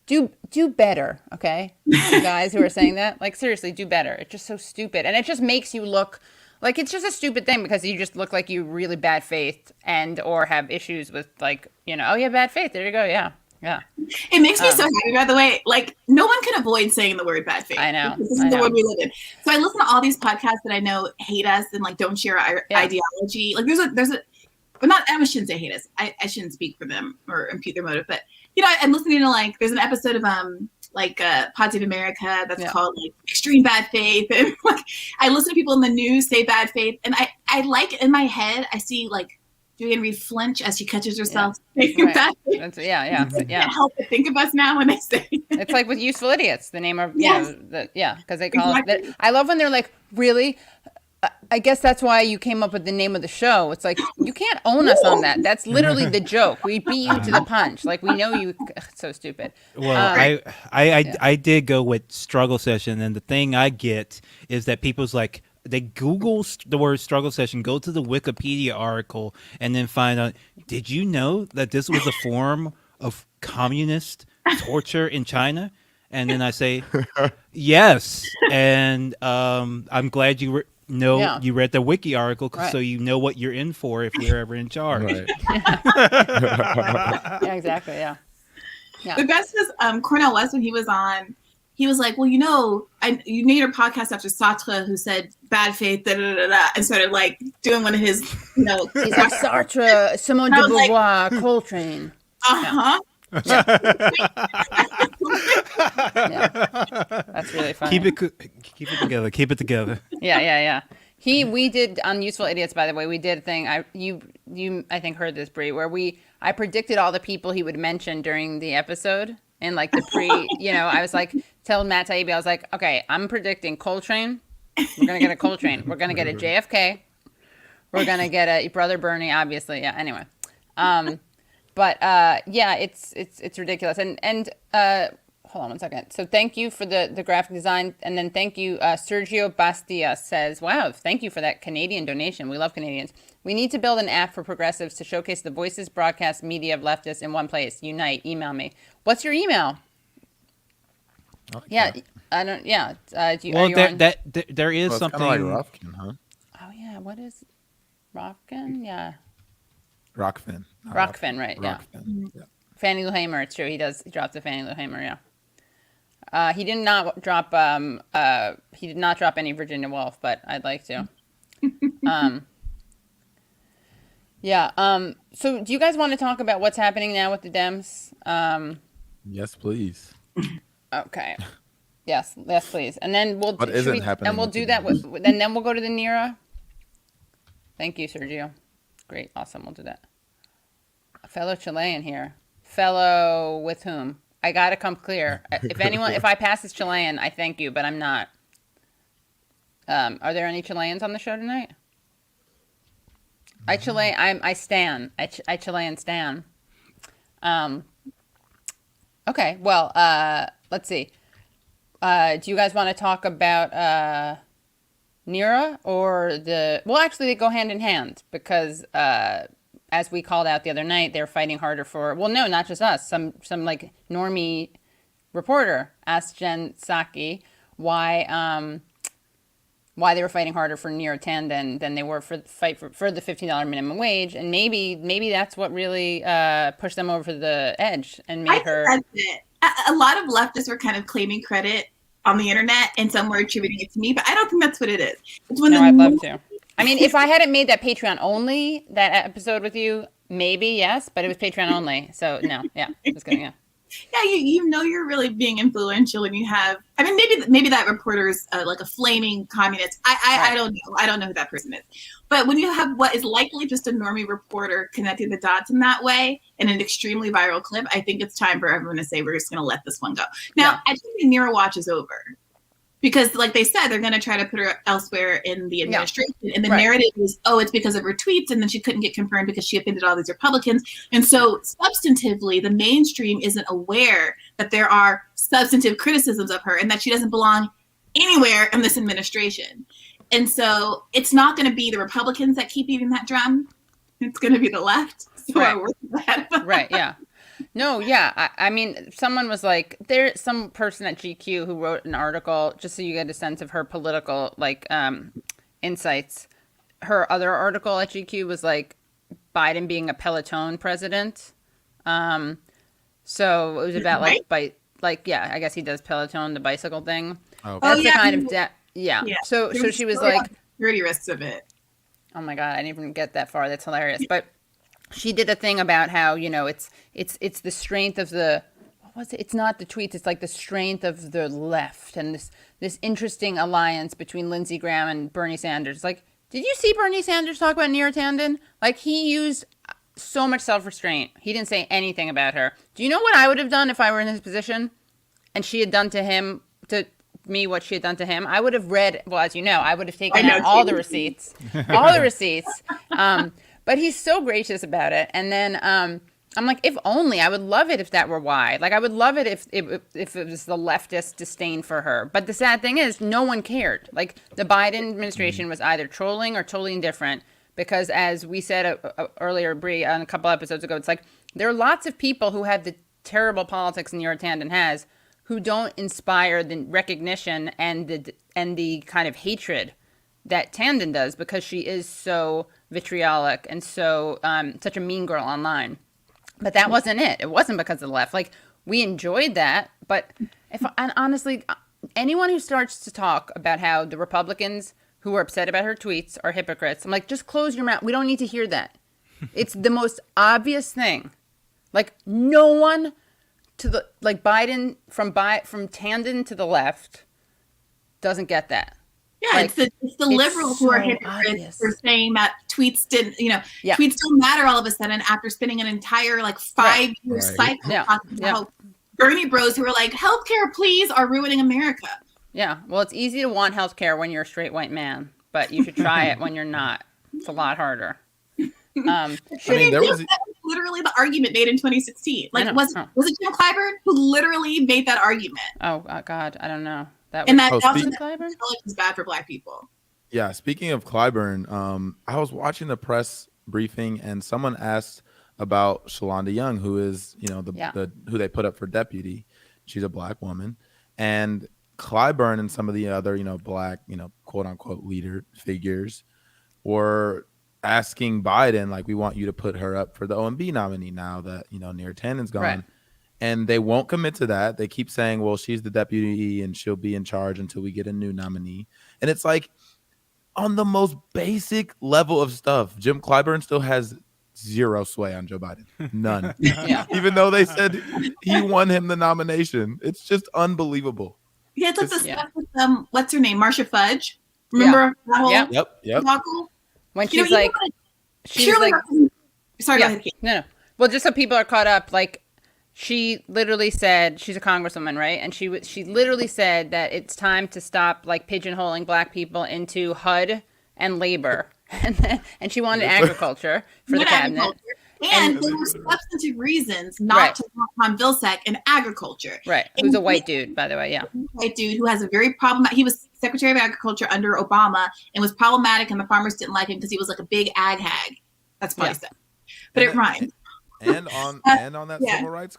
do better, okay? You guys who are saying that, seriously, do better. It's just so stupid, and it just makes you look it's just a stupid thing, because you just look like you really bad faith and or have issues with oh yeah, bad faith. There you go, yeah. Yeah. It makes me so happy, by the way. No one can avoid saying the word bad faith. I know. This is the world we live in. So I listen to all these podcasts that I know hate us and don't share our ideology. There's a, but not, I shouldn't say hate us. I shouldn't speak for them or impute their motive. But I'm listening to there's an episode of Pod Save America that's called Extreme Bad Faith, and I listen to people in the news say bad faith, and I in my head I see Julianne Reed flinch as she catches herself. Right. I can't help but think of us now when they say it. It's with Useful Idiots, the name of because they call it. I love when they're really. I guess that's why you came up with the name of the show. It's you can't own us on that. That's literally the joke. We beat you to the punch. We know you. It's so stupid. Well, I did go with struggle session, and the thing I get is that people's they Google the word struggle session, go to the Wikipedia article, and then find out, did you know that this was a form of communist torture in China? And then I say, yes. And I'm glad you Yeah. you read the wiki article, Right. so you know what you're in for if you're ever in charge. Right. Yeah, exactly. Yeah. Yeah. The best was Cornel West when he was on. He was like, "Well, you named your podcast after Sartre, who said bad faith, da da da da," and started like doing one of his, He's like Sartre, Simone de I was like- Beauvoir, Coltrane. uh-huh. Yeah. That's really funny. Keep it together. Keep it together. Yeah. We did on Useful Idiots, by the way, we did a thing. You I think heard this, Brie, where I predicted all the people he would mention during the episode. And like the I was like, tell Matt Taibbi, I was like, okay, I'm predicting Coltrane. We're gonna get a Coltrane. We're gonna get a JFK. We're gonna get a Brother Bernie, obviously. Yeah. Anyway, but it's ridiculous. And hold on one second. So thank you for the graphic design, and then thank you, Sergio Bastia says, wow, thank you for that Canadian donation. We love Canadians. We need to build an app for progressives to showcase the voices, broadcast, media of leftists in one place. Unite. Email me. What's your email? Yeah, I don't. Yeah. Are you on? There is Well, it's something. kind of like Rothkin, huh? Oh yeah. What is Rockfin? Yeah. Rockfin. not Rockfin, right? Yeah. Rockfin. Yeah. Fannie Lou Hamer. It's true. He dropped the Fannie Lou Hamer. Yeah. He did not drop. He did not drop any Virginia Woolf, but I'd like to. Yeah. So, do you guys want to talk about what's happening now with the Dems? Yes, please. Okay. Yes, please. And then we'll. What should isn't we- happening And we'll with do the that Dems? with. And then we'll go to the Nira. Thank you, Sergio. Great. Awesome. We'll do that. A fellow Chilean here. Fellow with whom? I gotta come clear. If I pass as Chilean, I thank you, but I'm not. Are there any Chileans on the show tonight? I Chilean stan. Okay, well, let's see. Do you guys want to talk about Nira or well, actually, they go hand in hand because as we called out the other night, they're fighting harder for. Well, no, not just us. Some like normie reporter asked Jen Psaki why they were fighting harder for Nira Tanden than they were for the $15 minimum wage, and maybe that's what really pushed them over the edge and made her. That's it. A lot of leftists were kind of claiming credit on the internet, and some were attributing it to me, but I don't think that's what it is. It's when No, I'd love to. I mean, if I hadn't made that Patreon only, that episode with you, maybe yes, but it was Patreon only, so no, yeah, just kidding, yeah. Yeah, you know you're really being influential when you have. I mean, maybe that reporter's like a flaming communist. I don't know. I don't know who that person is. But when you have what is likely just a normie reporter connecting the dots in that way in an extremely viral clip, I think it's time for everyone to say we're just going to let this one go. Now, Yeah. I think the Nira watch is over. Because, like they said, they're going to try to put her elsewhere in the administration. And the Right. narrative is, oh, it's because of her tweets. And then she couldn't get confirmed because she offended all these Republicans. And so, substantively, the mainstream isn't aware that there are substantive criticisms of her and that she doesn't belong anywhere in this administration. And so, it's not going to be the Republicans that keep beating that drum. It's going to be the left. So, Right. I work with that. Right, yeah. No, yeah. I mean, someone was like, there's some person at GQ who wrote an article, just so you get a sense of her political, like, insights. Her other article at GQ was like Biden being a Peloton president. So it was about yeah, I guess he does Peloton, the bicycle thing. Oh, That's yeah. the kind of, yeah. So she was like, security risks of it. oh my God, I didn't even get that far. That's hilarious. But she did a thing about how, it's the strength of the, what was it? It's not the tweets. It's like the strength of the left and this interesting alliance between Lindsey Graham and Bernie Sanders. Like, did you see Bernie Sanders talk about Nira Tanden? Like, he used so much self-restraint. He didn't say anything about her. Do you know what I would have done if I were in his position and she had done to me what she had done to him? I would have read, well, as you know, I would have taken out all the receipts. But he's so gracious about it. And then I'm like, if only, I would love it if that were why. Like, I would love it if it was the leftist disdain for her. But the sad thing is, no one cared. Like, the Biden administration was either trolling or totally indifferent. Because as we said earlier, Brie, on a couple episodes ago, it's like, there are lots of people who have the terrible politics Nira Tanden has, who don't inspire the recognition and the kind of hatred that Tandon does, because she is so vitriolic and so such a mean girl online. But that wasn't it. It wasn't because of the left. Like, we enjoyed that, but and honestly, anyone who starts to talk about how the Republicans who are upset about her tweets are hypocrites, I'm like, just close your mouth. We don't need to hear that. It's the most obvious thing. Like, no one to the, like, Biden from Tandon to the left doesn't get that. Yeah, Like, it's the liberals who are so hypocrites obvious. for saying that tweets didn't, Yeah. tweets don't matter all of a sudden after spending an entire like 5-year Right. cycle Yeah. talking Yeah. about Bernie bros who are like, healthcare, please, are ruining America. Yeah, well, it's easy to want health care when you're a straight white man, but you should try it when you're not. It's a lot harder. I mean, there was That was literally the argument made in 2016. I Like, know. was it Jim Clyburn who literally made that argument? Oh, God, I don't know. That And was that Oh, also speak- that Clyburn? college is bad for Black people. Yeah, speaking of Clyburn, I was watching the press briefing and someone asked about Shalonda Young, who is, the who they put up for deputy. She's a Black woman. And Clyburn and some of the other, Black, quote unquote leader figures were asking Biden, like, we want you to put her up for the OMB nominee now that, Neera Tannen's gone. Right. And they won't commit to that. They keep saying, well, she's the deputy and she'll be in charge until we get a new nominee. And it's like, on the most basic level of stuff, Jim Clyburn still has zero sway on Joe Biden. None. Yeah. Even though they said he won him the nomination. It's just unbelievable. Yeah, it's like the Yeah. stuff with what's her name, Marsha Fudge. Remember that whole Yep. Yep. debacle? When You know, she's like, even she's Shirley like, sorry, go yeah, ahead, Kate. no. Well, just so people are caught up, like, she literally said, she's a congresswoman, right? And she literally said that it's time to stop, like, pigeonholing Black people into HUD and labor. And she wanted agriculture for the Not cabinet. agriculture. And And- there were substantive reasons not Right. to want Tom Vilsack in agriculture. Right. Who's a white dude, by the way. Yeah. White dude who has a very problematic. He was Secretary of Agriculture under Obama and was problematic, and the farmers didn't like him because he was like a big ag hag. That's probably Yeah. said, but it rhymes. And on that Yeah. civil rights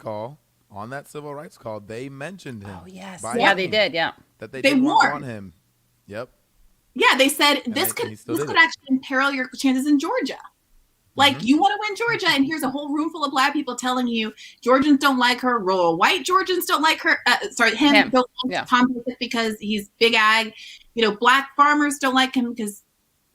call, they mentioned him. Oh, yes. by Yeah, they name, did. Yeah. That they They didn't warned. want him. Yep. Yeah, they said And this he could still did it. actually imperil your chances in Georgia. Like, Mhm. you want to win Georgia, and here's a whole room full of Black people telling you Georgians don't like her, rural white Georgians don't like her. Him. Don't like Yeah. Tom Vilsack because he's big ag. Black farmers don't like him because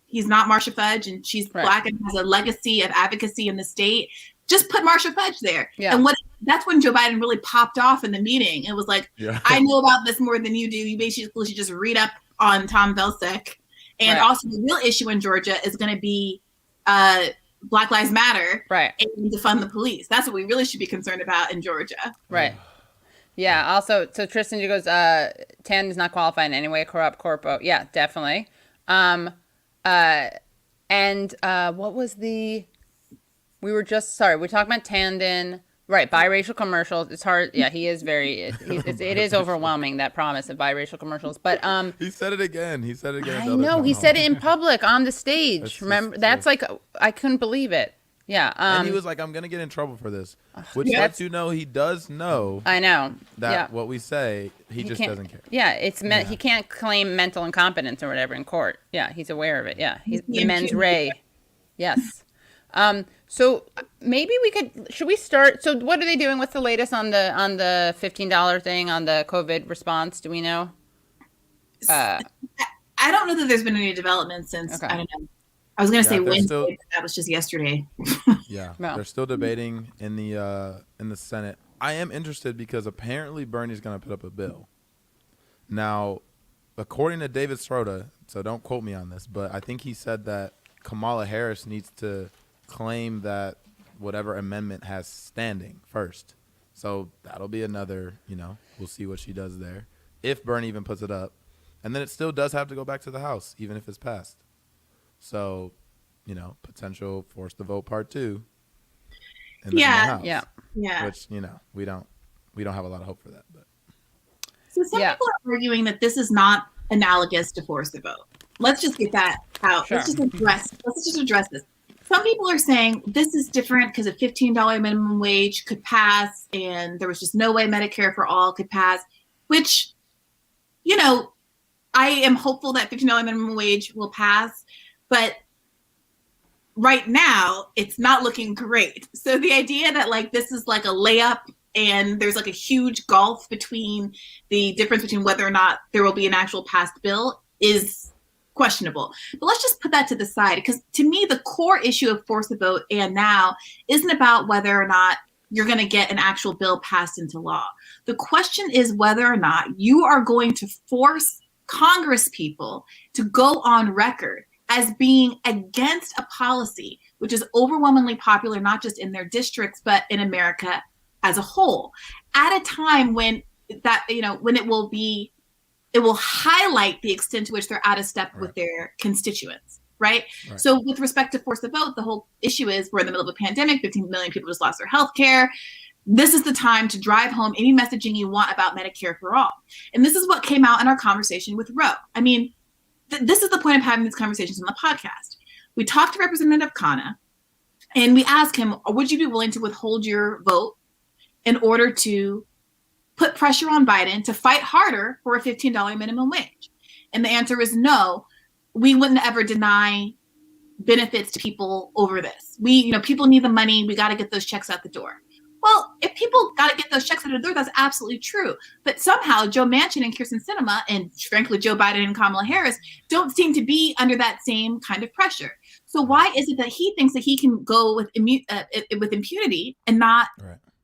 he's not Marsha Fudge, and she's Right. Black and has a legacy of advocacy in the state. Just put Marsha Fudge there. Yeah. And that's when Joe Biden really popped off in the meeting. It was like, Yeah. I know about this more than you do. You basically should just read up on Tom Vilsack. And Right. also, the real issue in Georgia is going to be Black Lives Matter Right. and defund the police. That's what we really should be concerned about in Georgia. Right. Yeah. Also, so Tristan goes, Tan is not qualified in any way, corrupt corpo. Yeah, definitely. And what was we're talking about Tandon. Right, biracial commercials. It's hard. Yeah, he is very. It is overwhelming, that promise of biracial commercials. But He said it again. I at the other know he time. said it in public on the stage. That's Remember, just- that's like, I couldn't believe it. Yeah. And he was like, I'm going to get in trouble for this. Which yeah. lets you know he does know I know. that Yeah. what we say, he just can't- doesn't care. Yeah, he can't claim mental incompetence or whatever in court. Yeah, he's aware of it. Yeah, he's the being mens puny. rea. Yes. So maybe should we start? So what are they doing? What's the latest on the $15 thing on the COVID response? Do we know? I don't know that there's been any development since, Okay. I don't know. I was going to say they're Wednesday, still- but that was just yesterday. Yeah, No. they're still debating in the Senate. I am interested because apparently Bernie's going to put up a bill. Now, according to David Srota, so don't quote me on this, but I think he said that Kamala Harris needs to claim that whatever amendment has standing first. So that'll be another, we'll see what she does there. If Bernie even puts it up. And then it still does have to go back to the House, even if it's passed. So, potential force the vote part 2. In the Yeah. House, Yeah. Which, we don't have a lot of hope for that. But So some Yeah. people are arguing that this is not analogous to force the vote. Let's just get that out. Sure. Let's just address this. Some people are saying this is different because a $15 minimum wage could pass and there was just no way Medicare for all could pass. which, I am hopeful that $15 minimum wage will pass, but right now it's not looking great. So the idea that like this is like a layup and there's like a huge gulf between the difference between whether or not there will be an actual passed bill is questionable. But let's just put that to the side, because to me, the core issue of Force the Vote and now isn't about whether or not you're going to get an actual bill passed into law. The question is whether or not you are going to force Congress people to go on record as being against a policy which is overwhelmingly popular, not just in their districts, but in America as a whole, at a time when that, when it will highlight the extent to which they're out of step with their constituents. Right? So with respect to Force the Vote, the whole issue is we're in the middle of a pandemic, 15 million people just lost their health care. This is the time to drive home any messaging you want about Medicare for all. And this is what came out in our conversation with Roe. I mean, this is the point of having these conversations on the podcast. We talked to Representative Khanna and we asked him, would you be willing to withhold your vote in order to put pressure on Biden to fight harder for a $15 minimum wage? And the answer is no. We wouldn't ever deny benefits to people over this. People need the money. We got to get those checks out the door. Well, if people got to get those checks out the door, that's absolutely true. But somehow Joe Manchin and Kyrsten Sinema, and frankly, Joe Biden and Kamala Harris don't seem to be under that same kind of pressure. So why is it that he thinks that he can go with impunity and not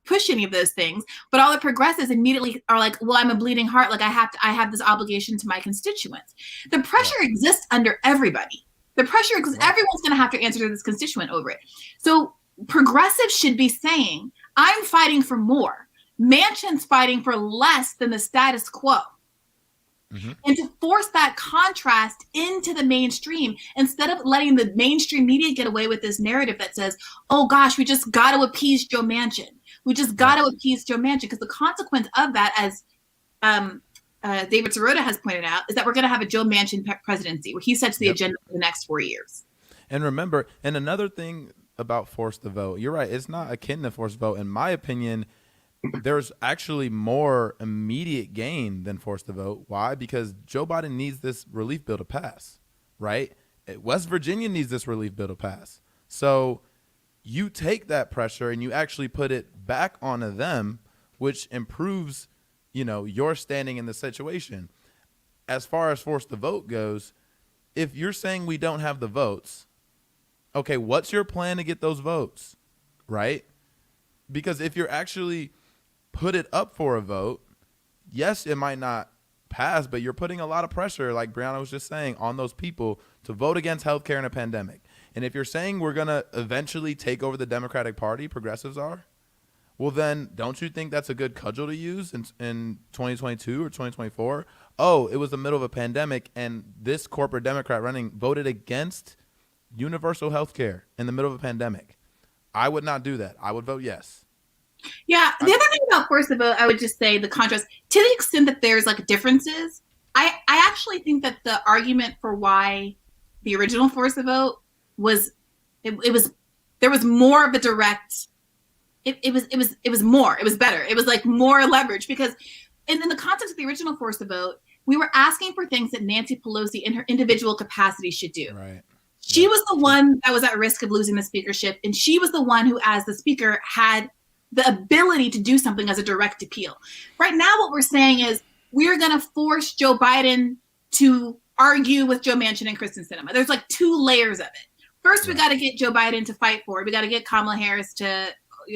push any of those things, but all the progressives immediately are like, well, I'm a bleeding heart. Like I have this obligation to my constituents. The pressure exists under everybody. The pressure, because everyone's going to have to answer to this constituent over it. So progressives should be saying, I'm fighting for more. Manchin's fighting for less than the status quo. Mm-hmm. And to force that contrast into the mainstream, instead of letting the mainstream media get away with this narrative that says, oh gosh, we just got to appease Joe Manchin. We just got to appease Joe Manchin, because the consequence of that, as David Sirota has pointed out, is that we're going to have a Joe Manchin presidency where he sets the agenda for the next 4 years. And remember, and another thing about Force the Vote, you're right, it's not akin to Force the Vote. In my opinion, there's actually more immediate gain than Force the Vote. Why? Because Joe Biden needs this relief bill to pass, right? West Virginia needs this relief bill to pass. So you take that pressure and you actually put it back onto them, which improves, your standing in the situation. As far as Force the Vote goes, if you're saying we don't have the votes, okay, what's your plan to get those votes, right? Because if you're actually put it up for a vote, yes, it might not pass, but you're putting a lot of pressure, like Brianna was just saying, on those people to vote against healthcare in a pandemic. And if you're saying we're going to eventually take over the Democratic Party, progressives are, well, then don't you think that's a good cudgel to use in 2022 or 2024? Oh, it was the middle of a pandemic, and this corporate Democrat running voted against universal health care in the middle of a pandemic. I would not do that. I would vote yes. Yeah. The other thing about Force the Vote, I would just say the contrast, to the extent that there's like differences, I actually think that the argument for why the original Force the Vote was, there was more of a direct, it was more, it was better. It was like more leverage, because in the context of the original Force the Vote, we were asking for things that Nancy Pelosi in her individual capacity should do. Right. She was the one that was at risk of losing the speakership. And she was the one who, as the speaker, had the ability to do something as a direct appeal. Right now, what we're saying is we're going to force Joe Biden to argue with Joe Manchin and Kyrsten Sinema. There's like two layers of it. First, we got to get Joe Biden to fight for it. We got to get Kamala Harris to,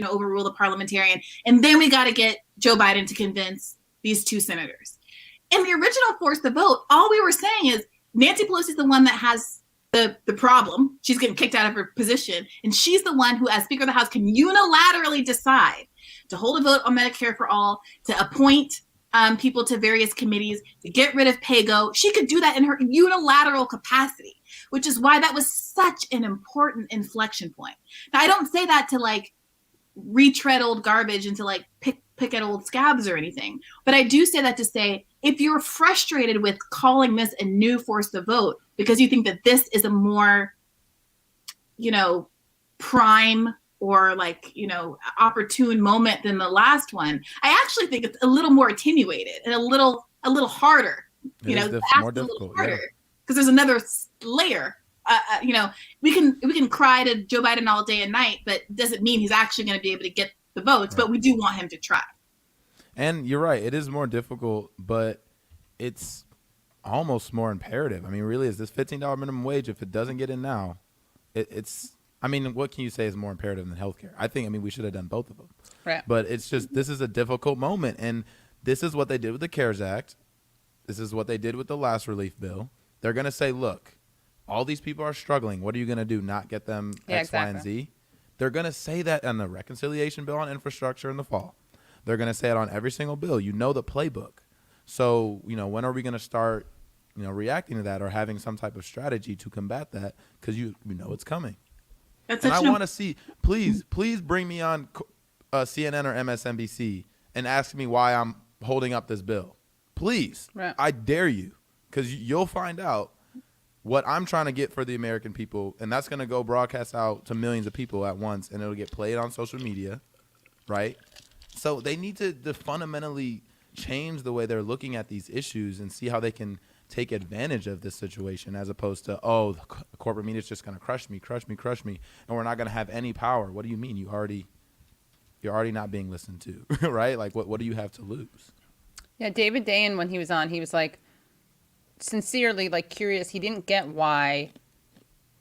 overrule the parliamentarian. And then we got to get Joe Biden to convince these two senators. In the original Force the Vote, all we were saying is Nancy Pelosi is the one that has the problem. She's getting kicked out of her position. And she's the one who, as Speaker of the House, can unilaterally decide to hold a vote on Medicare for all, to appoint people to various committees, to get rid of PAYGO. She could do that in her unilateral capacity, which is why that was such an important inflection point. Now, I don't say that to like retread old garbage and to like pick at old scabs or anything. But I do say that to say, if you're frustrated with calling this a new Force the Vote because you think that this is a more, prime or like, opportune moment than the last one. I actually think it's a little more attenuated and a little harder. It is the more ask is a little difficult, harder yeah. because there's another layer. We can cry to Joe Biden all day and night, but it doesn't mean he's actually going to be able to get the votes. Right. But we do want him to try. And you're right, it is more difficult, but it's almost more imperative. I mean, really, is this $15 minimum wage, if it doesn't get in now, it's, I mean, what can you say is more imperative than healthcare? I think, we should have done both of them. Right. But it's just, this is a difficult moment. And this is what they did with the CARES Act. This is what they did with the last relief bill. They're going to say, look, all these people are struggling. What are you going to do? Not get them X, Y, and Z? They're going to say that on the reconciliation bill on infrastructure in the fall. They're going to say it on every single bill. You know the playbook. So, when are we going to start, reacting to that or having some type of strategy to combat that? Because you know it's coming. That's And such I want to see, please bring me on CNN or MSNBC and ask me why I'm holding up this bill. Please. Right. I dare you, because you'll find out what I'm trying to get for the American people, and that's going to go broadcast out to millions of people at once, and it'll get played on social media, right? So they need to fundamentally change the way they're looking at these issues and see how they can take advantage of this situation, as opposed to, the corporate media is just going to crush me, and we're not going to have any power. What do you mean? You're already not being listened to, right? Like, what do you have to lose? Yeah, David Dayen, when he was on, he was like, sincerely, like, curious. He didn't get why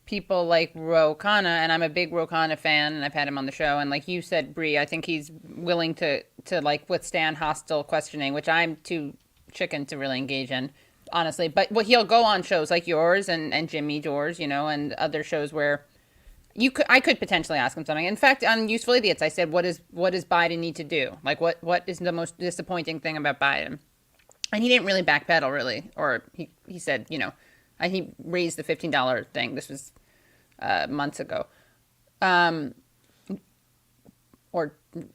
people like Ro Khanna, and I'm a big Ro Khanna fan, and I've had him on the show, and like you said, Bree, I think he's willing to like withstand hostile questioning, which I'm too chicken to really engage in, honestly. But he'll go on shows like yours and Jimmy Dores, and other shows where I could potentially ask him something. In fact, on Useful Idiots, I said, what does Biden need to do? Like, what is the most disappointing thing about Biden? And he didn't really backpedal, really. Or he said, he raised the $15 thing. This was months ago. Or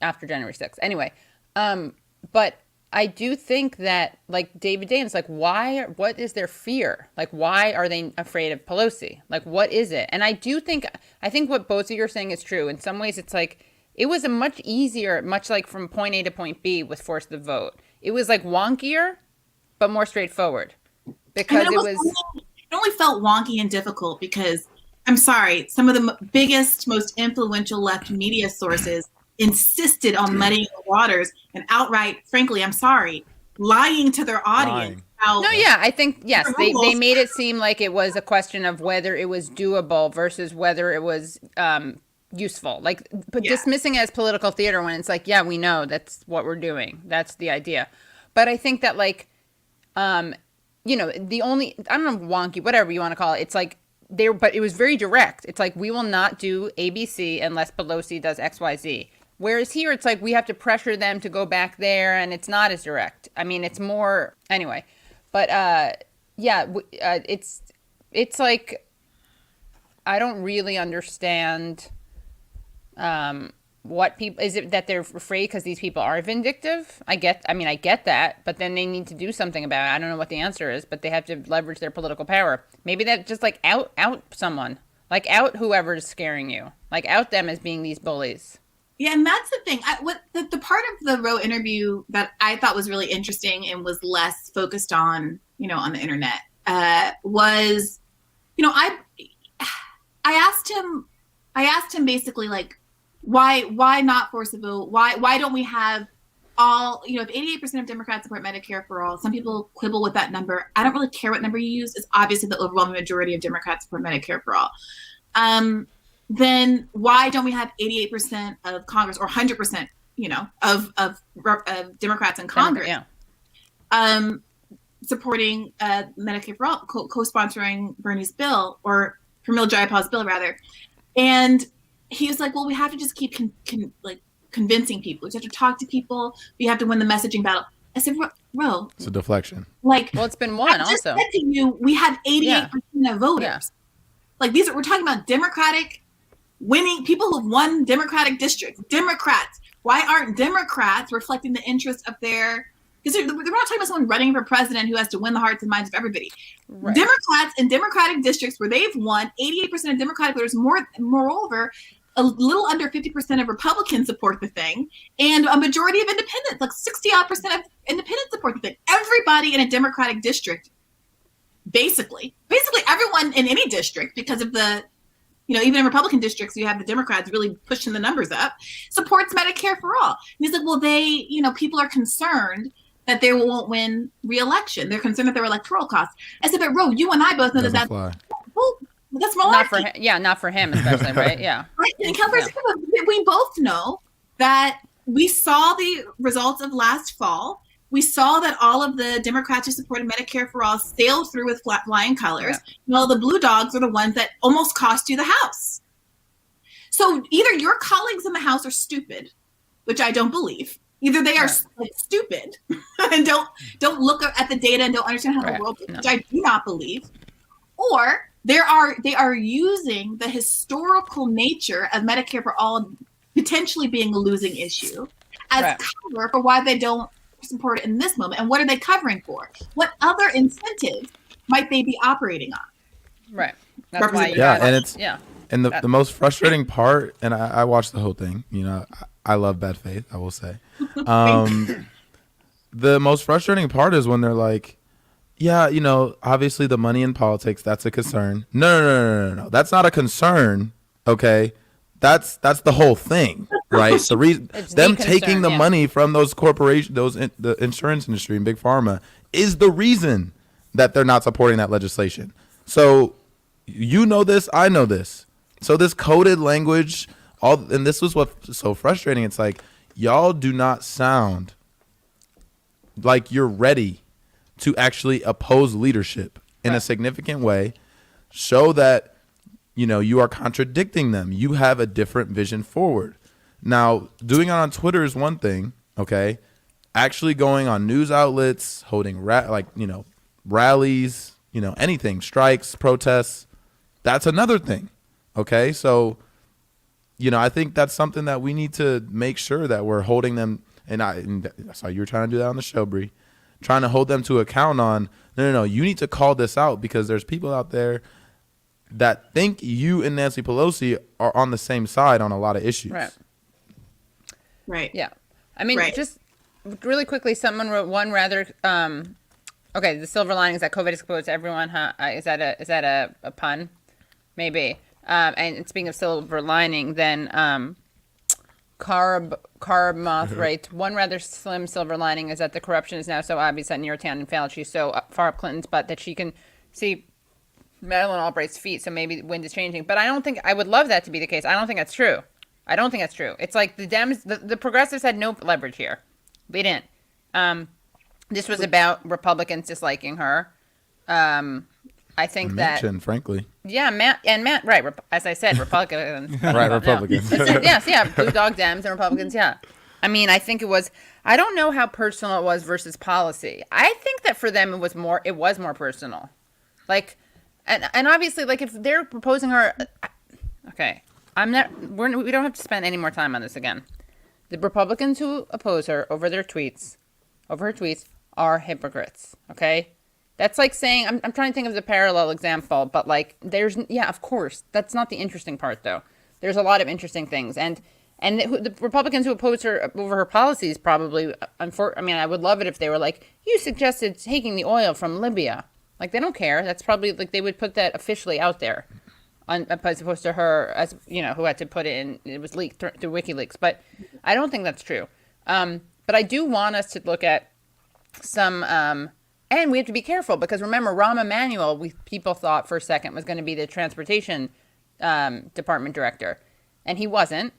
after January 6th. Anyway. But I do think that, like, David Dayen's like, what is their fear? Like, why are they afraid of Pelosi? Like, what is it? And I think what both of you are saying is true. In some ways, it's like, it was a much easier, much like from point A to point B with Force the Vote. It was like wonkier, but more straightforward. Because it only felt wonky and difficult because, I'm sorry, some of the biggest, most influential left media sources insisted on muddying the waters and outright, frankly, I'm sorry, lying to their audience. I think, yes, they made it seem like it was a question of whether it was doable versus whether it was useful. Like, but dismissing it as political theater when it's like, yeah, we know that's what we're doing. That's the idea. But I think that, like, the only, I don't know, wonky, whatever you want to call it, it's like, but it was very direct. It's like, we will not do ABC unless Pelosi does XYZ. Whereas here, it's like we have to pressure them to go back there, and it's not as direct. I mean, it's more anyway. But it's like I don't really understand what people, is it that they're afraid because these people are vindictive? I get that, but then they need to do something about it. I don't know what the answer is, but they have to leverage their political power. Maybe that just like out someone, like out whoever is scaring you, like out them as being these bullies. Yeah, and that's the thing. The part of the Roe interview that I thought was really interesting and was less focused on, on the internet, was, I asked him basically, like, why not force a vote? Why don't we have all, if 88% of Democrats support Medicare for all, some people quibble with that number. I don't really care what number you use. It's obviously the overwhelming majority of Democrats support Medicare for all. Then why don't we have 88% of Congress or 100%, of Democrats in Congress supporting Medicare for all, co-sponsoring Bernie's bill, or Pramila Jayapal's bill, rather. And he was like, well, we have to just keep convincing people. We have to talk to people. We have to win the messaging battle. I said, Ro, it's a deflection. Like, well, it's been won. I just also said to you, we have 88% of voters. Yeah. Like, we're talking about Democratic winning, people who've won Democratic districts. Democrats. Why aren't Democrats reflecting the interests of their? Because we're not talking about someone running for president who has to win the hearts and minds of everybody. Right. Democrats in Democratic districts where they've won 88% of Democratic voters. Moreover, a little under 50% of Republicans support the thing, and a majority of independents, like 60% of independents support the thing. Everybody in a Democratic district, basically everyone in any district, because of the, even in Republican districts, you have the Democrats really pushing the numbers up, supports Medicare for all. And he's like, well, people are concerned that they won't win re-election. They're concerned that their electoral costs. I said, but Ro, you and I both know that well, that's malarkey. Not for him. Yeah, not for him especially, right? Yeah. Right. And we both know that we saw the results of last fall. We saw that all of the Democrats who supported Medicare for all sailed through with flying colors. Yeah. Well, the blue dogs are the ones that almost cost you the House. So either your colleagues in the House are stupid, which I don't believe. Either they are stupid and don't look at the data and don't understand how the world works, which I do not believe, or they are using the historical nature of Medicare for all potentially being a losing issue as cover for why they don't support it in this moment. And what are they covering for? What other incentives might they be operating on? Right. That's why and the most frustrating part, and I watched the whole thing, I love Bad Faith, I will say. The most frustrating part is when they're like, yeah, obviously the money in politics, that's a concern. No. That's not a concern. Okay. That's the whole thing, right? The reason them taking the money from those corporations, the insurance industry and big pharma is the reason that they're not supporting that legislation. So this, I know this. So this coded language, and this was what's so frustrating. It's like, y'all do not sound like you're ready to actually oppose leadership in a significant way. Show that, you are contradicting them. You have a different vision forward. Now, doing it on Twitter is one thing, okay? Actually going on news outlets, holding rallies, anything, strikes, protests, that's another thing, okay? So, I think that's something that we need to make sure that we're holding them, and I saw you were trying to do that on the show, Bree, trying to hold them to account on, no, you need to call this out because there's people out there that think you and Nancy Pelosi are on the same side on a lot of issues. Right. Yeah. I mean, just really quickly, someone wrote one rather, the silver lining is that COVID exposed everyone, huh? Is that a pun? Maybe. And speaking of silver lining, then Carb Moth writes, one rather slim silver lining is that the corruption is now so obvious that Neartown and failed. She's so far up Clinton's butt that she can see Madeleine Albright's feet, so maybe the wind is changing. But I would love that to be the case. I don't think that's true. It's like the Dems, the progressives had no leverage here. They didn't. This was about Republicans disliking her. I think Manchin, frankly. Yeah, Matt, right. As I said, Republicans. Right, Republicans. Yeah, Blue Dog Dems and Republicans, yeah. I mean, I think I don't know how personal it was versus policy. I think that for them it was more personal. Like, and obviously, like, if they're proposing her, okay, we don't have to spend any more time on this again. The Republicans who oppose her over her tweets, are hypocrites, okay? That's like saying, I'm trying to think of the parallel example, but like, of course, that's not the interesting part though. There's a lot of interesting things. And the Republicans who oppose her over her policies probably, I would love it if they were like, you suggested taking the oil from Libya. Like, they don't care. That's probably, like, they would put that officially out there, as opposed to her, as who had to put it in, it was leaked through WikiLeaks. But I don't think that's true. But I do want us to look at some, and we have to be careful because remember, Rahm Emanuel, people thought for a second was going to be the transportation department director, and he wasn't.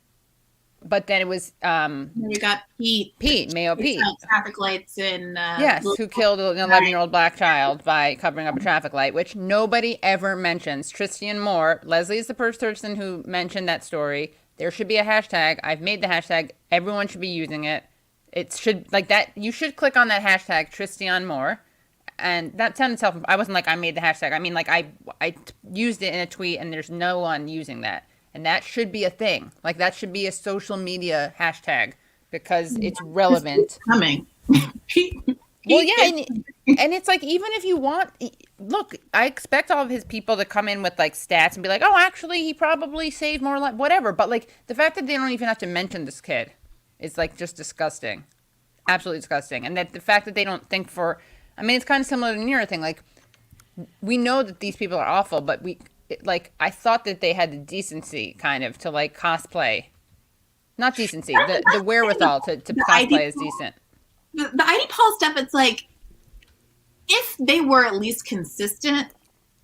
But then it was you got Pete, Mayo Pete, traffic lights in who killed an 11-year-old black child by covering up a traffic light, which nobody ever mentions. Tristan Moore, Leslie is the first person who mentioned that story. There should be a hashtag. I've made the hashtag. Everyone should be using it. It should, like that. You should click on that hashtag, Tristan Moore, and that sounded self. I wasn't like I made the hashtag. I mean, like I used it in a tweet, and there's no one using that. And that should be a thing. Like, that should be a social media hashtag because it's relevant. Coming. Well, yeah. And it's like, even if you want, look, I expect all of his people to come in with like stats and be like, oh, actually, he probably saved more life, whatever. But like the fact that they don't even have to mention this kid is like just disgusting, absolutely disgusting. And that the fact that they don't think for, I mean, it's kind of similar to the Nero thing. Like, we know that these people are awful, but I thought that they had the decency kind of to like cosplay, not decency, the wherewithal to cosplay as decent. The ID Paul stuff, it's like, if they were at least consistent,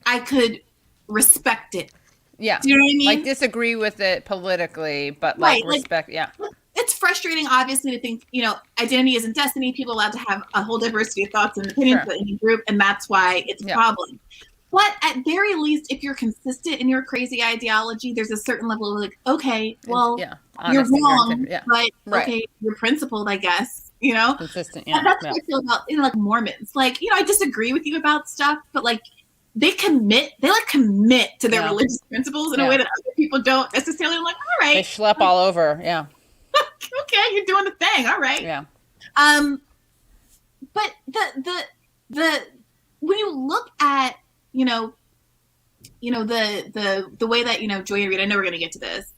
I could respect it. Yeah. Do you know what I mean? Like, disagree with it politically, but like Right, respect. Yeah. It's frustrating, obviously, to think, identity isn't destiny. People are allowed to have a whole diversity of thoughts and opinions in a group, and that's why it's a problem. But at very least, if you're consistent in your crazy ideology, there's a certain level of like, okay, well, you're wrong, but okay, you're principled, I guess. Consistent. And that's what I feel about like Mormons. Like, I disagree with you about stuff, but like they commit to their religious principles in a way that other people don't necessarily. I'm like, all right, they schlep all over. Yeah. Okay, you're doing the thing. All right. Yeah. But the when you look at the way that Joy Reid, I know we're going to get to this,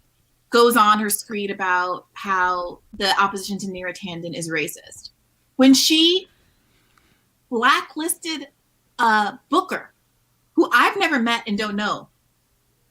goes on her screed about how the opposition to Neera Tanden is racist. When she blacklisted Booker, who I've never met and don't know,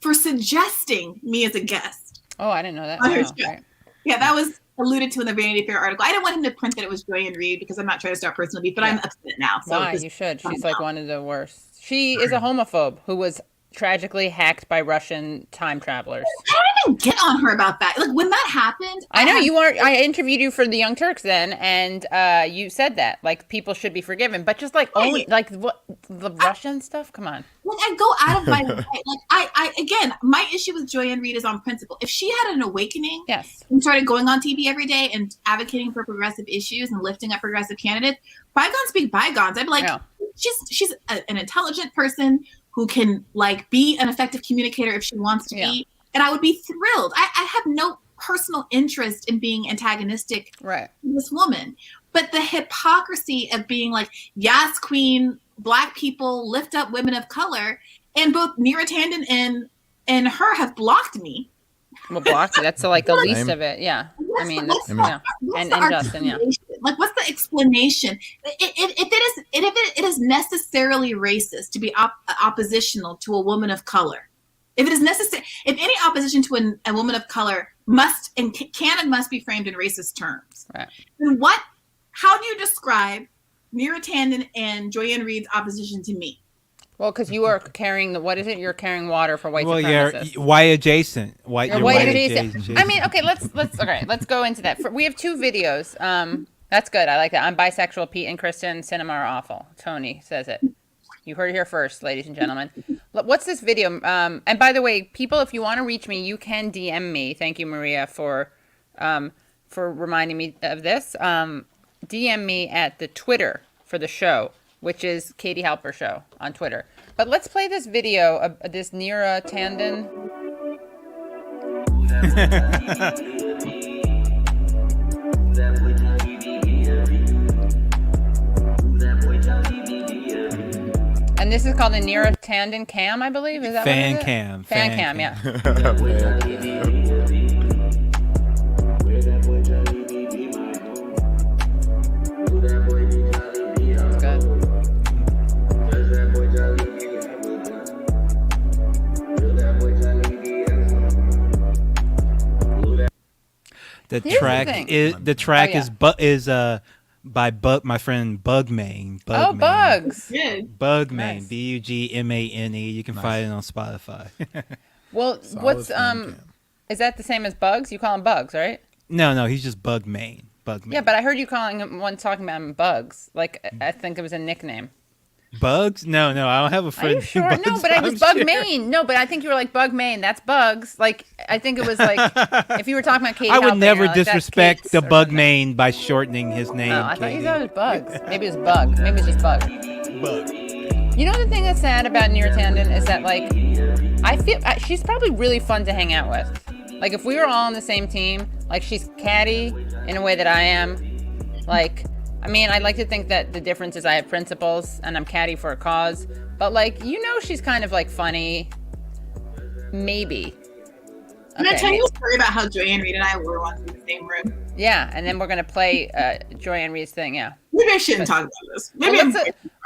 for suggesting me as a guest. Oh, I didn't know that. Wow, right. Yeah, that was alluded to in the Vanity Fair article. I didn't want him to print that it was Joy Reid because I'm not trying to start personal beef, but I'm upset now. So why? You should. She's like one of the worst. She is a homophobe who was tragically hacked by Russian time travelers. I didn't even get on her about that. Like, when that happened, I know you are. I interviewed you for the Young Turks then, and you said that like people should be forgiven, but just like like what the Russian stuff. Come on. Like, I go out of my way. Like, I again, my issue with Joy Reid is on principle. If she had an awakening, and started going on TV every day and advocating for progressive issues and lifting up progressive candidates, bygones be bygones. I'd be like, she's an intelligent person who can like be an effective communicator if she wants to be. And I would be thrilled. I have no personal interest in being antagonistic to this woman. But the hypocrisy of being like, yes, queen, Black people lift up women of color, and both Neera Tanden and her have blocked me. Well, blocked you. That's like the least of it. Yeah. I mean, that's, and Justin, Like, what's the explanation? If it is necessarily racist to be oppositional to a woman of color, if it is necessary, if any opposition to a woman of color must and can and must be framed in racist terms, then how do you describe Neera Tanden and Joy Reid's opposition to me? Well, because you are carrying what is it? You're carrying water for white supremacists. You're white adjacent. You're white adjacent. I mean, okay, let's go into that. We have two videos. That's good. I like that. I'm bisexual. Pete and Kristen. Cinema are awful. Tony says it. You heard it here first, ladies and gentlemen. What's this video? And by the way, people, if you want to reach me, you can DM me. Thank you, Maria, for reminding me of this. DM me at the Twitter for the show, which is Katie Halper Show on Twitter. But let's play this video of this Neera Tanden. And this is called the Neera Tanden Cam, I believe. Is that Fan what it is? Cam. Fan Cam, yeah. The track is by my friend Bugmane. Bugs. Bugmane. Nice. Bugmane. You can find it on Spotify. Well, what's is that the same as Bugs? You call him Bugs, right? No, he's just Bugmane. Yeah, but I heard you calling him talking about him Bugs. Like I think it was a nickname. Bugs? No, I don't have a friend. Are you sure? Bugs, No, but I was Bugmane. Sure. No, but I think you were like Bugmane. That's Bugs. Like I think it was like if you were talking about Katie. I would never like, disrespect the Bugmane by shortening his name. No, I thought you thought it was Bugs. Maybe it was Bug. Maybe it's just Bug. Bug. You know the thing that's sad about Neera Tanden is that like I feel she's probably really fun to hang out with. Like if we were all on the same team, like she's catty in a way that I am. Like I mean, I like to think that the difference is I have principles and I'm catty for a cause. But, like, she's kind of, like, funny. Maybe. I'm going to tell you a story about how Joy-Ann Reid and I were once in the same room. Yeah, and then we're going to play Joy-Ann Reid's thing, yeah. Maybe I shouldn't talk about this. Maybe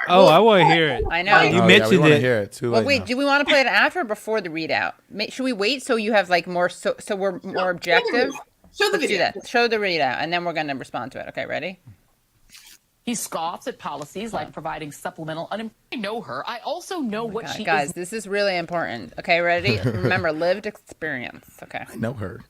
I want to hear it. I know. You we mentioned wanna it. Hear it. Too Well, late wait, now. do we want to play it after or before the readout? Should we wait so you have, like, more, so we're more objective? Show the Let's do video. that. Show the readout, and then we're going to respond to it. Okay, ready? He scoffs at policies like providing supplemental unemployment. I know her. I also know what God, she guys, is. this is really important. Okay, ready? Remember, lived experience. Okay. I know her.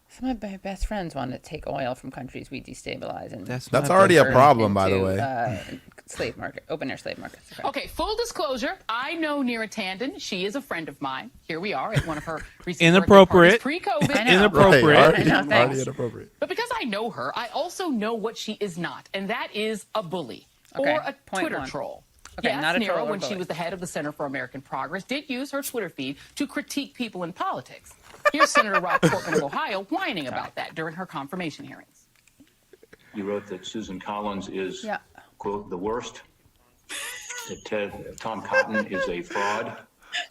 Some of my best friends want to take oil from countries we destabilize, and That's That's my already a best problem, by the into, way. slave market, open air slave markets. Okay. Okay, full disclosure. I know Neera Tanden. She is a friend of mine. Here we are at one of her recent Inappropriate. pre-COVID. I know. Inappropriate. Right, I know, already thanks. inappropriate. But because I know her, I also know what she is not, and that is a bully Okay, or a point Twitter one. troll. Okay, yes, not a troll Neera, or when she bully. was the head of the Center for American Progress, did use her Twitter feed to critique people in politics. Here's Senator Rob Portman of Ohio whining about that during her confirmation hearings. You wrote that Susan Collins is, Yeah. quote, the worst, that Tom Cotton is a fraud.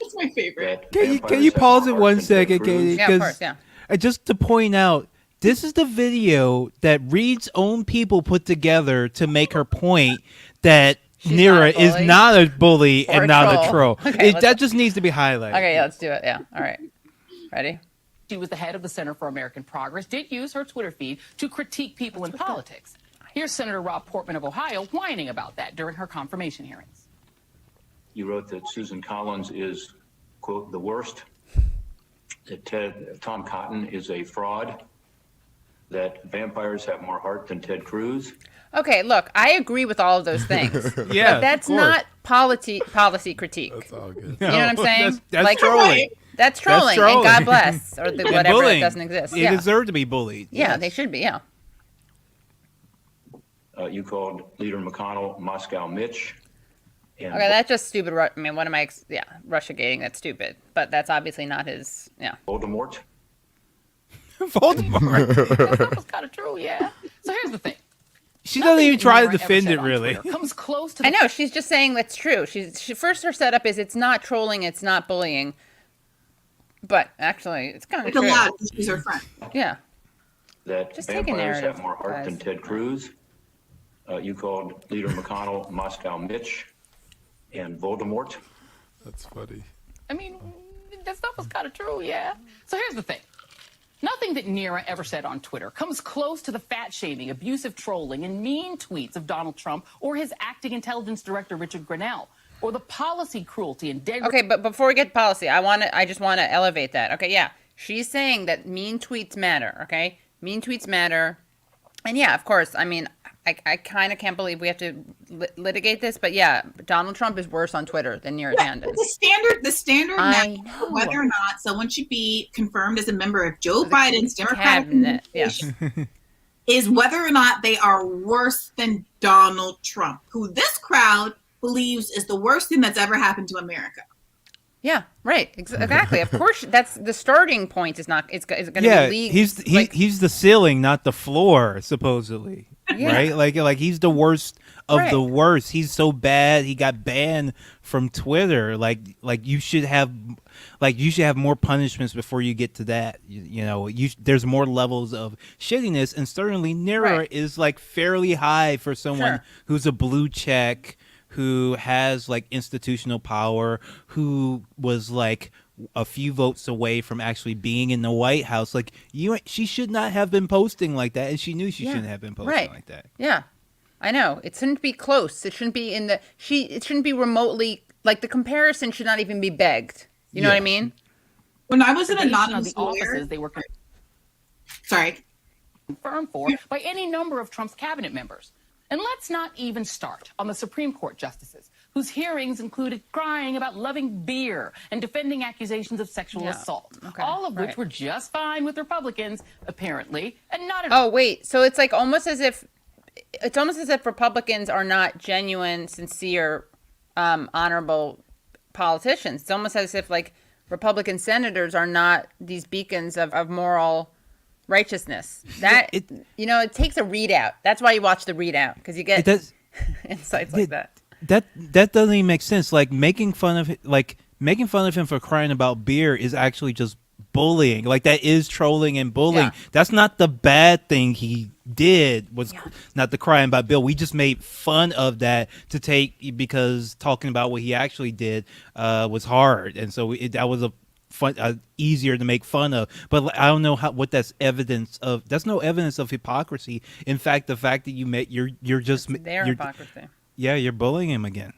It's my favorite. That Can you vampires pause have it more one heart than second, Ted Cruz. Katie? Yeah, of course, yeah. Just to point out, this is the video that Reed's own people put together to make her point that She's Neera not a is bully? not a bully Or and a not a troll. troll. Okay, That just needs to be highlighted. Okay, yeah, let's do it. Yeah. All right. Ready? She was the head of the Center for American Progress, did use her Twitter feed to critique people in politics. Here's Senator Rob Portman of Ohio whining about that during her confirmation hearings. You wrote that Susan Collins is, quote, the worst, that Tom Cotton is a fraud, that vampires have more heart than Ted Cruz. Okay, look, I agree with all of those things. Yeah, but that's of course. not policy critique. It's all good. You know what I'm saying? That's Like- trolling. That's trolling, trolling. and God bless, or And whatever bullying. it doesn't exist. They Yeah, deserve to be bullied. yeah, Yes. they should be. Yeah. You called Leader McConnell Moscow Mitch. And Okay, that's just stupid. I mean, what am I? Russia gating. That's stupid. But that's obviously not his. Yeah. Voldemort. Voldemort. That was kind of true, yeah. So here's the thing. She doesn't even try to Neera ever defend said it, on really. Twitter comes close to I the know. She's just saying that's true. She first her setup is it's not trolling, it's not bullying. But actually, it's kind of It's true. allowed because she's her friend. Yeah. That Just take a vampires narrative, have more heart guys. than Ted Cruz. You called Leader McConnell Moscow Mitch and Voldemort. That's funny. I mean, that stuff was kind of true, yeah. So here's the thing. Nothing that Neera ever said on Twitter comes close to the fat-shaming, abusive trolling, and mean tweets of Donald Trump or his acting intelligence director, Richard Grenell, or the policy cruelty and degradation. Okay, but before we get to policy, I just want to elevate that. Okay, yeah. She's saying that mean tweets matter, okay? Mean tweets matter. And yeah, of course, I mean, I kind of can't believe we have to litigate this, but yeah, Donald Trump is worse on Twitter than Neera Yeah, Tanden. the standard I now know. for whether or not someone should be confirmed as a member of Joe Biden's Democratic Cabinet, yeah. administration is whether or not they are worse than Donald Trump, who this crowd believes is the worst thing that's ever happened to America. Yeah, right. Exactly. Of course, that's the starting point. Is not. It's going to Yeah, be league. he's the ceiling, not the floor, supposedly. Yeah. Right? Like he's the worst of Right. the worst. He's so bad he got banned from Twitter. Like you should have more punishments before you get to that. You know, there's more levels of shittiness, and certainly Neera Right. is like fairly high for someone Sure. who's a blue check, who has like institutional power, who was like a few votes away from actually being in the White House. Like she should not have been posting like that, and she knew she Yeah. shouldn't have been posting Right. like that. Yeah, I know. It shouldn't be close. It shouldn't be in the. It shouldn't be remotely. Like the comparison should not even be begged. You know what I Yeah. mean? When I was an Of anonymous the lawyer, offices they were sorry, confirmed for by any number of Trump's cabinet members. And let's not even start on the Supreme Court justices, whose hearings included crying about loving beer and defending accusations of sexual Yeah. assault, Okay. all of which Right. were just fine with Republicans, apparently, and not at Oh wait, so it's like almost as if Republicans are not genuine, sincere, honorable politicians. It's almost as if like Republican senators are not these beacons of moral righteousness. That it takes a readout. That's why you watch the readout, because you get insights like that. That doesn't even make sense. Like making fun of him for crying about beer is actually just bullying. Like that is trolling and bullying. Yeah. That's not the bad thing he did, was not the crying about Bill. We just made fun of that because talking about what he actually did was hard, and so that was a fun, easier to make fun of. But I don't know what that's evidence of. That's no evidence of hypocrisy. In fact, the fact that you're just their hypocrisy. Yeah, you're bullying him again.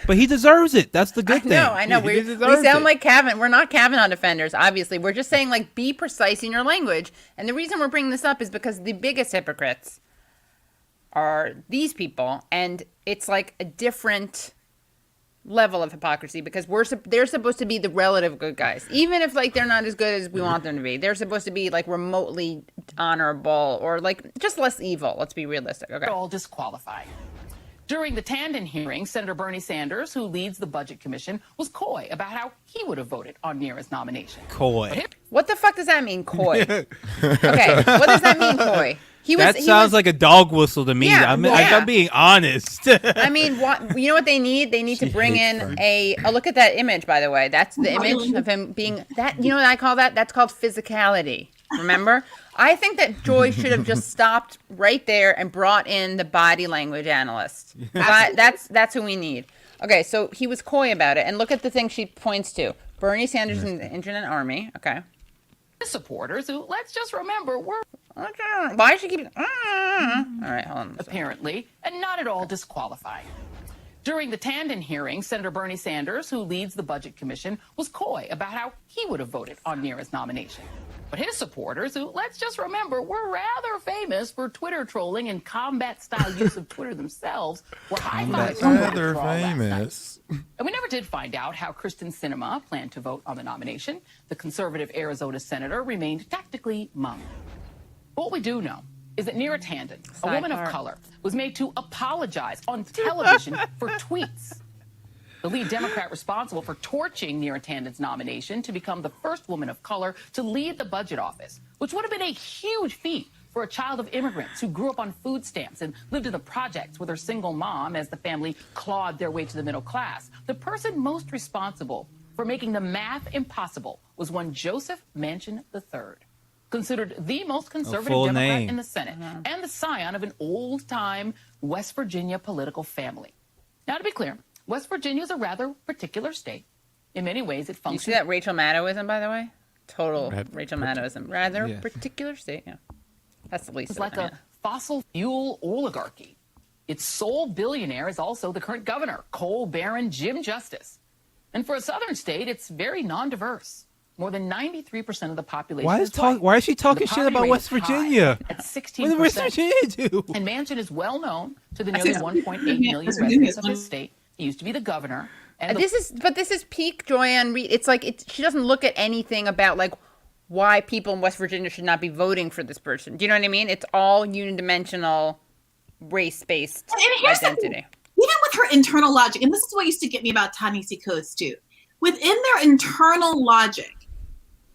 But he deserves it. That's the good thing. I know. We sound like Kavanaugh. We're not Kavanaugh defenders, obviously. We're just saying, like, be precise in your language. And the reason we're bringing this up is because the biggest hypocrites are these people. And it's like a different level of hypocrisy, because they're supposed to be the relative good guys. Even if, like, they're not as good as we want them to be. They're supposed to be, like, remotely honorable or, like, just less evil. Let's be realistic. Okay. All disqualified. During the Tandon hearing, Senator Bernie Sanders, who leads the Budget Commission, was coy about how he would have voted on Neera's nomination. Coy. What the fuck does that mean, coy? Okay, what does that mean, coy? He sounds like a dog whistle to me. Yeah, I'm being honest. I mean, you know what they need? They need to bring in look at that image, by the way. That's the image of him being that. You know what I call that? That's called physicality. Remember? I think that Joy should have just stopped right there and brought in the body language analyst. That's who we need. Okay, so he was coy about it, and look at the thing she points to: Bernie Sanders and the Internet Army. Okay. Supporters who, let's just remember, were why does she keep? All right, hold on. Apparently, and not at all disqualified. During the Tandon hearing, Senator Bernie Sanders, who leads the Budget Commission, was coy about how he would have voted on Neera's nomination. But his supporters, who, let's just remember, were rather famous for Twitter trolling and combat-style use of Twitter themselves, were high-fiving. Rather famous. And we never did find out how Kristen Sinema planned to vote on the nomination. The conservative Arizona senator remained tactically mum. What we do know is that Neera Tandon, a woman of color, was made to apologize on television for tweets. The lead Democrat responsible for torching Neera Tandon's nomination to become the first woman of color to lead the budget office, which would have been a huge feat for a child of immigrants who grew up on food stamps and lived in the projects with her single mom as the family clawed their way to the middle class. The person most responsible for making the math impossible was one Joseph Manchin III, considered the most conservative Democrat in the Senate and the scion of an old-time West Virginia political family. Now, to be clear, West Virginia is a rather particular state. In many ways, it functions. You see that Rachel Maddowism, by the way? Total Rachel Maddowism. Rather particular state, yeah. That's the least It's of like it, a fossil fuel oligarchy. Its sole billionaire is also the current governor, coal baron Jim Justice. And for a southern state, it's very non-diverse. More than 93% of the population Why is she talking shit about West Virginia? At 16%. What did West Virginia do? And Manchin is well known to the nearly 1.8 million residents of his state. He used to be the governor. And this is peak Joanne Reed. It's like she doesn't look at anything about like why people in West Virginia should not be voting for this person. Do you know what I mean? It's all unidimensional, race-based identity. Even with her internal logic, and this is what used to get me about Ta-Nehisi Coates too. Within their internal logic,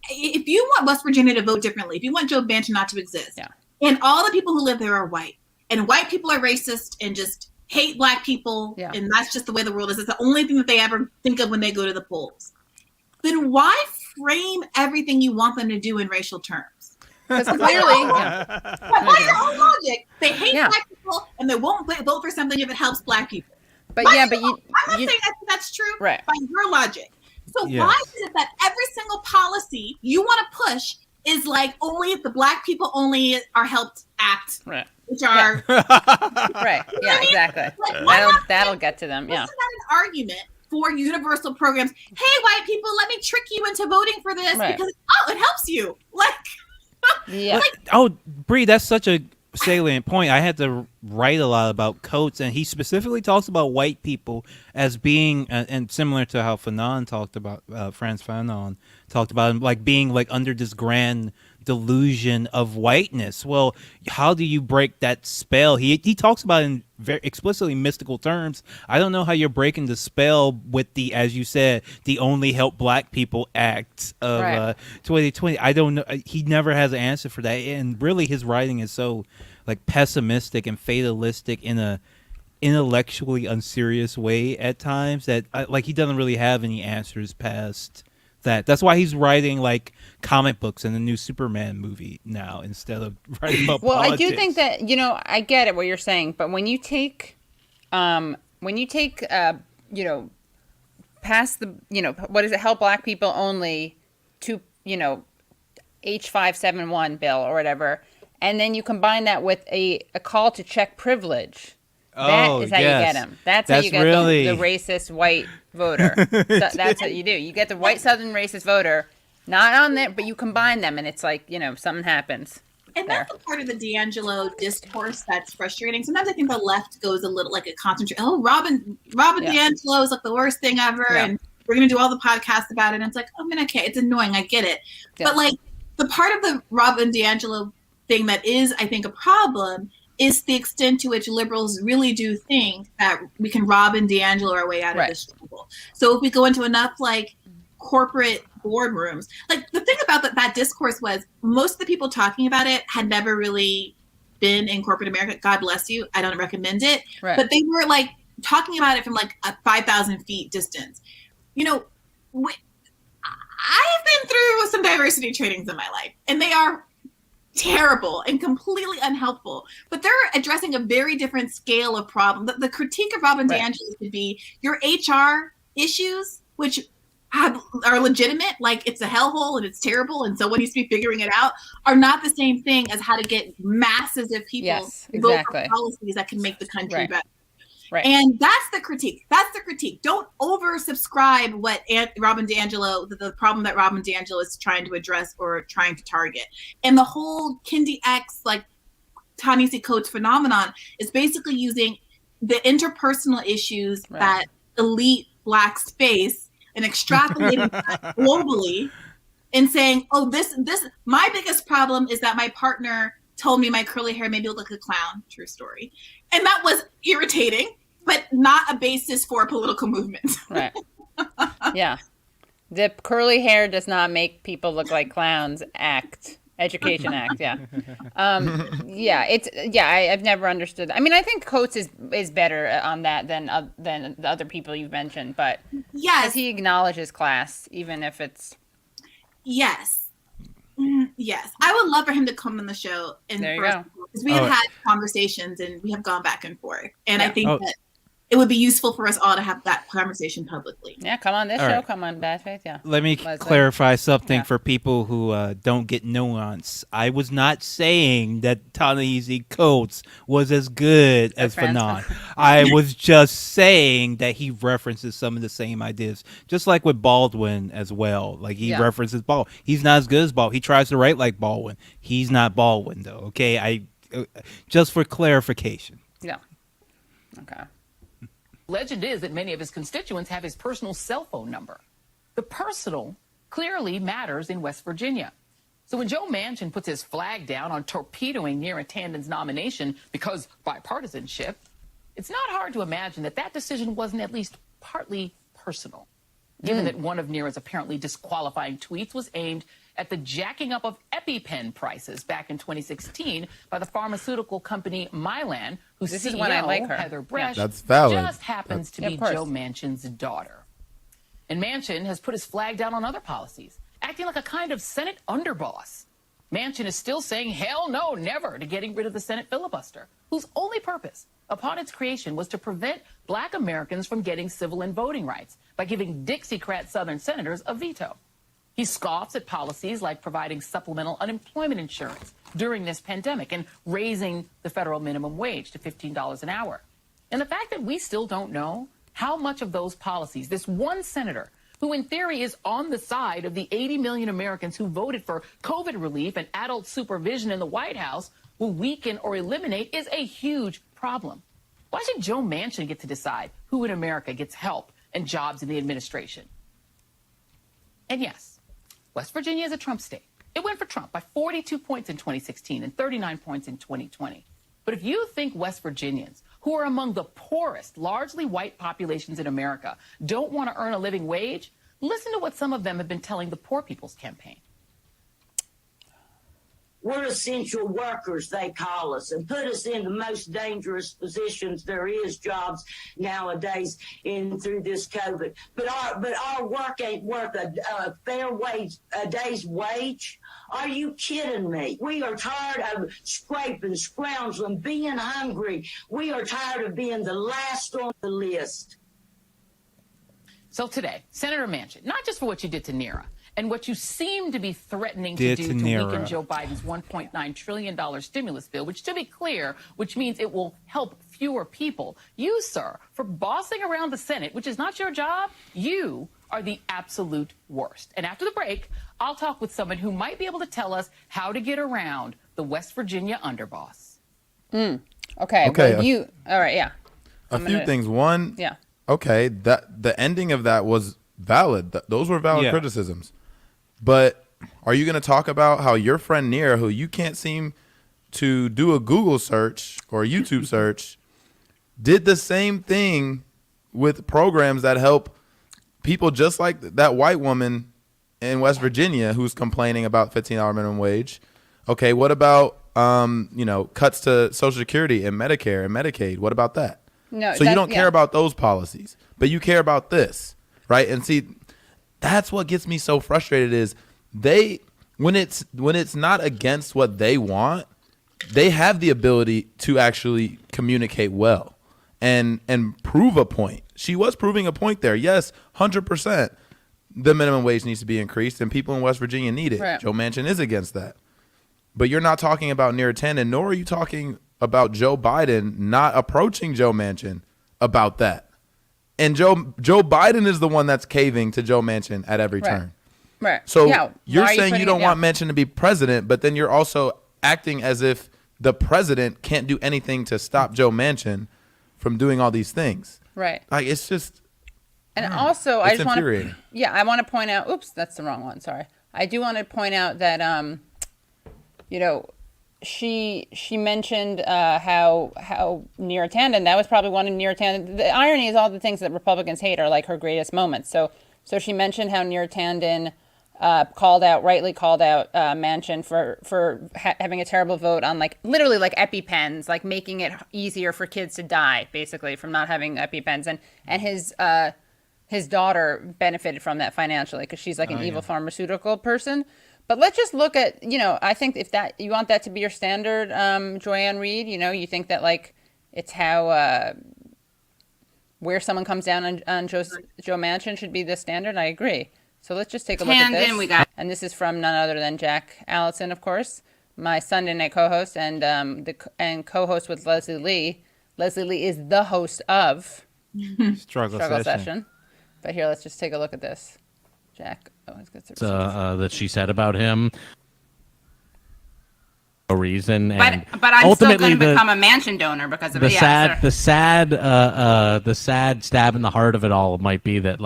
if you want West Virginia to vote differently, if you want Joe Manchin not to exist, and all the people who live there are white, and white people are racist and just hate black people, and that's just the way the world is. It's the only thing that they ever think of when they go to the polls. Then why frame everything you want them to do in racial terms? Because clearly, by your own logic, they hate black people and they won't vote for something if it helps black people. But I'm not saying that's true by your logic. So why is it that every single policy you want to push is like only if the black people only are helped act, which are exactly. That'll get to them. Isn't that an argument for universal programs? Hey, white people, let me trick you into voting for this because it helps you. Bree, that's such a salient point. I had to write a lot about Coates, and he specifically talks about white people as being, and similar to how Fanon talked about, Frantz Fanon talked about him, like being like under this grand delusion of whiteness. Well, how do you break that spell? He talks about it in very explicitly mystical terms. I don't know how you're breaking the spell with the, as you said, the only help black people act of Right. 2020. I don't know. He never has an answer for that. And really, his writing is so like pessimistic and fatalistic in a intellectually unserious way at times that like he doesn't really have any answers past that. That's why he's writing like comic books in the new Superman movie now instead of writing about Well, politics. I do think that, I get it what you're saying, but when you take past the, what is it, help black people only to, H571 bill or whatever, and then you combine that with a call to check privilege. That is how you get him. That's how you get really the racist white voter. That's what you do. You get the white Southern racist voter, not on there, but you combine them, and it's like, something happens. And that's the part of the D'Angelo discourse that's frustrating. Sometimes I think the left goes a little like a concentrate. Oh, Robin D'Angelo is like the worst thing ever, and we're gonna do all the podcasts about it. And it's like, okay, it's annoying. I get it, but like the part of the Robin D'Angelo thing that is, I think, a problem is the extent to which liberals really do think that we can Robin D'Angelo our way out of this trouble. So if we go into enough like corporate boardrooms, like the thing about that discourse was most of the people talking about it had never really been in corporate America. God bless you. I don't recommend it. Right. But they were like talking about it from like a 5,000 feet distance. I've been through some diversity trainings in my life, and they are terrible and completely unhelpful, but they're addressing a very different scale of problem. The critique of Robin D'Angelo could be your HR issues, which are legitimate, like it's a hellhole and it's terrible and someone needs to be figuring it out, are not the same thing as how to get masses of people vote for policies that can make the country better. Right. And that's the critique. Don't oversubscribe what Robin D'Angelo, the problem that Robin D'Angelo is trying to address or trying to target. And the whole Kindy X, like Ta-Nehisi Coates phenomenon is basically using the interpersonal issues that elite blacks face and extrapolating that globally and saying, my biggest problem is that my partner told me my curly hair made me look like a clown. True story. And that was irritating, but not a basis for a political movement. Right. Yeah. The curly hair does not make people look like clowns act. Education Act, yeah. I've never understood. I mean, I think Coates is better on that than the other people you've mentioned, but yes, he acknowledges class, even if it's Yes, I would love for him to come on the show and because we have had conversations and we have gone back and forth, and I think that it would be useful for us all to have that conversation publicly. Yeah, come on this show, come on Bad Faith, Let me clarify something for people who don't get nuance. I was not saying that Ta-Nehisi Coates was as good as Fanon. I was just saying that he references some of the same ideas, just like with Baldwin as well. Like he references Baldwin. He's not as good as Baldwin. He tries to write like Baldwin. He's not Baldwin though. Okay, just for clarification. Yeah. Okay. Legend is that many of his constituents have his personal cell phone number. The personal clearly matters in West Virginia. So when Joe Manchin puts his flag down on torpedoing Neera Tanden's nomination because bipartisanship, it's not hard to imagine that decision wasn't at least partly personal, given that one of Neera's apparently disqualifying tweets was aimed at the jacking up of EpiPen prices back in 2016 by the pharmaceutical company Mylan, whose CEO, is when I like her. Heather Bresch, That's valid. just happens to be Joe Manchin's daughter. And Manchin has put his flag down on other policies, acting like a kind of Senate underboss. Manchin is still saying hell no, never to getting rid of the Senate filibuster, whose only purpose upon its creation was to prevent black Americans from getting civil and voting rights by giving Dixiecrat Southern senators a veto. He scoffs at policies like providing supplemental unemployment insurance during this pandemic and raising the federal minimum wage to $15 an hour. And the fact that we still don't know how much of those policies this one senator, who in theory is on the side of the 80 million Americans who voted for COVID relief and adult supervision in the White House, will weaken or eliminate is a huge problem. Why should Joe Manchin get to decide who in America gets help and jobs in the administration? And yes, West Virginia is a Trump state, It went for Trump by 42 points in 2016 and 39 points in 2020. But if you think West Virginians, who are among the poorest, largely white populations in America, don't want to earn a living wage, listen to what some of them have been telling the Poor People's Campaign. We're essential workers, they call us, and put us in the most dangerous positions there is, jobs nowadays through this COVID. But our work ain't worth a fair wage, a day's wage. Are you kidding me? We are tired of scraping, scrounging, being hungry. We are tired of being the last on the list. So today, Senator Manchin, not just for what you did to Nira, and what you seem to be threatening to do to weaken Joe Biden's $1.9 trillion stimulus bill, which, to be clear, which means it will help fewer people. You, sir, for bossing around the Senate, which is not your job, you are the absolute worst. And after the break, I'll talk with someone who might be able to tell us how to get around the West Virginia underboss. Okay. Okay. Well, all right. Yeah. A few things. One. Yeah. Okay. That the ending of that was valid. Those were valid criticisms. But are you going to talk about how your friend Nira, who you can't seem to do a Google search or a YouTube search, did the same thing with programs that help people just like that white woman in West Virginia who's complaining about $15 minimum wage? Okay, what about cuts to Social Security and Medicare and Medicaid? What about that? No. So you don't care about those policies, but you care about this, right? And see, that's what gets me so frustrated is when it's not against what they want, they have the ability to actually communicate well and prove a point. She was proving a point there. Yes, 100%. The minimum wage needs to be increased, and people in West Virginia need it. Right. Joe Manchin is against that. But you're not talking about Nira Tanden, nor are you talking about Joe Biden not approaching Joe Manchin about that. And Joe Biden is the one that's caving to Joe Manchin at every turn. Right. So yeah. you're saying you don't want Manchin to be president, but then you're also acting as if the president can't do anything to stop Joe Manchin from doing all these things. Right. Like, it's just. And also, I just want infuriating. to. Yeah, I want to point out. Oops, that's the wrong one. Sorry. I do want to point out that she mentioned how Nira Tanden, that was probably one of Nira Tanden. The irony is all the things that Republicans hate are like her greatest moments. So she mentioned how Nira Tanden rightly called out Manchin for having a terrible vote on literally EpiPens, making it easier for kids to die, basically, from not having EpiPens. And his daughter benefited from that financially because she's an evil pharmaceutical person. But let's just look at, I think if that you want that to be your standard, Joyanne Reid, you think that it's how where someone comes down on Joe Manchin should be the standard. I agree. So let's just take a look at this. And this is from none other than Jack Allison, of course, my Sunday night co-host and co-host with Leslie Lee. Leslie Lee is the host of Struggle Session. But here, let's just take a look at this. Jack always gets it. That she said about him. No reason, but I'm still going to become a Manchin donor because of it. The sad stab in the heart of it all might be that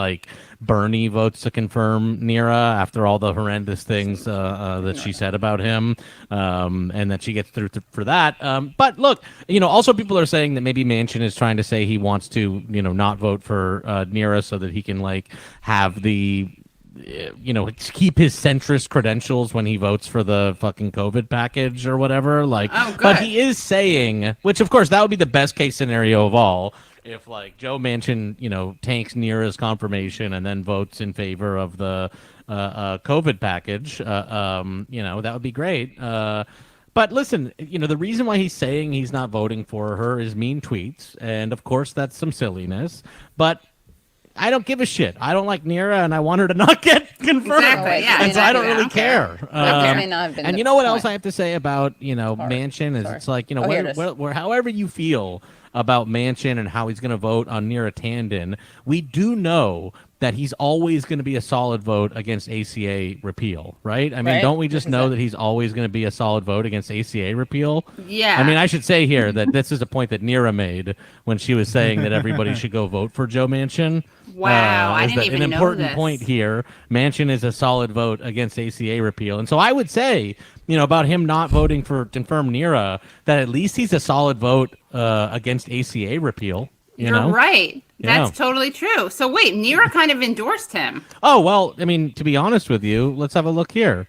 Bernie votes to confirm Nira after all the horrendous things that she said about him, and that she gets through for that. But look, also people are saying that maybe Manchin is trying to say he wants to, not vote for Nira so that he can have the keep his centrist credentials when he votes for the fucking COVID package or whatever. But he is saying, which of course that would be the best case scenario of all, if Joe Manchin, tanks Nira's confirmation and then votes in favor of the COVID package, that would be great. But listen, the reason why he's saying he's not voting for her is mean tweets, and of course that's some silliness, but I don't give a shit. I don't like Nira, and I want her to not get confirmed. Exactly, yeah. And so I don't really care. May not have been and the you know what point. else I have to say about, Manchin is it's Sorry. where however you feel about Manchin and how he's going to vote on Neera Tanden, we do know that he's always going to be a solid vote against ACA repeal, right? I mean, Right. don't we just This is know it. that he's always going to be a solid vote against ACA repeal? Yeah. I mean, I should say here that this is a point that Neera made when she was saying that everybody should go vote for Joe Manchin. Wow, I is didn't that even an know important this. point here. Manchin is a solid vote against ACA repeal. And so I would say, about him not voting for confirm Neera, that at least he's a solid vote against ACA repeal. You're right. Yeah. That's totally true. So wait, Neera kind of endorsed him. Oh, well, I mean, to be honest with you, let's have a look here.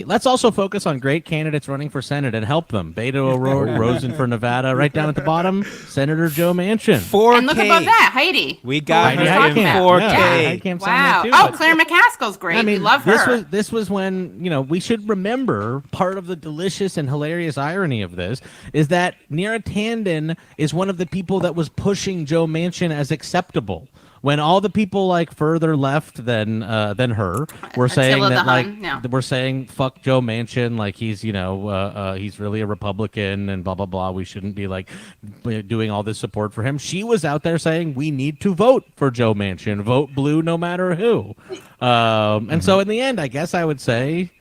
Let's also focus on great candidates running for Senate and help them. Beto O'Rourke, Rosen for Nevada. Right down at the bottom, Senator Joe Manchin. 4K. And look above that, Heidi. We got Heidi her in Heitkamp. 4K. Yeah, Heidi Heitkamp's on Wow. there, too. Oh, Claire McCaskill's great. I mean, we love her. This was when, we should remember part of the delicious and hilarious irony of this is that Neera Tanden is one of the people that was pushing Joe Manchin as acceptable. When all the people like further left than her were saying Attila that the like Hun, no. we're saying fuck Joe Manchin, like he's he's really a Republican and blah blah blah. We shouldn't be like doing all this support for him. She was out there saying we need to vote for Joe Manchin, vote blue no matter who. And so in the end, I guess I would say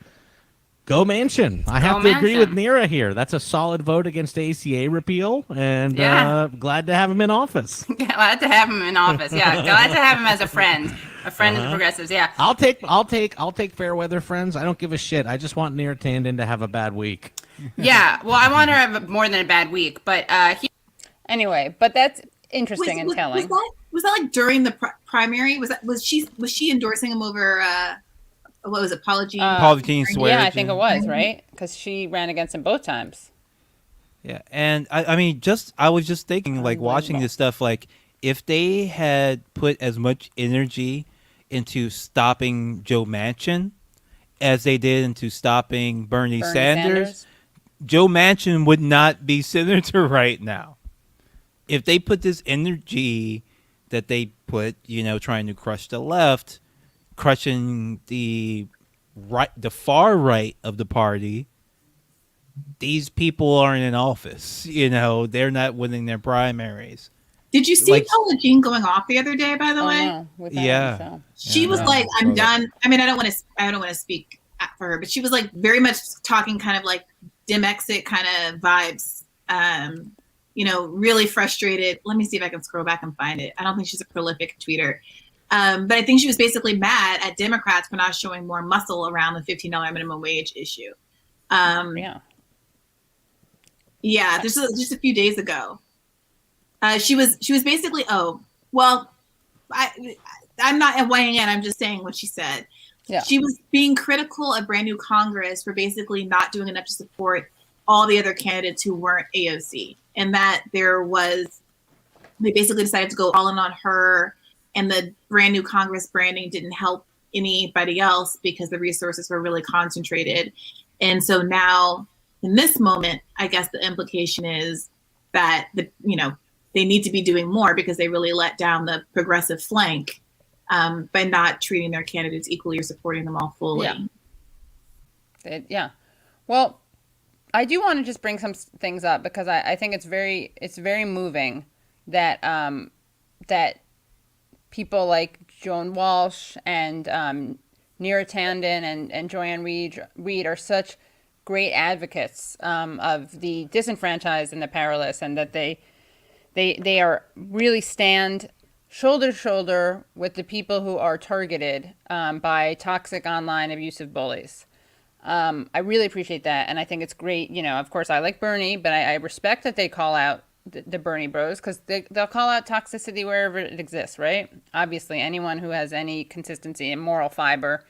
go Manchin. I have to agree with Manchin. Neera here. That's a solid vote against ACA repeal, and Yeah. glad to have him in office. Glad to have him in office. Yeah, glad to have him as a friend of the progressives. Yeah. I'll take fair weather friends. I don't give a shit. I just want Neera Tanden to have a bad week. Yeah. Well, I want her to have more than a bad week, but anyway, but that's interesting and telling. Was that like during the primary? Was she endorsing him over what was it, Paula Jean? Paula Jean Swearengin. Yeah, I think it was, right? Because she ran against him both times. Yeah, and I mean, I was just thinking, like, watching this stuff, like, if they had put as much energy into stopping Joe Manchin as they did into stopping Bernie Sanders, Joe Manchin would not be senator right now. If they put this energy that they put, trying to crush the left, crushing the far right of the party, these people aren't in office. They're not winning their primaries. Did you see Paula Jean going off the other day? By the way, No, Yeah. she was like, "I'm done." I mean, I don't want to speak for her, but she was like very much talking kind of like dim exit kind of vibes. Really frustrated. Let me see if I can scroll back and find it. I don't think she's a prolific tweeter. But I think she was basically mad at Democrats for not showing more muscle around the $15 minimum wage issue. Yeah, just a few days ago. She was basically, I'm not weighing in. I'm just saying what she said. Yeah. She was being critical of brand new Congress for basically not doing enough to support all the other candidates who weren't AOC, and that they basically decided to go all in on her, and the brand new Congress branding didn't help anybody else because the resources were really concentrated. And so now in this moment, I guess the implication is that they need to be doing more because they really let down the progressive flank by not treating their candidates equally or supporting them all fully. Yeah. Well, I do want to just bring some things up because I think it's very moving that that people like Joan Walsh and Neera Tanden and Joanne Reed are such great advocates of the disenfranchised and the powerless, and that they are really stand shoulder to shoulder with the people who are targeted by toxic online abusive bullies. I really appreciate that, and I think it's great. Of course, I like Bernie, but I respect that they call out the Bernie bros, because they'll call out toxicity wherever it exists, right? Obviously, anyone who has any consistency and moral fiber.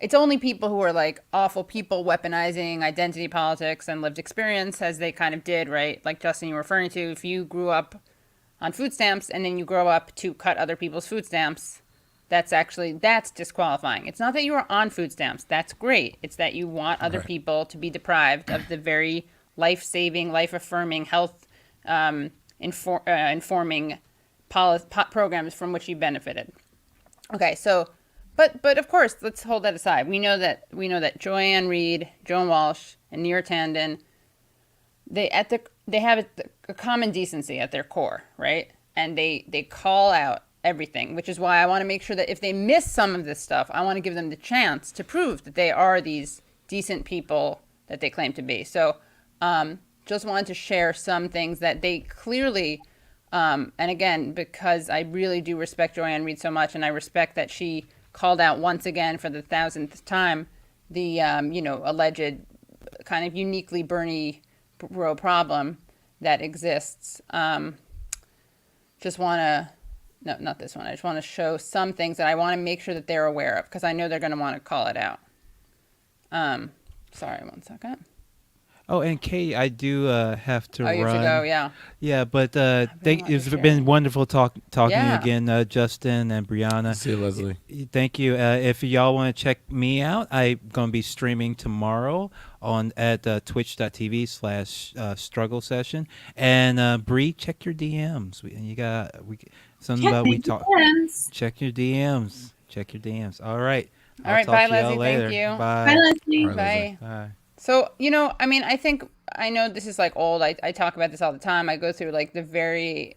It's only people who are like awful people weaponizing identity politics and lived experience, as they kind of did, right? Like Justin, you were referring to, if you grew up on food stamps and then you grow up to cut other people's food stamps, that's disqualifying. It's not that you are on food stamps. That's great. It's that you want other people to be deprived of the very life-saving, life-affirming, health informing programs from which you benefited. Okay, so, but of course, let's hold that aside. We know that Joanne Reed, Joan Walsh, and Neera Tanden, they have a common decency at their core, right? And they call out everything, which is why I want to make sure that if they miss some of this stuff, I want to give them the chance to prove that they are these decent people that they claim to be. So just wanted to share some things that they clearly, and again, because I really do respect Joy-Ann Reid so much, and I respect that she called out once again for the 1,000th time the, alleged kind of uniquely Bernie bro problem that exists. Just want to, no, not this one. I just want to show some things that I want to make sure that they're aware of, because I know they're going to want to call it out. Sorry, 1 second. Oh, and Kate, I do have to run. You have to go, yeah. Yeah, but it's been wonderful talking Yeah. again, Justin and Brianna. See you, Leslie. Thank you. If y'all want to check me out, I'm going to be streaming tomorrow at twitch.tv/struggle session. And Bree, check your DMs. Something about we talk. Check your DMs. Check your DMs. All right. All right, talk bye, to y'all Leslie. later. Thank you. Bye. Bye, Leslie. All right, Bye. Bye. So, I think, I know this is like old. I talk about this all the time. I go through like the very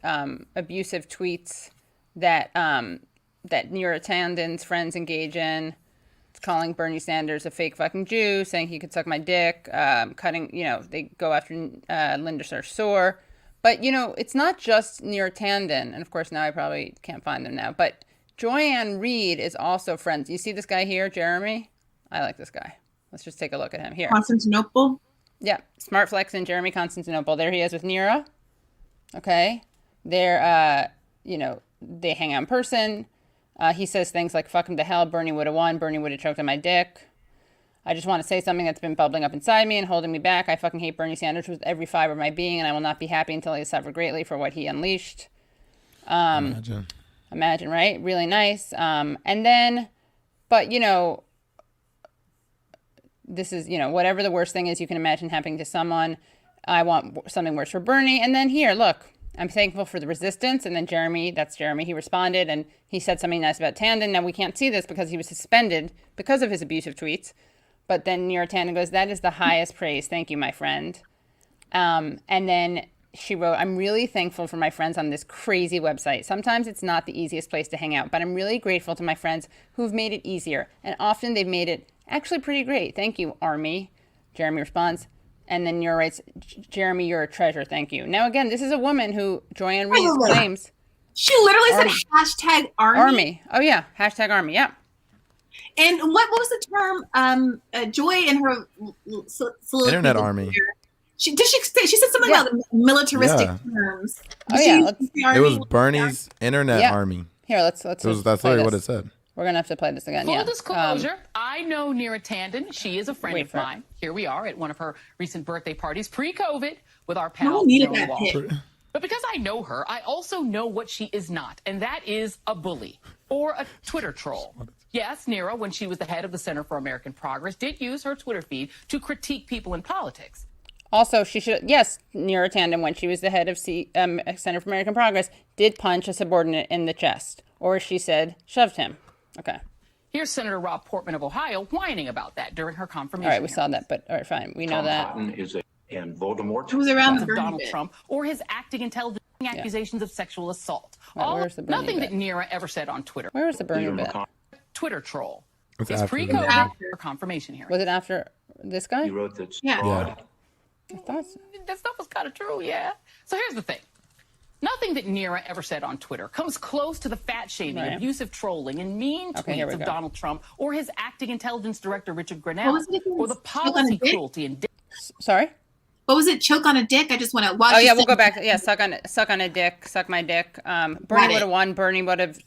abusive tweets that Neera Tanden's friends engage in. It's calling Bernie Sanders a fake fucking Jew, saying he could suck my dick, cutting, they go after Linda Sarsour. But, it's not just Neera Tanden. And of course, now I probably can't find them now. But Joy-Ann Reid is also friends. You see this guy here, Jeremy? I like this guy. Let's just take a look at him here. Constantinople. Yeah, Smart Flex and Jeremy Constantinople. There he is with Neera. Okay. They're, they hang out in person. He says things like, fuck him to hell, Bernie would have won, Bernie would have choked on my dick. I just want to say something that's been bubbling up inside me and holding me back. I fucking hate Bernie Sanders with every fiber of my being, and I will not be happy until he has suffered greatly for what he unleashed. Imagine, right? Really nice. And then, but, this is, whatever the worst thing is you can imagine happening to someone. I want something worse for Bernie. And then here, look, I'm thankful for the resistance. And then Jeremy, he responded and he said something nice about Tanden. Now we can't see this because he was suspended because of his abusive tweets. But then Neera Tanden goes, that is the highest praise. Thank you, my friend. And then she wrote, I'm really thankful for my friends on this crazy website. Sometimes it's not the easiest place to hang out, but I'm really grateful to my friends who've made it easier. And often they've made it actually pretty great. Thank you, Army. Jeremy responds. And then Neera writes, Jeremy, you're a treasure. Thank you. Now, again, this is a woman who Joy-Ann Reid claims. She literally said hashtag Army. Oh, yeah. Hashtag Army. Yeah. And what was the term? Joy in her Internet Army. She said something about militaristic terms. Oh, yeah. It was Bernie's Internet Army. Here, let's that's literally what it said. We're going to have to play this again. Full disclosure, I know Neera Tanden. She is a friend of mine. Here we are at one of her recent birthday parties, pre-COVID, with our pal, Joey Wall. But because I know her, I also know what she is not, and that is a bully or a Twitter troll. Yes, Neera, when she was the head of the Center for American Progress, did use her Twitter feed to critique people in politics. Also, Neera Tanden, when she was the head of Center for American Progress, did punch a subordinate in the chest. Or she said, shoved him. Okay. Here's Senator Rob Portman of Ohio whining about that during her confirmation. All right, we saw that, but all right, fine. We know that. Tom Cotton and Voldemort. Who's around Donald Trump or his acting intelligence accusations of sexual assault. Nothing that Neera ever said on Twitter. Where was the Bernie bit? Twitter troll. It's pre-COVID confirmation hearing. Was it after this guy? You wrote that. Yeah. I thought so. That stuff was kind of true, yeah. So here's the thing. Nothing that Neera ever said on Twitter comes close to the fat-shaming, abusive trolling, and mean tweets of Donald Trump or his acting intelligence director, Richard Grenell, or the policy cruelty and... Sorry? What was it? Choke on a dick? I just want to watch. Oh, yeah, we'll go back. Yeah, suck on a dick, suck my dick. Bernie would have won. Bernie would have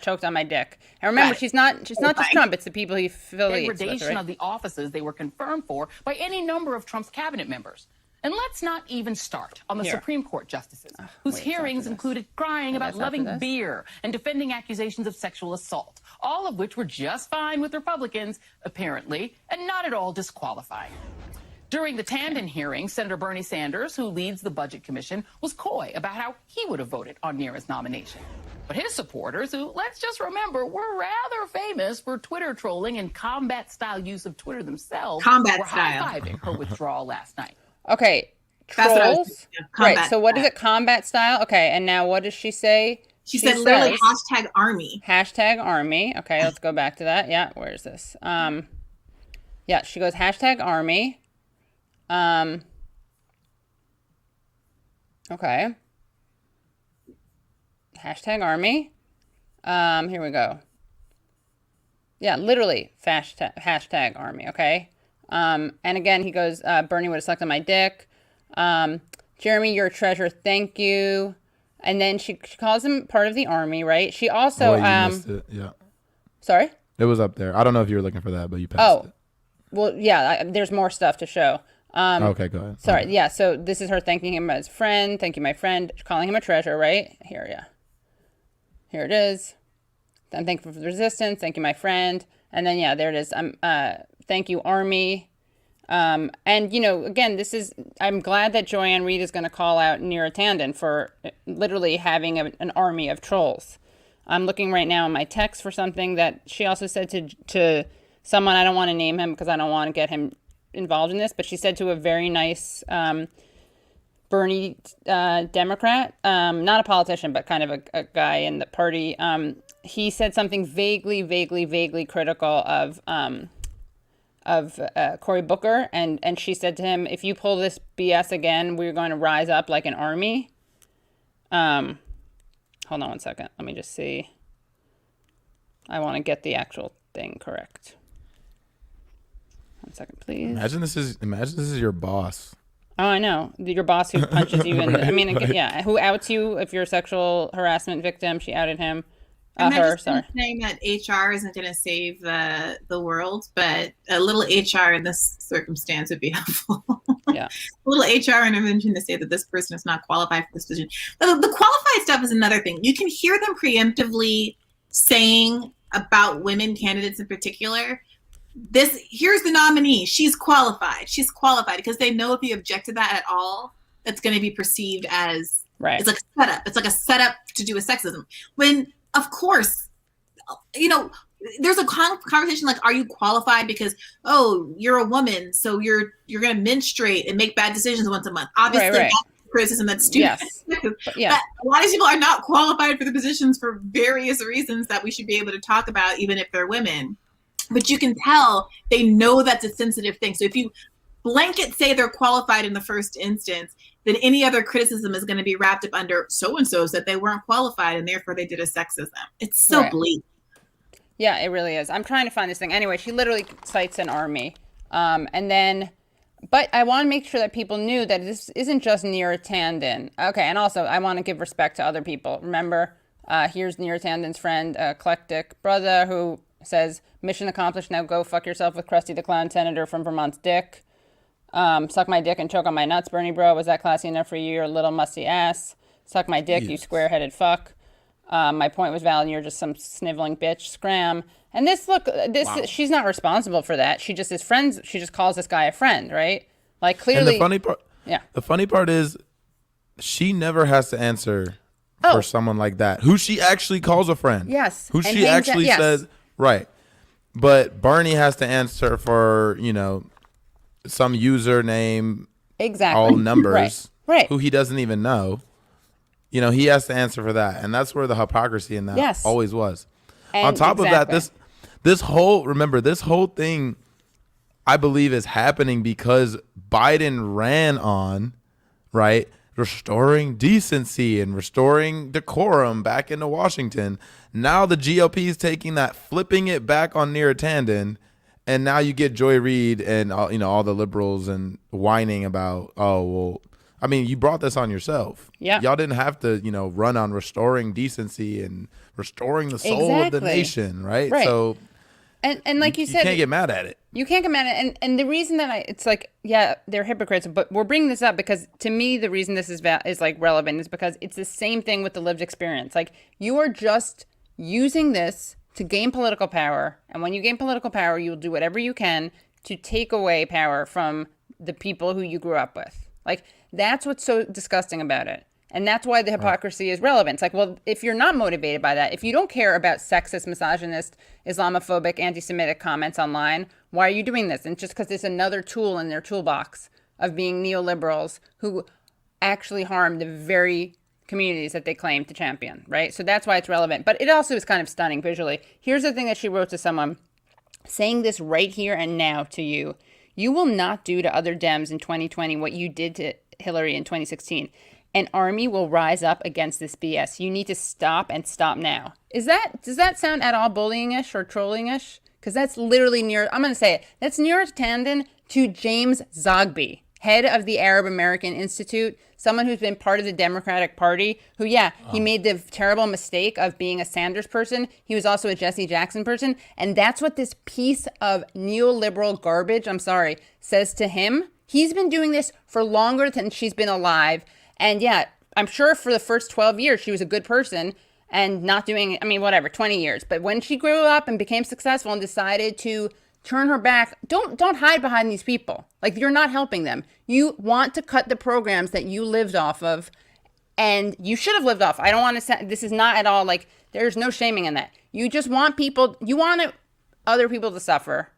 choked on my dick. And remember, she's not just Trump. It's the people he affiliates with, degradation of the offices they were confirmed for by any number of Trump's cabinet members. And let's not even start on the Supreme Court justices, whose hearings included crying about loving beer and defending accusations of sexual assault, all of which were just fine with Republicans, apparently, and not at all disqualifying. During the Tanden hearing, Senator Bernie Sanders, who leads the Budget Commission, was coy about how he would have voted on Neera's nomination. But his supporters, who, let's just remember, were rather famous for Twitter trolling and combat-style use of Twitter themselves, were high-fiving her withdrawal last night. Okay, That's what I was Trolls? thinking of, Right. combat So what is style. it? Combat style? Okay. And now what does she say? She said literally says- #army. #army. Okay, let's go back to that. Yeah, where is this? Yeah, she goes #army. Okay. #army. Here we go. Yeah, literally hashtag army. Okay. And again, he goes, Bernie would have sucked on my dick. Jeremy, you're a treasure. Thank you. And then she calls him part of the army, right? She also, Oh, wait, you missed it. Yeah. Sorry? It was up there. I don't know if you were looking for that, but you passed it. Well, yeah, there's more stuff to show. Okay, go ahead. Sorry. Okay. Yeah. So this is her thanking him as friend. Thank you, my friend. Calling him a treasure, right? Here, yeah. Here it is. I'm thankful for the resistance. Thank you, my friend. And then, yeah, there it is. Thank you, army. And, you know, again, I'm glad that Joy-Ann Reid is going to call out Neera Tanden for literally having an army of trolls. I'm looking right now in my text for something that she also said to someone. I don't want to name him because I don't want to get him involved in this, but she said to a very nice Bernie Democrat, not a politician, but kind of a guy in the party. He said something vaguely critical of Cory Booker, and she said to him, if you pull this BS again, we're going to rise up like an army. Hold on one second. Let me just see. I want to get the actual thing correct. 1 second, please. Imagine this is your boss. Oh, I know. Your boss who punches you in the, I mean, Right. yeah, who outs you if you're a sexual harassment victim. She outed him. I'm not Her, just sorry. saying that HR isn't going to save the world, but a little HR in this circumstance would be helpful. Yeah. A little HR intervention to say that this person is not qualified for this position. The qualified stuff is another thing. You can hear them preemptively saying about women candidates in particular, here's the nominee. She's qualified because they know if you object to that at all, that's going to be perceived as Right. It's like a setup. It's like a setup to do with sexism. When, of course, you know, there's a conversation like, are you qualified because, oh, you're a woman, so you're going to menstruate and make bad decisions once a month. Obviously, Right. that's criticism that's stupid. Yes. Yeah. A lot of people are not qualified for the positions for various reasons that we should be able to talk about, even if they're women. But you can tell they know that's a sensitive thing. So if you blanket say they're qualified in the first instance, then any other criticism is going to be wrapped up under so-and-so said they weren't qualified and therefore they did a sexism. It's so Right. bleak. Yeah, it really is. I'm trying to find this thing. Anyway, she literally cites an army. And then, but I want to make sure that people knew that this isn't just Neera Tanden. Okay, and also I want to give respect to other people. Remember, here's Neera Tanden's friend, Eclectic Brother, who says, mission accomplished, now go fuck yourself with Krusty the Clown Senator from Vermont's dick. Suck my dick and choke on my nuts, Bernie bro. Was that classy enough for you, your little musty ass? Suck my dick, you square-headed fuck. My point was valid, you're just some sniveling bitch. Scram. And she's not responsible for that. She just is friends. She just calls this guy a friend, right? Like, clearly. And the funny part is she never has to answer for someone like that, who she actually calls a friend. Yes. Who And she hangs out- actually yes. says, right. But Bernie has to answer for, some username, Exactly. all numbers, Right. who he doesn't even know. He has to answer for that. And that's where the hypocrisy in that Yes. always was. And On top of that, exactly. this whole thing, I believe, is happening because Biden ran on, right, restoring decency and restoring decorum back into Washington. Now the GOP is taking that, flipping it back on Neera Tanden, and now you get Joy Reid and all the liberals and whining about, you brought this on yourself. Yeah. Y'all didn't have to, run on restoring decency and restoring the soul of the Exactly. nation, right? Right. So And like you said, you can't get mad at it. You can't get mad at it. And the reason that it's like, yeah, they're hypocrites, but we're bringing this up because to me, the reason this is like relevant is because it's the same thing with the lived experience. Like, you are just using this to gain political power. And when you gain political power, you'll do whatever you can to take away power from the people who you grew up with. Like, that's what's so disgusting about it. And that's why the hypocrisy is relevant. It's like, well, if you're not motivated by that, if you don't care about sexist, misogynist, Islamophobic, anti-Semitic comments online, why are you doing this? And just because it's another tool in their toolbox of being neoliberals who actually harm the very communities that they claim to champion, right? So that's why it's relevant. But it also is kind of stunning visually. Here's the thing that she wrote to someone, saying this right here and now to you. You will not do to other Dems in 2020 what you did to Hillary in 2016. An army will rise up against this BS. You need to stop and stop now. Does that sound at all bullying-ish or trolling-ish? Because that's literally I'm going to say it. That's Neera Tanden to James Zogby, head of the Arab American Institute, someone who's been part of the Democratic Party, who, he made the terrible mistake of being a Sanders person. He was also a Jesse Jackson person. And that's what this piece of neoliberal garbage, says to him. He's been doing this for longer than she's been alive. And I'm sure for the first 12 years, she was a good person and not doing, 20 years. But when she grew up and became successful and decided to turn her back, don't hide behind these people. Like, you're not helping them. You want to cut the programs that you lived off of, and you should have lived off. I don't want to say, this is not at all like, there's no shaming in that. You just want other people to suffer.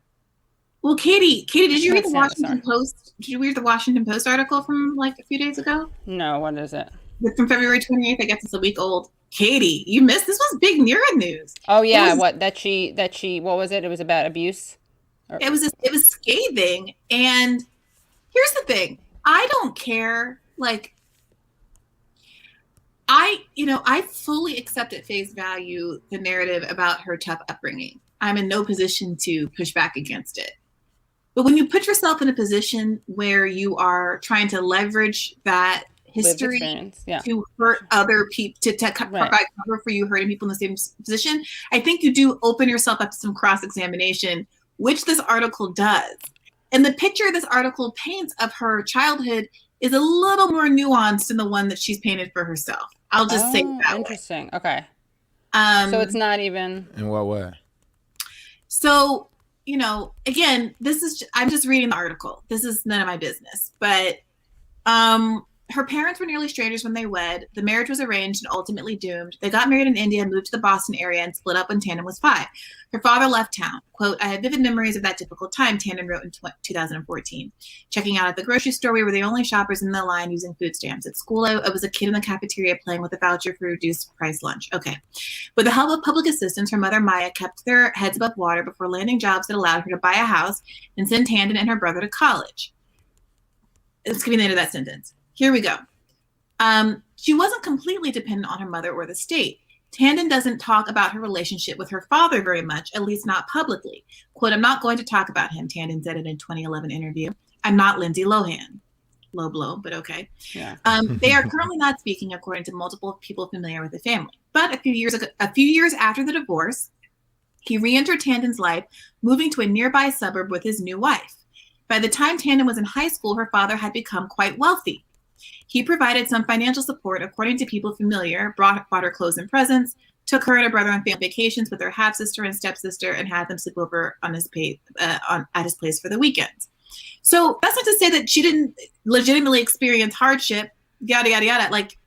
Well, Katie, did you read the Washington Post? Did you read the Washington Post article from like a few days ago? No, what is it? From February 28th. I guess it's a week old. Katie, you missed. This was big Neera news. Oh yeah, what was it? It was about abuse. It was scathing. And here's the thing: I don't care. Like, I fully accept at face value the narrative about her tough upbringing. I'm in no position to push back against it. But when you put yourself in a position where you are trying to leverage that history to hurt other people, to provide cover for you hurting people in the same position, I think you do open yourself up to some cross-examination, which this article does. And the picture this article paints of her childhood is a little more nuanced than the one that she's painted for herself. I'll just say that. Interesting. Way. Okay. So it's not even. In what way? So, again, I'm just reading the article. This is none of my business. But her parents were nearly strangers when they wed. The marriage was arranged and ultimately doomed. They got married in India, moved to the Boston area, and split up when Tanden was 5. Her father left town. Quote, I have vivid memories of that difficult time, Tanden wrote in 2014. Checking out at the grocery store, we were the only shoppers in the line using food stamps. At school, I was a kid in the cafeteria playing with a voucher for reduced price lunch. Okay. With the help of public assistance, her mother, Maya, kept their heads above water before landing jobs that allowed her to buy a house and send Tanden and her brother to college. Let's give me the end of that sentence. Here we go. She wasn't completely dependent on her mother or the state. Tanden doesn't talk about her relationship with her father very much, at least not publicly. Quote, I'm not going to talk about him, Tanden said in a 2011 interview. I'm not Lindsay Lohan. Low blow, but okay. Yeah. They are currently not speaking, according to multiple people familiar with the family. But a few years after the divorce, he re-entered Tanden's life, moving to a nearby suburb with his new wife. By the time Tanden was in high school, her father had become quite wealthy. He provided some financial support, according to people familiar, bought her clothes and presents, took her and her brother on family vacations with her half-sister and stepsister, and had them sleep over at his place for the weekends. So that's not to say that she didn't legitimately experience hardship, yada, yada, yada. Like,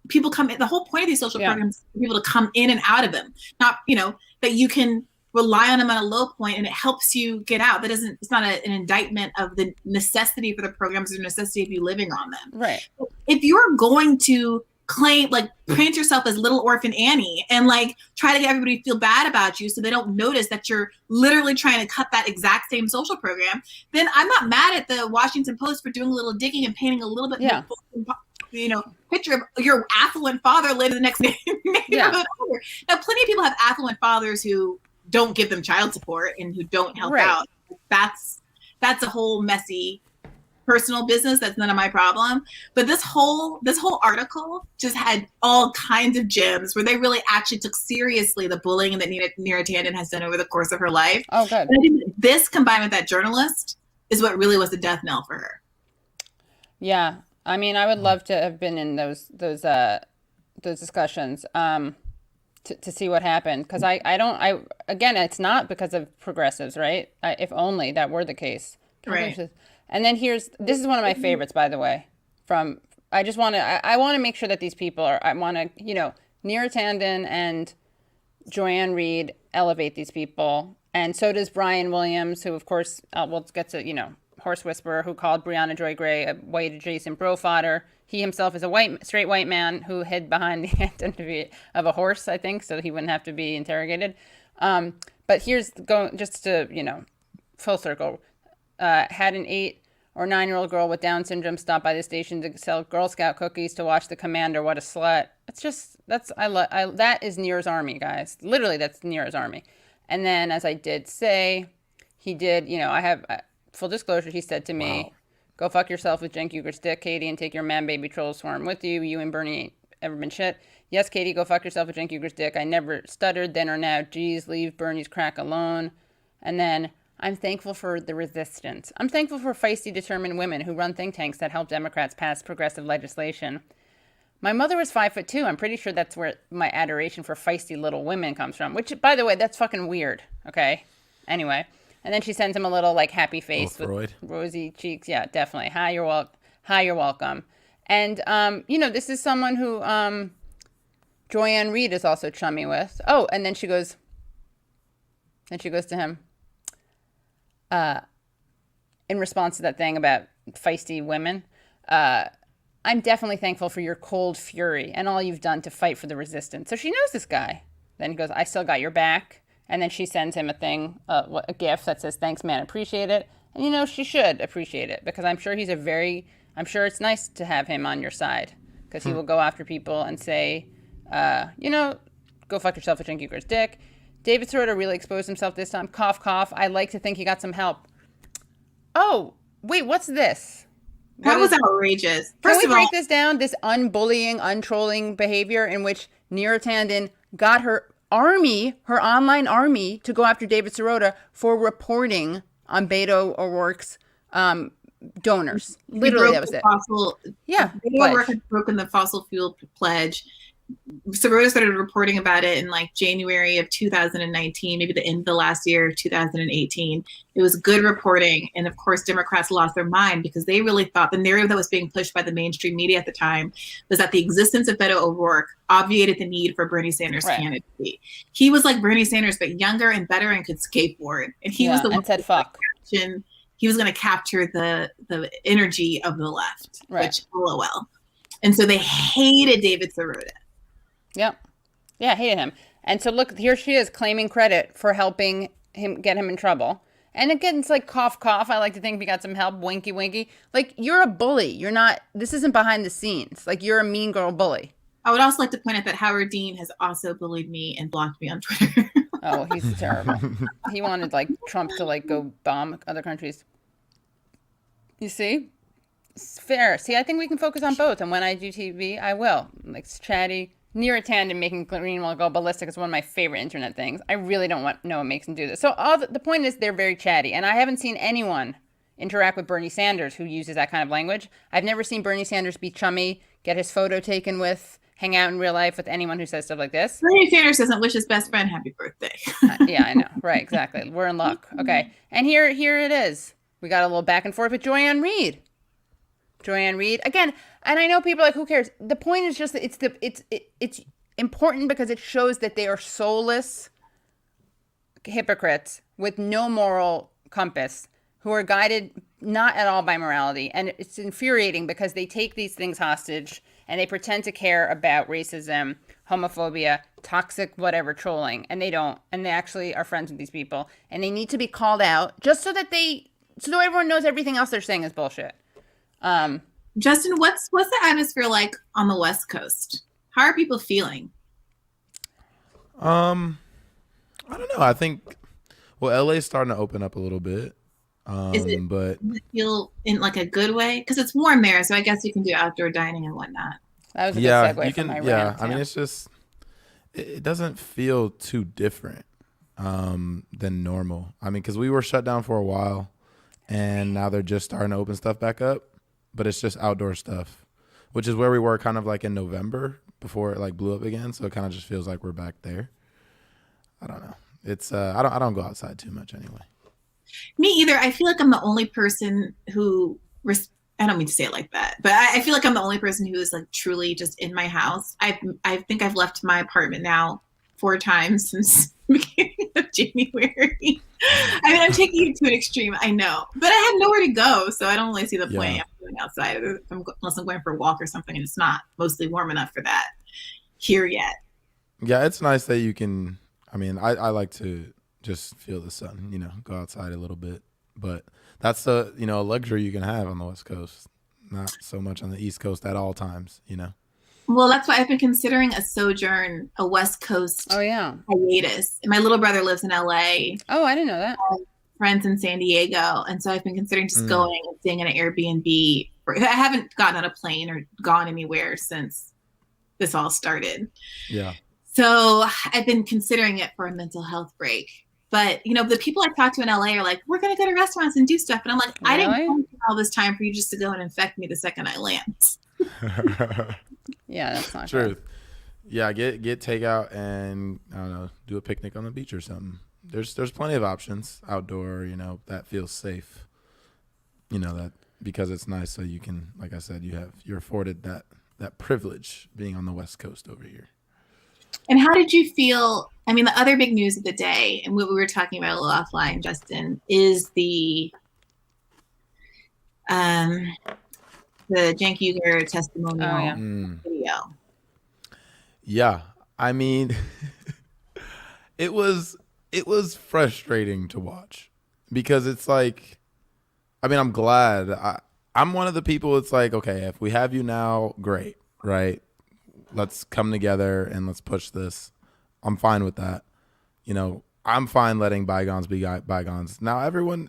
people come in, the whole point of these social programs is for people to come in and out of them. Not, that you can rely on them at a low point and it helps you get out. It's not an indictment of the necessity for the programs or necessity of you living on them. Right. If you're going to paint yourself as little orphan Annie and try to get everybody to feel bad about you so they don't notice that you're literally trying to cut that exact same social program, then I'm not mad at the Washington Post for doing a little digging and painting a little bit more, picture of your affluent father living the next neighborhood over. Now, plenty of people have affluent fathers who don't give them child support and who don't help out. That's a whole messy personal business. That's none of my problem. But this whole article just had all kinds of gems where they really actually took seriously the bullying that Neera Tanden has done over the course of her life. Oh, good. And I think this combined with that journalist is what really was the death knell for her. Yeah, I would love to have been in those discussions. To see what happened, because again, it's not because of progressives, right? If only that were the case. Right. And then this is one of my favorites, by the way. I want to make sure that these people Neera Tanden and Joanne Reed elevate these people, and so does Brian Williams, who of course we'll get to horse whisperer who called Brianna Joy Gray a white adjacent bro fodder. He himself is a straight white man who hid behind the identity of a horse, I think, so he wouldn't have to be interrogated. But here's just to, full circle. Had an 8 or 9-year-old girl with Down syndrome stop by the station to sell Girl Scout cookies to watch the commander. What a slut. That is Near's army, guys. Literally, that's Near's army. And then, as I did say, he did, I have, full disclosure, he said to me, go fuck yourself with Cenk Uygur's dick, Katie, and take your man-baby troll swarm with you. You and Bernie ain't ever been shit. Yes, Katie, go fuck yourself with Cenk Uygur's dick. I never stuttered then or now. Geez, leave Bernie's crack alone. And then, I'm thankful for the resistance. I'm thankful for feisty, determined women who run think tanks that help Democrats pass progressive legislation. My mother was 5'2". I'm pretty sure that's where my adoration for feisty little women comes from, which, by the way, that's fucking weird. Okay. Anyway. And then she sends him a little happy face with rosy cheeks. Yeah, definitely. Hi, you're welcome. And, this is someone who, Joy-Ann Reid is also chummy with. Oh, and then she goes to him, in response to that thing about feisty women, I'm definitely thankful for your cold fury and all you've done to fight for the resistance. So she knows this guy. Then he goes, I still got your back. And then she sends him a thing, a gift that says, thanks, man, appreciate it. And, she should appreciate it because I'm sure I'm sure it's nice to have him on your side because he will go after people and say, go fuck yourself with Cenk Uygur's dick. David Sirota really exposed himself this time. Cough, cough. I like to think he got some help. Oh, wait, what's this? That was outrageous. Can we break this down? This unbullying, untrolling behavior in which Neera Tanden got her online army, to go after David Sirota for reporting on Beto O'Rourke's donors. Literally, that was it. Beto O'Rourke had broken the fossil fuel pledge. Sirota started reporting about it in January of 2019, maybe the end of the last year, 2018. It was good reporting. And of course, Democrats lost their mind because they really thought the narrative that was being pushed by the mainstream media at the time was that the existence of Beto O'Rourke obviated the need for Bernie Sanders' candidacy. He was like Bernie Sanders, but younger and better and could skateboard. And he was the one said fuck. He was going to capture the energy of the left, which LOL. And so they hated David Sirota. Yep. Yeah, hated him. And so look, here she is claiming credit for helping him get him in trouble. And again, it's cough, cough. I like to think we got some help. Winky, winky. You're a bully. You're not, this isn't behind the scenes. You're a mean girl bully. I would also like to point out that Howard Dean has also bullied me and blocked me on Twitter. Oh, he's terrible. He wanted Trump to go bomb other countries. You see? It's fair. See, I think we can focus on both. And when I do TV, I will. It's chatty. Neera Tanden making Greenwald go ballistic is one of my favorite internet things. I really don't know what makes him do this. So the point is they're very chatty. And I haven't seen anyone interact with Bernie Sanders who uses that kind of language. I've never seen Bernie Sanders be chummy, get his photo taken with, hang out in real life with anyone who says stuff like this. Bernie Sanders doesn't wish his best friend happy birthday. Yeah, I know. Right, exactly. We're in luck. Okay. And here it is. We got a little back and forth with Joy-Ann Reid. Joy-Ann Reid again, and I know people are who cares? The point is just that it's important because it shows that they are soulless hypocrites with no moral compass who are guided not at all by morality, and it's infuriating because they take these things hostage and they pretend to care about racism, homophobia, toxic whatever trolling, and they don't, and they actually are friends with these people, and they need to be called out just so everyone knows everything else they're saying is bullshit. Justin, what's the atmosphere like on the West Coast? How are people feeling? I don't know. I think LA's starting to open up a little bit. But does it feel in a good way? Because it's warm there, so I guess you can do outdoor dining and whatnot. That was a good segue from my rant. I mean, it's just it doesn't feel too different than normal. I mean, because we were shut down for a while, and now they're just starting to open stuff back up. But it's just outdoor stuff, which is where we were kind of in November before it blew up again. So it kind of just feels like we're back there. I don't know. It's I don't go outside too much anyway. Me either. I feel like I'm the only person who I don't mean to say it like that, but I feel like I'm the only person who is truly just in my house. I think I've left my apartment now 4 times since the beginning of January. I mean, I'm taking it to an extreme, I know, but I have nowhere to go, so I don't really see the point Yeah. of going outside unless I'm going for a walk or something, and it's not mostly warm enough for that here yet. Yeah, it's nice that you can. I mean, I like to just feel the sun, go outside a little bit. But that's a luxury you can have on the West Coast, not so much on the East Coast at all times. Well, that's why I've been considering a West Coast Oh yeah. hiatus. And my little brother lives in LA, Oh, I didn't know that. friends in San Diego, and so I've been considering just going and staying in an Airbnb. I haven't gotten on a plane or gone anywhere since this all started. Yeah. So I've been considering it for a mental health break. But, the people I talk to in LA are like, we're going to go to restaurants and do stuff. And I'm like, I didn't Really? come here all this time for you just to go and infect me the second I land. Yeah, that's not Truth. good. Yeah, get takeout and I don't know, do a picnic on the beach or something. There's plenty of options outdoor, that feels safe. That because it's nice, so you can, like I said, you're afforded that privilege being on the West Coast over here. And how did you feel? I mean, the other big news of the day, and what we were talking about a little offline, Justin, is the Cenk Uygur testimonial Oh, yeah. video. Yeah, I mean, it was frustrating to watch because it's like, I mean, I'm glad. I'm one of the people. It's like, okay, if we have you now, great, right? Let's come together and let's push this. I'm fine with that. I'm fine letting bygones be bygones. Now, everyone,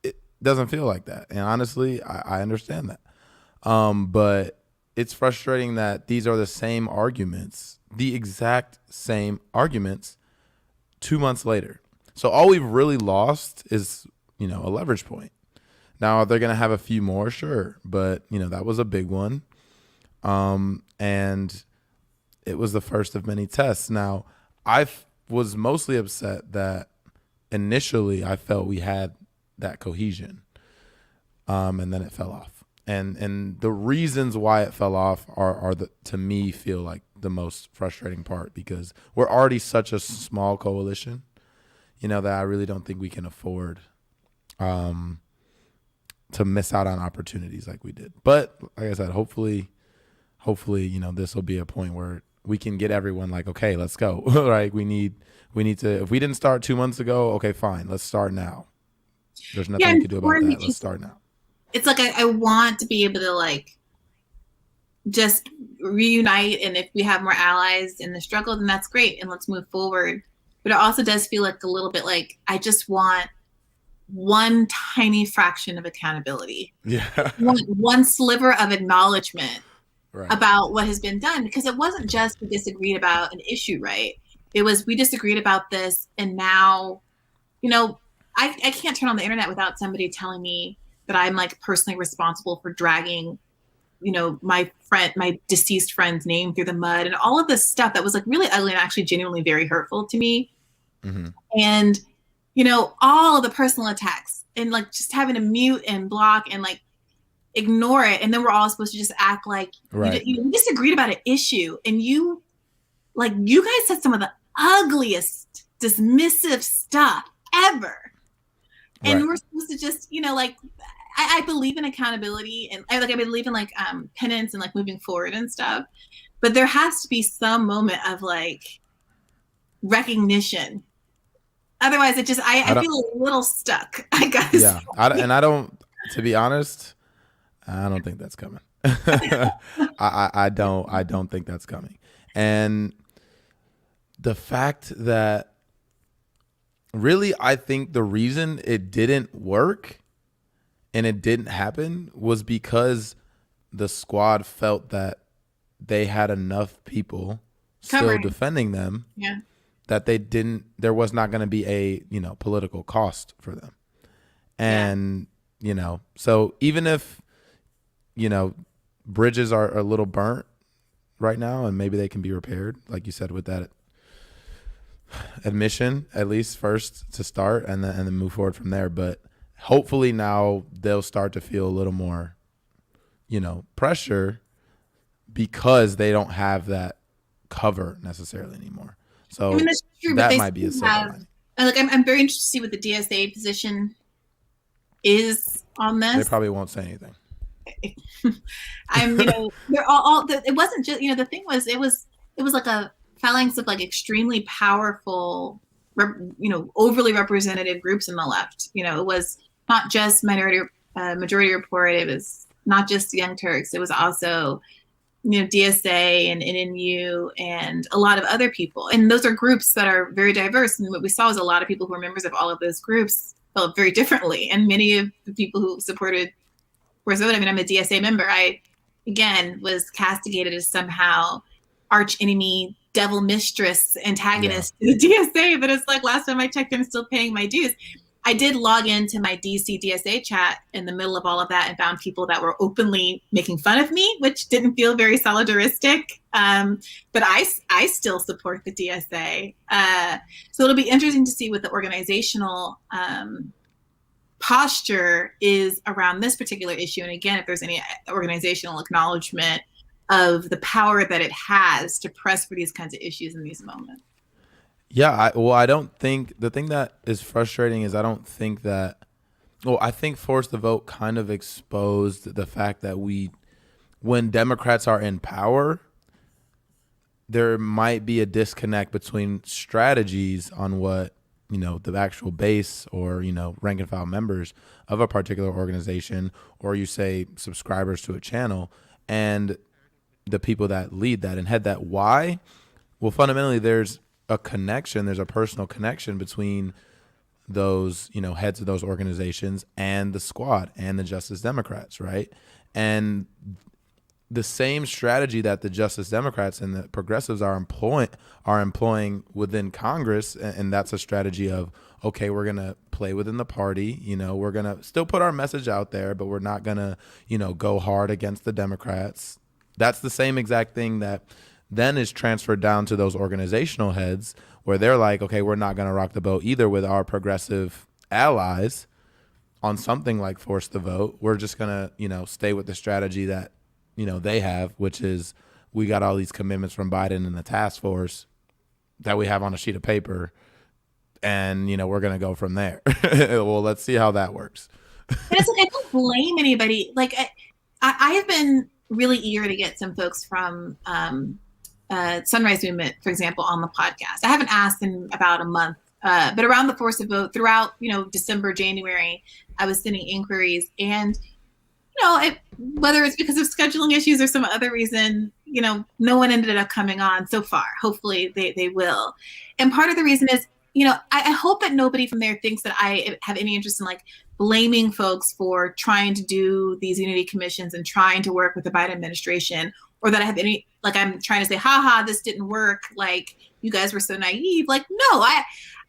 it doesn't feel like that, and honestly, I understand that. But it's frustrating that these are the same arguments, the exact same arguments 2 months later. So all we've really lost is, a leverage point. Now they're going to have a few more, sure. But, that was a big one. And it was the first of many tests. Now I was mostly upset that initially I felt we had that cohesion. And then it fell off. And the reasons why it fell off are to me feel like the most frustrating part, because we're already such a small coalition, that I really don't think we can afford to miss out on opportunities like we did. But like I said, hopefully, this will be a point where we can get everyone like, okay, let's go. Right? We need to, if we didn't start 2 months ago, okay, fine, let's start now. There's nothing we can do about that. Let's start now. It's like I want to be able to just reunite, and if we have more allies in the struggle, then that's great, and let's move forward. But it also does feel like a little bit like I just want one tiny fraction of accountability. Yeah. one sliver of acknowledgement Right. about what has been done, because it wasn't just we disagreed about an issue, right? It was we disagreed about this, and now, I can't turn on the internet without somebody telling me that I'm personally responsible for dragging, my deceased friend's name through the mud, and all of this stuff that was really ugly and actually genuinely very hurtful to me. Mm-hmm. And, all of the personal attacks, and just having to mute and block and ignore it. And then we're all supposed to just act like Right. you disagreed about an issue, and you guys said some of the ugliest dismissive stuff ever. And Right. we're supposed to just, I believe in accountability, and I believe in penance and moving forward and stuff. But there has to be some moment of recognition. Otherwise, it just I feel a little stuck. I guess. Yeah. I don't, to be honest, I don't think that's coming. I don't think that's coming. And the fact that really, I think the reason it didn't work and it didn't happen was because the squad felt that they had enough people still Covering. defending them Yeah. that there was not going to be a, political cost for them. And, so even if, bridges are a little burnt right now, and maybe they can be repaired, like you said, with that admission, at least first to start, and then move forward from there. But hopefully now they'll start to feel a little more, pressure, because they don't have that cover necessarily anymore. So I mean, that's true, but that they might be a still silver have lining. I'm very interested to see what the DSA position is on They this. probably won't say anything. They're all it wasn't just, the thing was, it was like a phalanx of like extremely powerful, overly representative groups in the left. It was not just Majority Report. It was not just the Young Turks. It was also, DSA and NNU and a lot of other people. And those are groups that are very diverse. And what we saw is a lot of people who are members of all of those groups felt very differently. And many of the people who supported Force Vote, I'm a DSA member. I, again, was castigated as somehow arch enemy, devil mistress, antagonist to the DSA. But it's like, last time I checked, I'm still paying my dues. I did log into my DC DSA chat in the middle of all of that and found people that were openly making fun of me, which didn't feel very solidaristic. But I still support the DSA. So it'll be interesting to see what the organizational posture is around this particular issue. And again, if there's any organizational acknowledgement of the power that it has to press for these kinds of issues in these moments. Yeah, I don't think the thing that is frustrating is I don't think that. Well, I think Force the Vote kind of exposed the fact that when Democrats are in power, there might be a disconnect between strategies on what the actual base or rank and file members of a particular organization, or you say subscribers to a channel, and the people that lead that and head that. Why? Well, fundamentally, there's a connection. There's a personal connection between those, heads of those organizations and the squad and the Justice Democrats, right? And the same strategy that the Justice Democrats and the progressives are employing within Congress, and that's a strategy of, okay, we're gonna play within the party, we're gonna still put our message out there, but we're not gonna, go hard against the Democrats. That's the same exact thing that then is transferred down to those organizational heads, where they're like, okay, we're not going to rock the boat either with our progressive allies on something like Force the Vote. We're just going to, stay with the strategy that, they have, which is we got all these commitments from Biden and the task force that we have on a sheet of paper, and, we're going to go from there. Well, let's see how that works. And it's like, I don't blame anybody. Like, I have been really eager to get some folks from Sunrise Movement, for example, on the podcast. I haven't asked in about a month, but around the Force the Vote, throughout, December, January, I was sending inquiries, and, whether it's because of scheduling issues or some other reason, no one ended up coming on so far. Hopefully they will. And part of the reason is, I hope that nobody from there thinks that I have any interest in like blaming folks for trying to do these unity commissions and trying to work with the Biden administration, or that I have any, like, I'm trying to say, haha, this didn't work. Like, you guys were so naive. Like, no,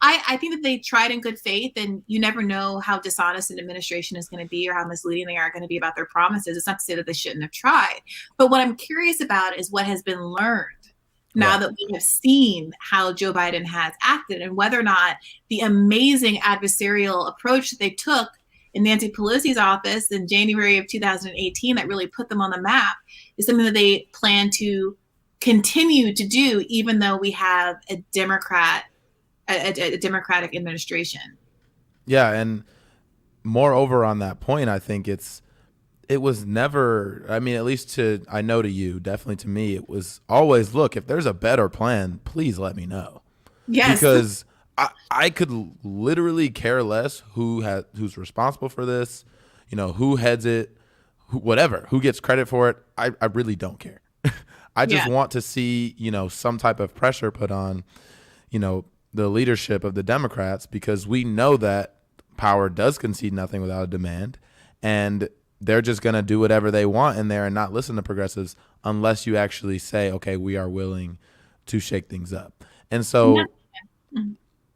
I think that they tried in good faith, and you never know how dishonest an administration is going to be or how misleading they are going to be about their promises. It's not to say that they shouldn't have tried. But what I'm curious about is what has been learned now that we have seen how Joe Biden has acted, and whether or not the amazing adversarial approach that they took in Nancy Pelosi's office in January of 2018 that really put them on the map is something that they plan to continue to do, even though we have a Democratic administration. Yeah, and moreover on that point, I think it was never, I mean, at least I know to you, definitely to me, it was always, look, if there's a better plan, please let me know. Yes. Because I could literally care less who's responsible for this, who heads it, whatever, who gets credit for it. I really don't care. I just want to see, some type of pressure put on, the leadership of the Democrats, because we know that power does concede nothing without a demand, and they're just going to do whatever they want in there and not listen to progressives unless you actually say, okay, we are willing to shake things up. And so,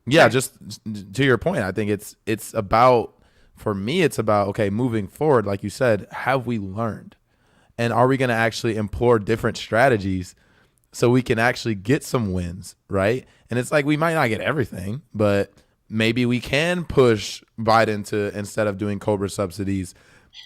just to your point, I think it's about, for me, it's about, okay, moving forward, like you said, have we learned? And are we going to actually employ different strategies so we can actually get some wins, right? And it's like, we might not get everything, but maybe we can push Biden to, instead of doing COBRA subsidies,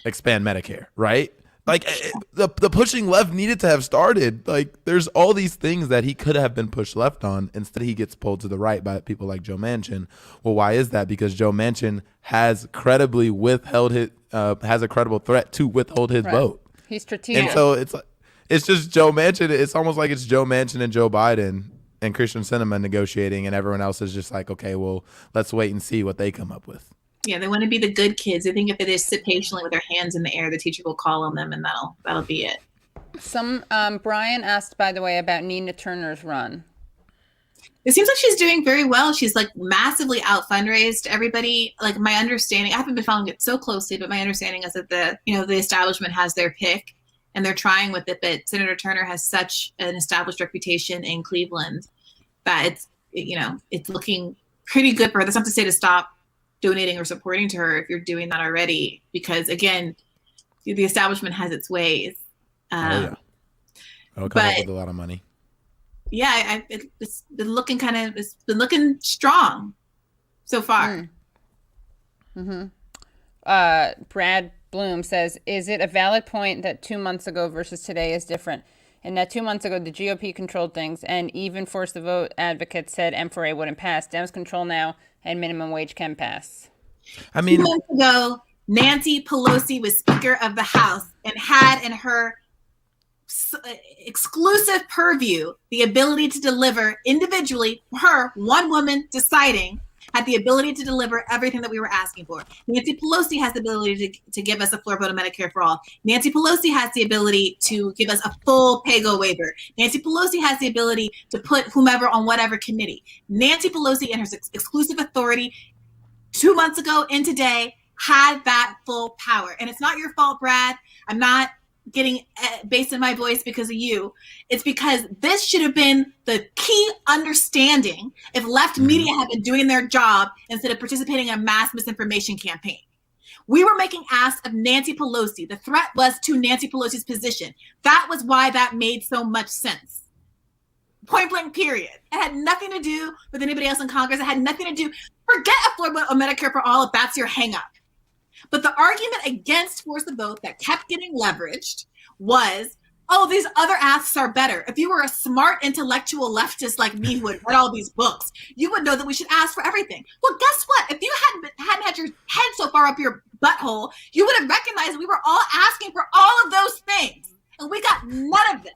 expand Medicare, right? Like the pushing left needed to have started. Like there's all these things that he could have been pushed left on. Instead, he gets pulled to the right by people like Joe Manchin. Well, why is that? Because Joe Manchin has credibly withheld his has a credible threat to withhold his vote. He's strategic. And so it's just Joe Manchin. It's almost like it's Joe Manchin and Joe Biden and Christian Sinema negotiating, and everyone else is just like, okay, well, let's wait and see what they come up with. Yeah, they want to be the good kids. They think if they just sit patiently with their hands in the air, the teacher will call on them, and that'll be it. Brian asked, by the way, about Nina Turner's run. It seems like she's doing very well. She's like massively out fundraised everybody. Like my understanding, I haven't been following it so closely, but my understanding is that the establishment has their pick and they're trying with it. But Senator Turner has such an established reputation in Cleveland that it's looking pretty good for her. That's not to say to stop donating or supporting to her if you're doing that already, because again, the establishment has its ways. It'll come up with a lot of money. Yeah, it's been looking strong so far. Brad Bloom says, is it a valid point that 2 months ago versus today is different? And that 2 months ago, the GOP controlled things and even force the vote advocates said M4A wouldn't pass. Dems control now and minimum wage can pass. I mean, 2 months ago, Nancy Pelosi was Speaker of the House and had in her exclusive purview the ability to deliver individually, her, one woman deciding, had the ability to deliver everything that we were asking for. Nancy Pelosi has the ability to give us a floor vote of Medicare for all. Nancy Pelosi has the ability to give us a full pay-go waiver. Nancy Pelosi has the ability to put whomever on whatever committee. Nancy Pelosi, in her exclusive authority 2 months ago and today, had that full power. And it's not your fault, Brad. I'm not getting bass in my voice because of you. It's because this should have been the key understanding if left media had been doing their job instead of participating in a mass misinformation campaign. We were making asks of Nancy Pelosi. The threat was to Nancy Pelosi's position. That was why that made so much sense. Point blank, period. It had nothing to do with anybody else in Congress. It had nothing to do, forget a floor vote of Medicare for all if that's your hang up. But the argument against force the vote that kept getting leveraged was, oh, these other asks are better. If you were a smart intellectual leftist like me who had read all these books, you would know that we should ask for everything. Well, guess what? If you hadn't had your head so far up your butthole, you would have recognized we were all asking for all of those things. And we got none of them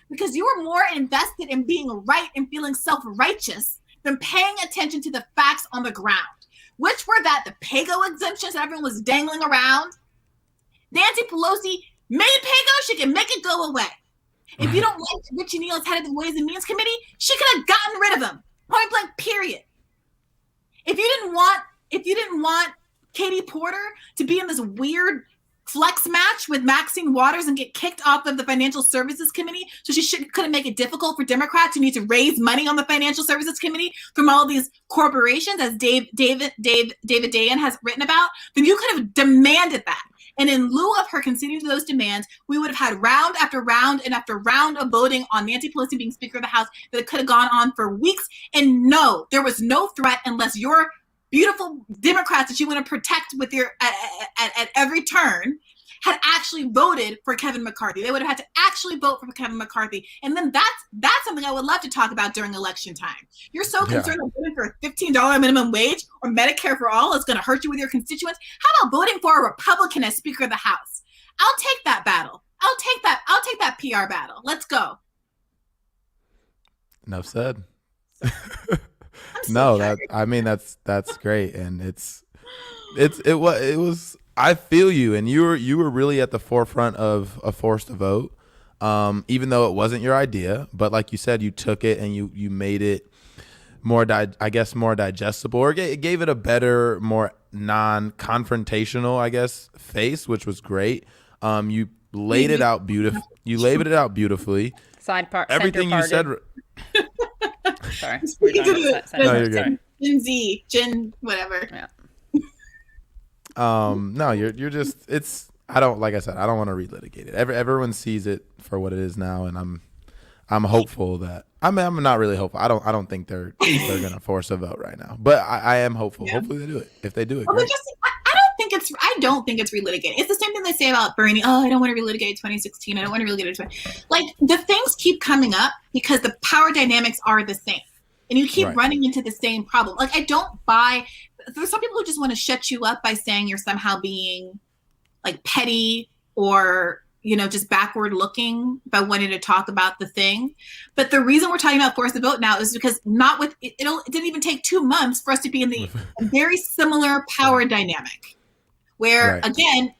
because you were more invested in being right and feeling self-righteous than paying attention to the facts on the ground. Which were that the pay-go exemptions that everyone was dangling around. Nancy Pelosi made pay-go, she can make it go away. If you don't like Richie Neal as head of the Ways and Means Committee, she could have gotten rid of him. Point blank, period. If you didn't want Katie Porter to be in this weird flex match with Maxine Waters and get kicked off of the Financial Services Committee, so couldn't make it difficult for Democrats who need to raise money on the Financial Services Committee from all these corporations, as David Dayen has written about, then you could have demanded that. And in lieu of her conceding to those demands, we would have had round after round and after round of voting on Nancy Pelosi being Speaker of the House that could have gone on for weeks. And no, there was no threat unless your beautiful Democrats that you want to protect with your at every turn had actually voted for Kevin McCarthy. They would have had to actually vote for Kevin McCarthy. And then that's something I would love to talk about during election time. You're so concerned with voting for a $15 minimum wage or Medicare for all is going to hurt you with your constituents. How about voting for a Republican as Speaker of the House? I'll take that battle. I'll take that PR battle. Let's go. Enough said. No, that's great. And it was I feel you, and you were really at the forefront of a force to vote, even though it wasn't your idea. But like you said, you took it and you made it more digestible, or it gave it a better, more non-confrontational, face, which was great. You laid it out beautiful. You laid it out beautifully. Side part. Everything you said. Sorry. No, you're good. Gen whatever. Yeah. No, you're just, I don't want to relitigate it. Everyone sees it for what it is now, and I'm hopeful that I'm not really hopeful. I don't think they're gonna force a vote right now, but I am hopeful. Yeah. Hopefully they do it. If they do it, I don't don't think it's relitigating. It's the same thing they say about Bernie. Oh, I don't want to relitigate 2016. I don't want to relitigate 20. Like, the things keep coming up because the power dynamics are the same, and you keep running into the same problem. Like, I don't buy. There's some people who just want to shut you up by saying you're somehow being like petty or, just backward looking by wanting to talk about the thing. But the reason we're talking about force the vote now is because it didn't even take 2 months for us to be in the very similar power dynamic where, again,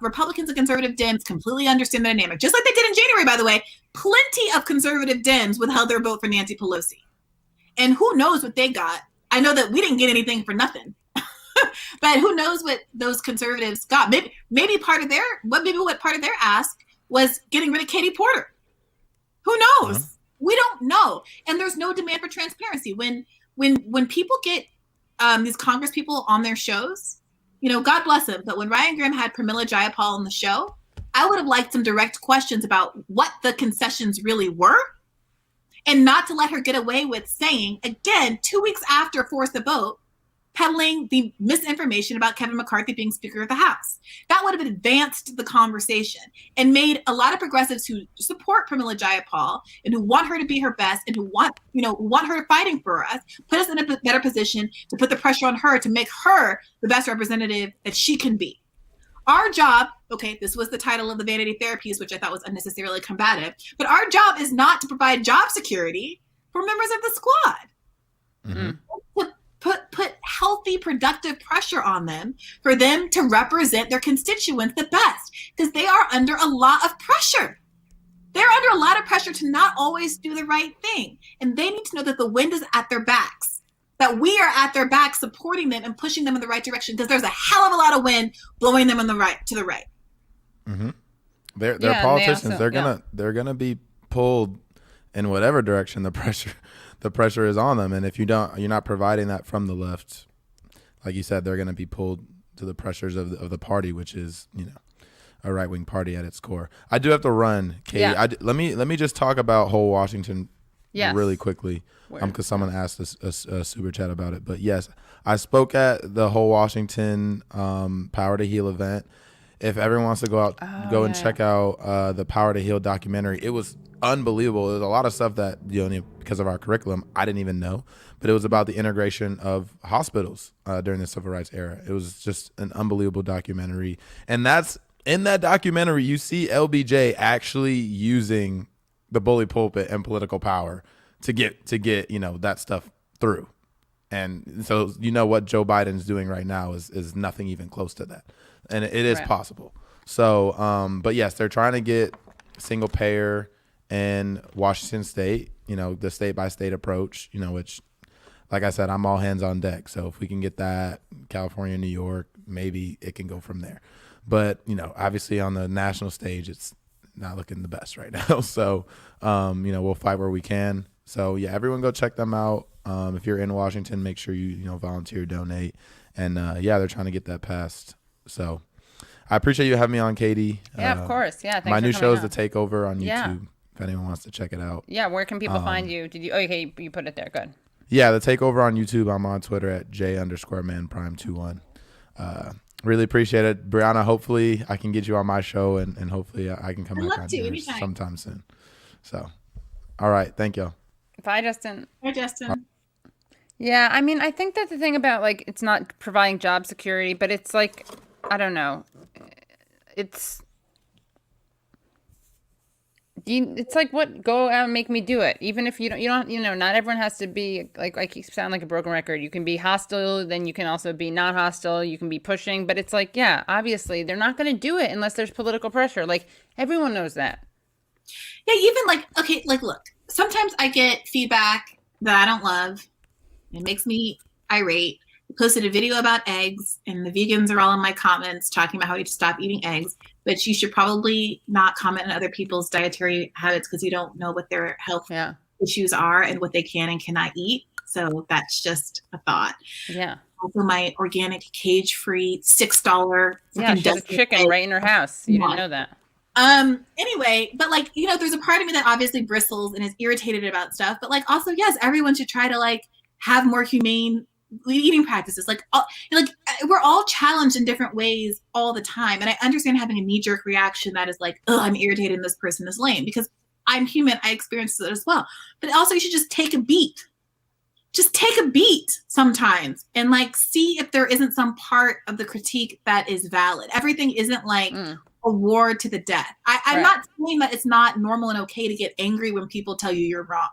Republicans and conservative Dems completely understand the dynamic, just like they did in January, by the way. Plenty of conservative Dems withheld their vote for Nancy Pelosi. And who knows what they got? I know that we didn't get anything for nothing. But who knows what those conservatives got? Maybe part of their ask was getting rid of Katie Porter. Who knows? We don't know. And there's no demand for transparency. When people get these Congress people on their shows, God bless them. But when Ryan Graham had Pramila Jayapal on the show, I would have liked some direct questions about what the concessions really were, and not to let her get away with saying, again, 2 weeks after Force the Vote, peddling the misinformation about Kevin McCarthy being Speaker of the House. That would have advanced the conversation and made a lot of progressives who support Pramila Jayapal and who want her to be her best and who want her fighting for us, put us in a better position to put the pressure on her to make her the best representative that she can be. Our job, this was the title of the Vanity Fair piece, which I thought was unnecessarily combative, but our job is not to provide job security for members of the squad. Mm-hmm. Put healthy, productive pressure on them for them to represent their constituents the best, because they are under a lot of pressure. They're under a lot of pressure to not always do the right thing. And they need to know that the wind is at their backs, that we are at their back supporting them and pushing them in the right direction, because there's a hell of a lot of wind blowing them to the right. Mm-hmm. They're politicians. They're gonna be pulled in whatever direction the pressure is on them. And if you're not providing that from the left, like you said, they're going to be pulled to the pressures of the party, which is, a right-wing party at its core. I do have to run, Katie. Yeah. Let me just talk about whole Washington really quickly, because someone asked a super chat about it. But yes, I spoke at the whole Washington Power to Heal event. If everyone wants to go and check out the Power to Heal documentary, it was unbelievable. There's a lot of stuff that, because of our curriculum, I didn't even know, but it was about the integration of hospitals during the civil rights era. It was just an unbelievable documentary. And in that documentary, you see LBJ actually using the bully pulpit and political power to get that stuff through. And so, what Joe Biden's doing right now is nothing even close to that. And it is possible. So, but yes, they're trying to get single payer in Washington State, the state by state approach, which, like I said, I'm all hands on deck. So if we can get that, California, New York, maybe it can go from there. But, obviously on the national stage, it's not looking the best right now. So, we'll fight where we can. So yeah, everyone go check them out. If you're in Washington, make sure you volunteer, donate. And they're trying to get that passed. So I appreciate you having me on, Katie. Yeah, of course. Yeah. My new show is The Takeover on YouTube. Yeah. If anyone wants to check it out. Yeah. Where can people find you? Okay, you put it there. Good. Yeah. The Takeover on YouTube. I'm on Twitter at J_manprime21. Really appreciate it. Brianna, hopefully I can get you on my show and hopefully I can come back on yours sometime soon. So, all right. Thank you. Bye, Justin. Bye, Justin. Yeah. I mean, I think that the thing about it's not providing job security, but it's I don't know. It's what? Go out and make me do it. Even if you don't, not everyone has to be I keep sounding like a broken record. You can be hostile, then you can also be not hostile. You can be pushing, but it's obviously they're not going to do it unless there's political pressure. Everyone knows that. Yeah, even look, sometimes I get feedback that I don't love. It makes me irate. I posted a video about eggs, and the vegans are all in my comments talking about how you should stop eating eggs. But you should probably not comment on other people's dietary habits because you don't know what their health issues are and what they can and cannot eat. So that's just a thought. Yeah. Also, my organic, cage-free $6. Yeah, she has a chicken right in her house. You didn't know that. Anyway, but there's a part of me that obviously bristles and is irritated about stuff. But also, yes, everyone should try to have more humane eating practices, we're all challenged in different ways all the time. And I understand having a knee-jerk reaction that is like, oh, I'm irritated and this person is lame, because I'm human. I experience it as well. But also you should just take a beat. Just take a beat sometimes and like see if there isn't some part of the critique that is valid. Everything isn't like a war to the death. I'm not saying that it's not normal and okay to get angry when people tell you you're wrong.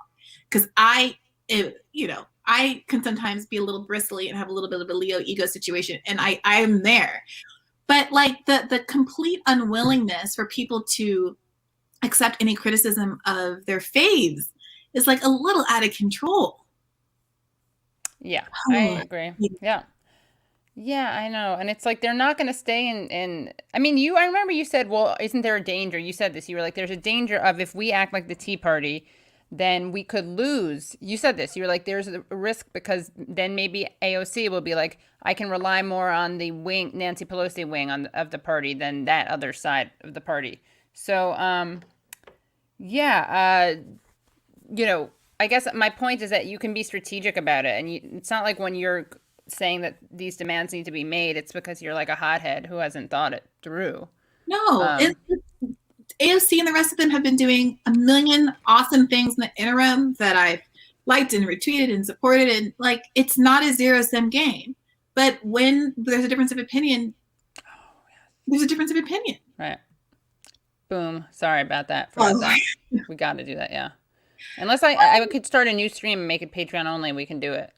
Because I can sometimes be a little bristly and have a little bit of a Leo ego situation, and I am there. But like the complete unwillingness for people to accept any criticism of their faves is like a little out of control. Yeah, I agree. Yeah. Yeah, I know. And it's like they're not going to stay in I mean, I remember you said, well, isn't there a danger? You said this. You were like, there's a danger of if we act like the Tea Party, then we could lose. You said this. You were like, there's a risk because then maybe AOC will be like, I can rely more on the wing, Nancy Pelosi wing of the party than that other side of the party. So, I guess my point is that you can be strategic about it. And it's not like when you're saying that these demands need to be made, it's because you're like a hothead who hasn't thought it through. No, AOC and the rest of them have been doing a million awesome things in the interim that I've liked and retweeted and supported. And like, it's not a zero-sum game. But when there's a difference of opinion, there's a difference of opinion. Right. Boom. Sorry about that. That. We got to do that. Yeah. Unless I could start a new stream and make it Patreon only, we can do it.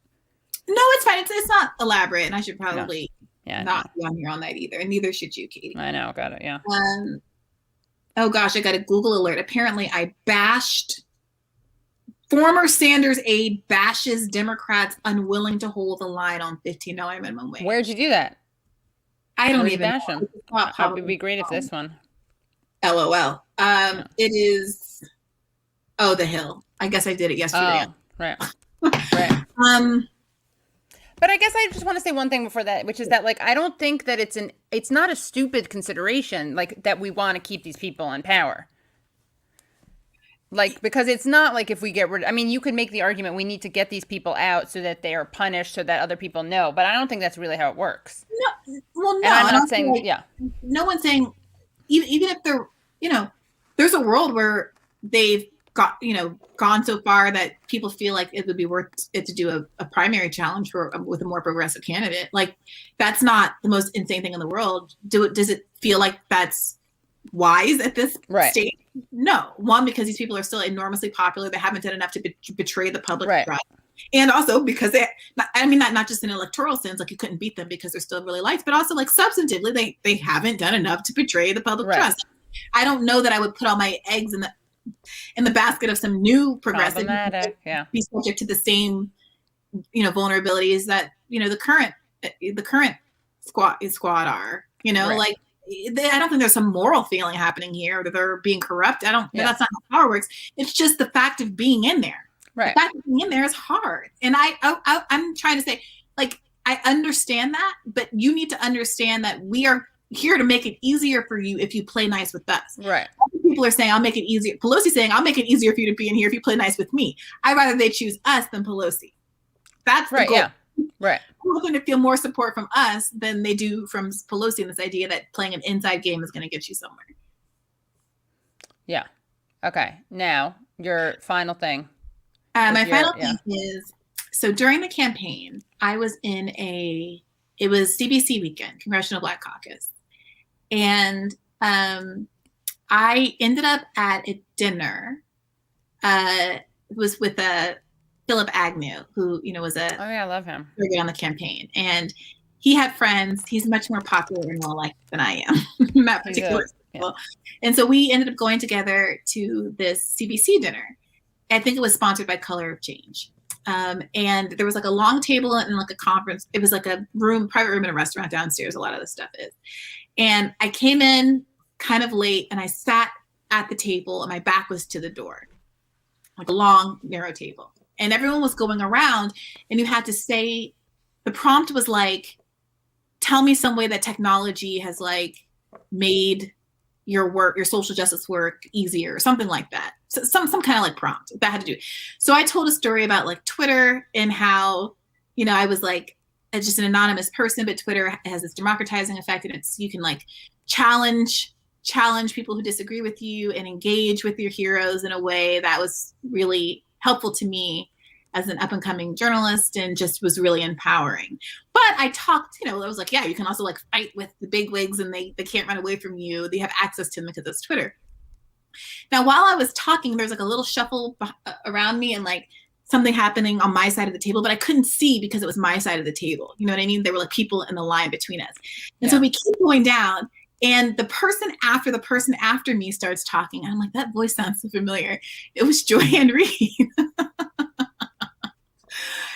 No, it's fine. It's not elaborate, and I should probably not be on here all night either, and neither should you, Katie. I know. Got it. Yeah. Oh gosh, I got a Google alert. Apparently, I bashed former Sanders aide bashes Democrats unwilling to hold the line on $15 minimum wage. Where'd you do that? I don't Where'd even bash know. him. It would be great if this one. LOL. It is. Oh, The Hill. I guess I did it yesterday. Oh, right. Right. But I guess I just want to say one thing before that, which is that, like, I don't think that it's not a stupid consideration, like, that we want to keep these people in power. Like, because it's not like if we get rid, I mean, you could make the argument we need to get these people out so that they are punished so that other people know, but I don't think that's really how it works. No, well, no. And I'm not saying, no one's saying, even if they're, there's a world where they've gone so far that people feel like it would be worth it to do a primary challenge with a more progressive candidate. Like, that's not the most insane thing in the world. Does it feel like that's wise at this stage? No. One, because these people are still enormously popular. They haven't done enough to betray the public trust. And also because not just in electoral sense, like you couldn't beat them because they're still really liked, but also like substantively, they haven't done enough to betray the public trust. I don't know that I would put all my eggs in the basket of some new progressive be subject to the same vulnerabilities that the current squad are. Like, I don't think there's some moral feeling happening here that they're being corrupt. That's not how power works. It's just the fact of being in there. Right. The fact of being in there is hard. And I'm trying to say, like, I understand that, but you need to understand that we are here to make it easier for you if you play nice with us. Right. People are saying, I'll make it easier. Pelosi's saying, I'll make it easier for you to be in here if you play nice with me. I'd rather they choose us than Pelosi. That's the goal. Yeah. Right. I'm hoping to feel more support from us than they do from Pelosi in this idea that playing an inside game is going to get you somewhere. Yeah. Okay. Now, your final thing. My final thing is, so during the campaign, I was it was CBC weekend, Congressional Black Caucus. And I ended up at a dinner. It was with Philip Agnew, who, was I love him. On the campaign. And he had friends. He's much more popular in real life than I am in that particular school. And so we ended up going together to this CBC dinner. I think it was sponsored by Color of Change. And there was like a long table and like a conference. It was like a private room in a restaurant downstairs. A lot of this stuff is. And I came in kind of late and I sat at the table and my back was to the door, like a long, narrow table. And everyone was going around and you had to say, the prompt was like, tell me some way that technology has like made your work, your social justice work easier or something like that. So some kind of like prompt that had to do. So I told a story about like Twitter and how, I was like just an anonymous person, but Twitter has this democratizing effect, and you can like challenge people who disagree with you and engage with your heroes in a way that was really helpful to me as an up and coming journalist, and just was really empowering. But I talked, I was like, yeah, you can also like fight with the big wigs, and they can't run away from you. They have access to them because it's Twitter. Now, while I was talking, there's like a little shuffle around me and like something happening on my side of the table, but I couldn't see because it was my side of the table. You know what I mean? There were like people in the line between us. And so we keep going down, and the person after me starts talking. And I'm like, that voice sounds so familiar. It was Joy-Ann Reid.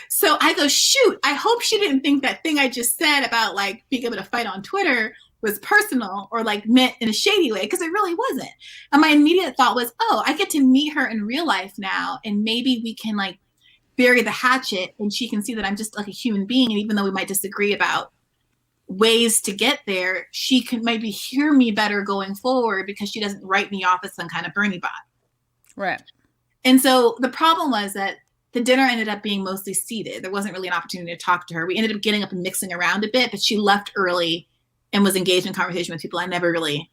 So I go, shoot, I hope she didn't think that thing I just said about like being able to fight on Twitter was personal or like meant in a shady way, because it really wasn't. And my immediate thought was, oh, I get to meet her in real life now, and maybe we can like bury the hatchet, and she can see that I'm just like a human being. And even though we might disagree about ways to get there, she can maybe hear me better going forward, because she doesn't write me off as some kind of Bernie bot. Right. And so the problem was that the dinner ended up being mostly seated. There wasn't really an opportunity to talk to her. We ended up getting up and mixing around a bit, but she left early and was engaged in conversation with people. I never really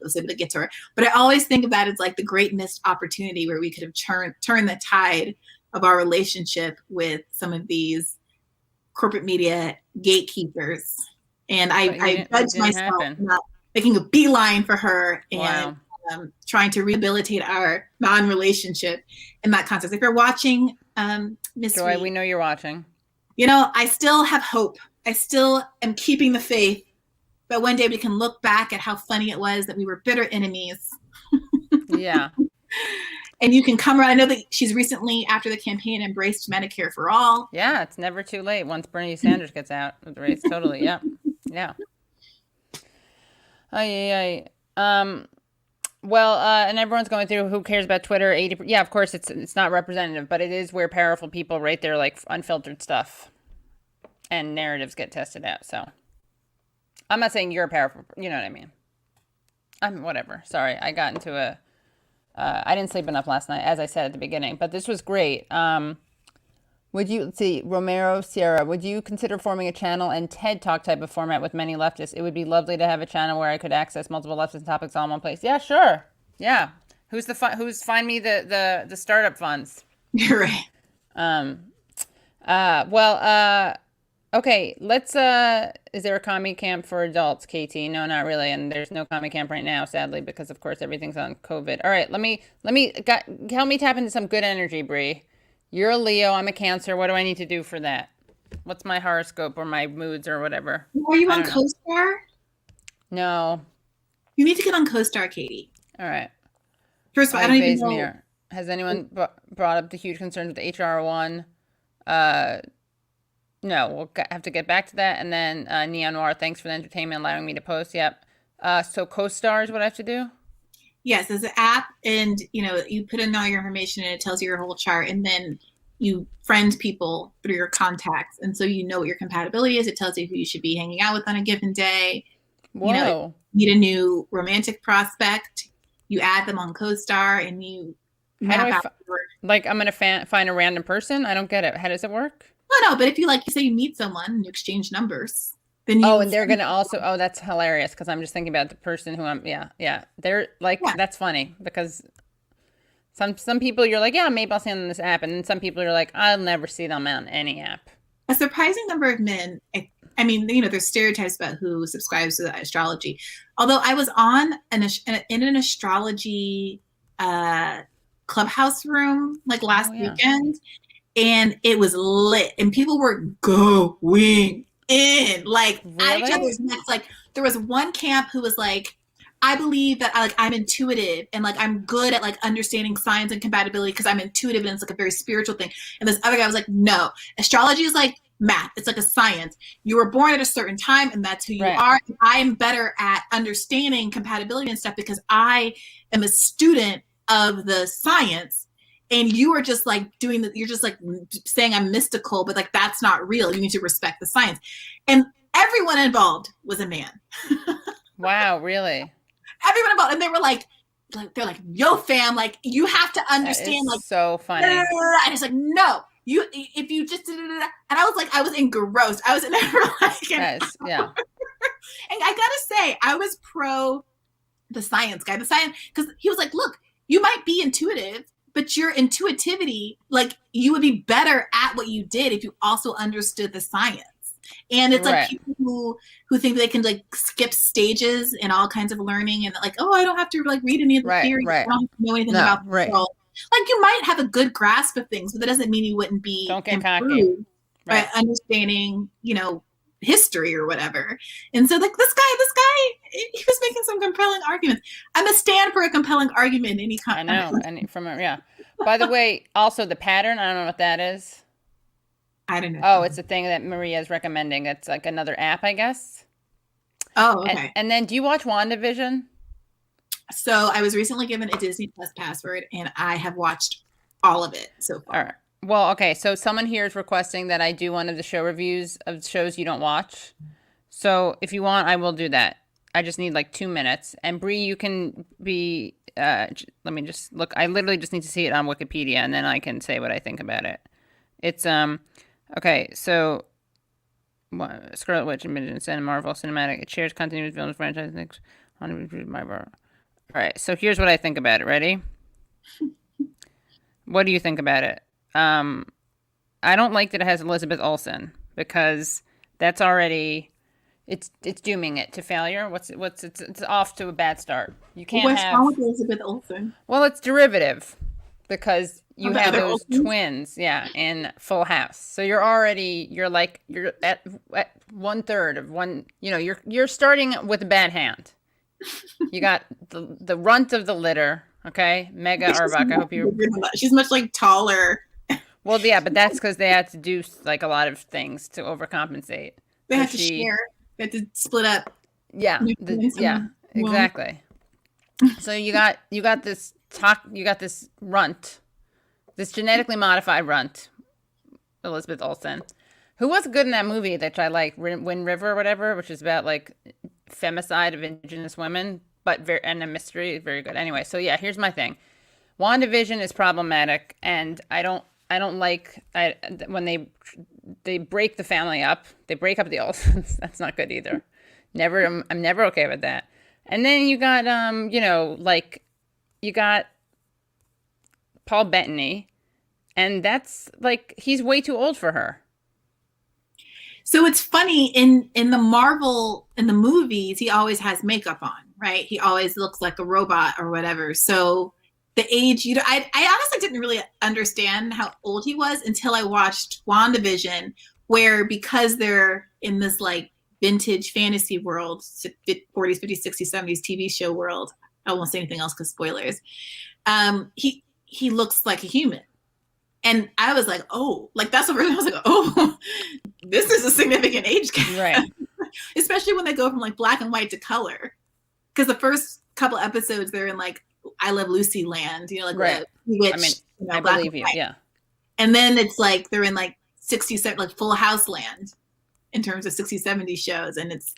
was able to get to her. But I always think of that as like the great missed opportunity where we could have turned the tide of our relationship with some of these corporate media gatekeepers. And I judged myself not making a beeline for her and trying to rehabilitate our non-relationship in that context. If you're watching, Miss Joy, Reid, we know you're watching. I still have hope. I still am keeping the faith. But one day we can look back at how funny it was that we were bitter enemies. Yeah. And you can come around. I know that she's recently, after the campaign, embraced Medicare for all. Yeah, it's never too late once Bernie Sanders gets out of the race. Totally. Yeah. Yeah. Well, and everyone's going through who cares about Twitter. 80%. Yeah, of course, it's not representative, but it is where powerful people write their like unfiltered stuff, and narratives get tested out. So I'm not saying you're powerful. You know what I mean? I'm whatever. Sorry, I got into I didn't sleep enough last night, as I said at the beginning, but this was great. Would you Romero Sierra? Would you consider forming a channel and TED Talk type of format with many leftists? It would be lovely to have a channel where I could access multiple leftist topics all in one place. Yeah, sure. Yeah. Who's find me the startup funds? You're right. Okay. Let's. Is there a commie camp for adults, KT? No, not really. And there's no commie camp right now, sadly, because of course everything's on COVID. All right. Let me help me tap into some good energy, Bree. You're a Leo. I'm a Cancer. What do I need to do for that? What's my horoscope or my moods or whatever? Are you on CoStar? No. You need to get on CoStar, Katie. All right. First of all, I don't even know. Has anyone brought up the huge concerns with HR1? No, we'll have to get back to that. And then Neon Noir, thanks for the entertainment, allowing me to post. Yep. So CoStar is what I have to do? Yes, there's an app, and you put in all your information, and it tells you your whole chart, and then you friend people through your contacts, and so you know what your compatibility is. It tells you who you should be hanging out with on a given day. Whoa. You meet a new romantic prospect, you add them on CoStar, and you map out. Like I'm gonna find a random person? I don't get it. How does it work? No, but if you say you meet someone and you exchange numbers. Then and they're gonna also. Oh, that's hilarious, because I'm just thinking about the person who I'm. Yeah. They're like that's funny, because some people you're like, yeah, maybe I'll see them on this app, and then some people you're like, I'll never see them on any app. A surprising number of men. I mean, there's stereotypes about who subscribes to astrology. Although I was in an astrology clubhouse room last weekend, and it was lit, and people were going in at each other's necks. There was one camp who was like, I believe that I'm intuitive, and I'm good at understanding signs and compatibility because I'm intuitive, and it's a very spiritual thing. And this other guy was like, no, astrology is like math. It's like a science. You were born at a certain time, and that's who you are. And I'm better at understanding compatibility and stuff because I am a student of the science. And you are just you're just saying I'm mystical, but that's not real. You need to respect the science. And everyone involved was a man. Wow, really? Everyone involved. And they were they're like, yo fam, you have to understand. So funny. And it's no, if you just did it, and I was like, I was engrossed. I was in there for like Yes, yeah. And I gotta say, I was pro the science guy, because he was like, look, you might be intuitive, but your intuitivity, like, you would be better at what you did if you also understood the science. And it's like people who think they can like skip stages in all kinds of learning and like, oh, I don't have to like read any of the theories. I don't have to know anything about the world. Like, you might have a good grasp of things, but that doesn't mean you wouldn't be improved by understanding, history or whatever. And so like this guy, he was making some compelling arguments. I'm a stand for a compelling argument in any kind. I know. And by the way, also the pattern, I don't know what that is. I don't know. Oh, it's a thing that Maria is recommending. It's like another app, I guess. Oh, okay. And then do you watch WandaVision? So I was recently given a Disney Plus password and I have watched all of it so far. All right. Well, okay. So someone here is requesting that I do one of the show reviews of shows you don't watch. So if you want, I will do that. I just need like 2 minutes. And Bree, you can be, let me just look. I literally just need to see it on Wikipedia and then I can say what I think about it. It's, okay. So Scarlet Witch and Marvel Cinematic. It shares continuity with films, franchise, things. All right. So here's what I think about it. Ready? What do you think about it? I don't like that it has Elizabeth Olsen because that's already it's dooming it to failure. It's off to a bad start. You can't What's wrong with Elizabeth Olsen? Well, it's derivative because you have those Olsen? twins, in Full House. So you're at 1/3 of one. You're starting with a bad hand. You got the runt of the litter. Okay, Mega Arbach. I hope you. She's much like taller. Well, yeah, but that's because they had to do like a lot of things to overcompensate. They had to share. They had to split up. Yeah, exactly. So you got this runt, this genetically modified runt, Elizabeth Olsen, who was good in that movie that I like, Wind River or whatever, which is about like femicide of Indigenous women, and a mystery, very good. Anyway, so yeah, here's my thing. WandaVision is problematic, and I don't like when they break the family up. They break up the Olsens. That's not good either. I'm never okay with that. And then you got you got Paul Bettany, and that's like he's way too old for her. So it's funny in the Marvel, in the movies, he always has makeup on, right? He always looks like a robot or whatever. So the age, I honestly didn't really understand how old he was until I watched WandaVision, where because they're in this like vintage fantasy world, 40s, 50s, 60s, 70s TV show world. I won't say anything else because spoilers. He looks like a human. And I was like, oh, like that's what I was like, oh, this is a significant age gap. Right. Especially when they go from like black and white to color. Because the first couple episodes, they're in like I Love Lucy land, right. Witch, I believe you, yeah. And then it's like they're in like 60s, like Full House land in terms of 60s, 70s shows. And it's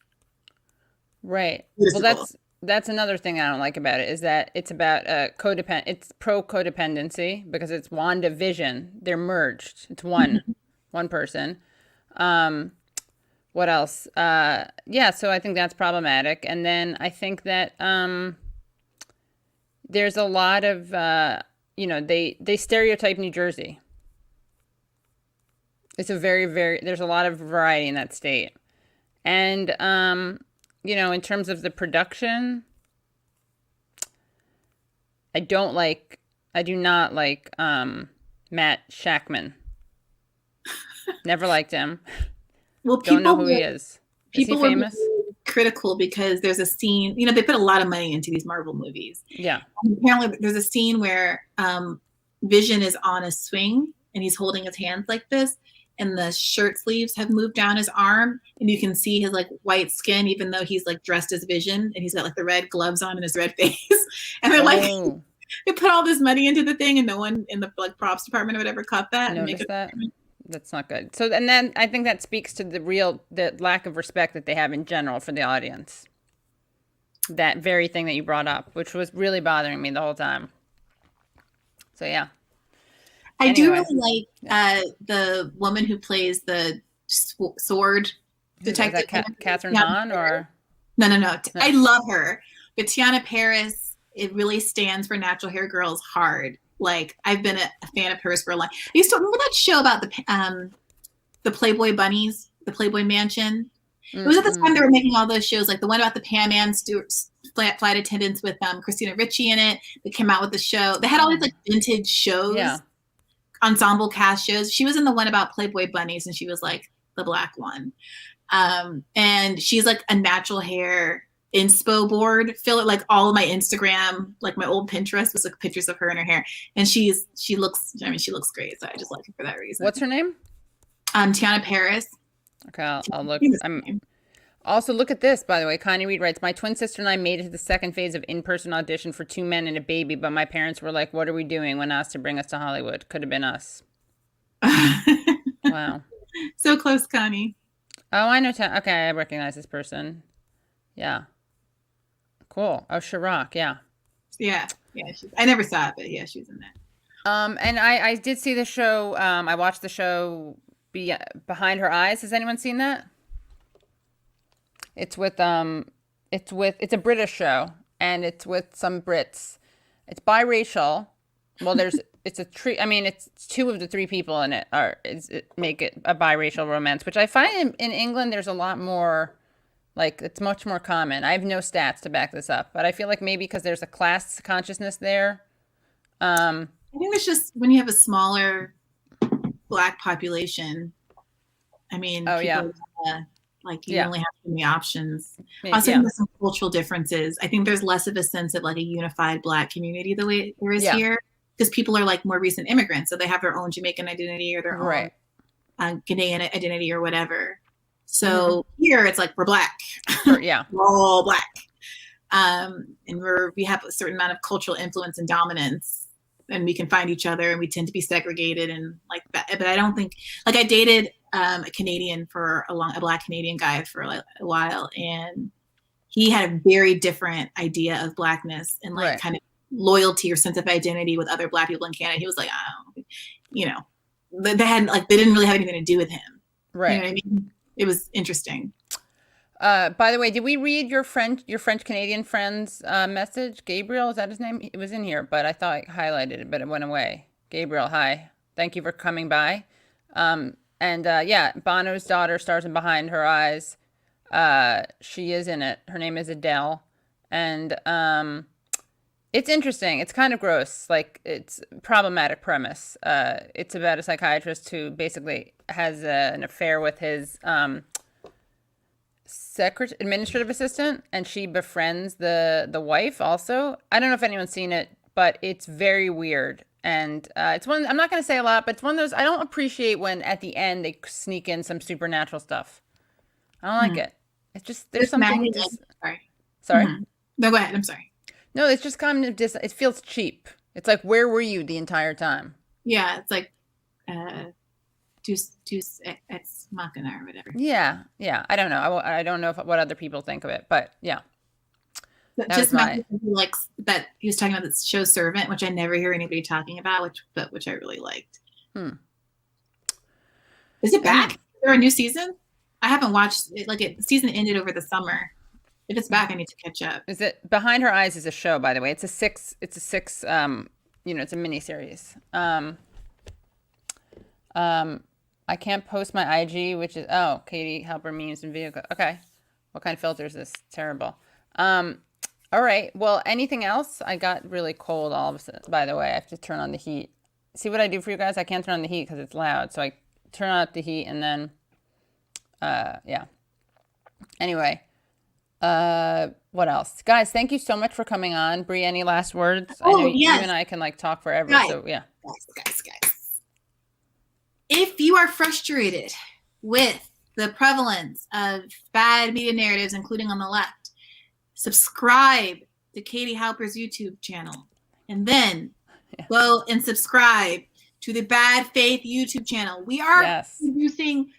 right. beautiful. Well, that's another thing I don't like about it is that it's about it's pro codependency because it's WandaVision. They're merged. It's one person. What else? Yeah, so I think that's problematic. And then I think that there's a lot of they stereotype New Jersey. It's a very, very there's a lot of variety in that state. And in terms of the production, I do not like Matt Shackman. Never liked him. Well, don't know who he is. People is he famous? Were critical because there's a scene, they put a lot of money into these Marvel movies. Yeah. And apparently there's a scene where Vision is on a swing and he's holding his hands like this. And the shirt sleeves have moved down his arm and you can see his like white skin, even though he's like dressed as Vision and he's got like the red gloves on and his red face. And they're like, they put all this money into the thing and no one in the like props department or whatever caught that. Noticed that? That's not good. So, and then I think that speaks to the lack of respect that they have in general for the audience. That very thing that you brought up, which was really bothering me the whole time. So, yeah. I do Anyway. really like the woman who plays the sword detective. Is that Catherine Yeah. Hahn or? No. I love her. But Tiana Paris, it really stands for natural hair girls hard. Like, I've been a fan of hers for a long. I used to remember that show about the Playboy bunnies, the Playboy Mansion. It was at the time they were making all those shows, like the one about the Pam Ann Stewart flight attendants with Christina Ricci in it. They came out with the show. They had all these like vintage shows, ensemble cast shows. She was in the one about Playboy bunnies, and she was like the black one. And she's like a natural hair inspo board filler. Like all of my Instagram, like my old Pinterest was like pictures of her and her hair. And she looks great. So I just like her for that reason. What's her name? Tiana Paris. Okay, I'll look. Also, look at this, by the way. Connie Reed writes, my twin sister and I made it to the second phase of in-person audition for Two Men and a Baby, but my parents were like, what are we doing, when asked to bring us to Hollywood? Could have been us. Wow. So close, Connie. Oh, I know. Okay, I recognize this person. Yeah. Cool. Oh, Chirac. Yeah. Yeah. I never saw it, but yeah, she was in that. And I did see the show. I watched the show Behind Her Eyes. Has anyone seen that? It's with it's a British show, and it's with some Brits. It's biracial. Well, it's two of the three people in it make it a biracial romance, which I find in England there's a lot more, like, it's much more common. I have no stats to back this up, but I feel like maybe because there's a class consciousness there. I think it's just when you have a smaller Black population. I mean, like you only have so many options. Also, there's some cultural differences. I think there's less of a sense of like a unified Black community the way there is here, because people are like more recent immigrants, so they have their own Jamaican identity or their own Ghanaian identity or whatever. So here it's like we're Black, we're all Black, and we have a certain amount of cultural influence and dominance, and we can find each other, and we tend to be segregated and like that. But I don't think, like, I dated a Canadian for a Black Canadian guy for like a while, and he had a very different idea of Blackness and like kind of loyalty or sense of identity with other Black people in Canada. He was like, they didn't really have anything to do with him. Right. You know what I mean? It was interesting. By the way, did we read your French Canadian friend's message? Gabriel, is that his name? It was in here, but I thought I highlighted it, but it went away. Gabriel, hi. Thank you for coming by. Bono's daughter stars in Behind Her Eyes. She is in it. Her name is Adele. And it's interesting. It's kind of gross. Like, it's a problematic premise. It's about a psychiatrist who basically has an affair with his administrative assistant, and she befriends the wife also. I don't know if anyone's seen it, but it's very weird. And it's one, I'm not going to say a lot, but it's one of those, I don't appreciate when at the end they sneak in some supernatural stuff. I don't like it. It's just, there's something. Sorry. Mm-hmm. No, go ahead. I'm sorry. No, it's just kind of it feels cheap. It's like, where were you the entire time? Yeah, it's like Deus Ex Machina or whatever. Yeah. I don't know. I don't know what other people think of it, but yeah. Just like that he was talking about this show Servant, which I never hear anybody talking about, which I really liked. Is it back? Is there a new season? I haven't watched it. Like, the season ended over the summer. If it's back, I need to catch up. Is it Behind Her Eyes is a show, by the way. It's a six it's a mini series. I can't post my IG, which is Katie Halper memes and video. Okay. What kind of filter is this? Terrible. All right. Well, anything else? I got really cold all of a sudden, by the way. I have to turn on the heat. See what I do for you guys? I can't turn on the heat because it's loud. So I turn on the heat and then, Anyway, what else? Guys, thank you so much for coming on. Brie, any last words? I know you and I can like talk forever. Guys, so yeah. Guys. If you are frustrated with the prevalence of bad media narratives, including on the left, subscribe to Katie Halper's YouTube channel, and then go and subscribe to the Bad Faith YouTube channel. We are producing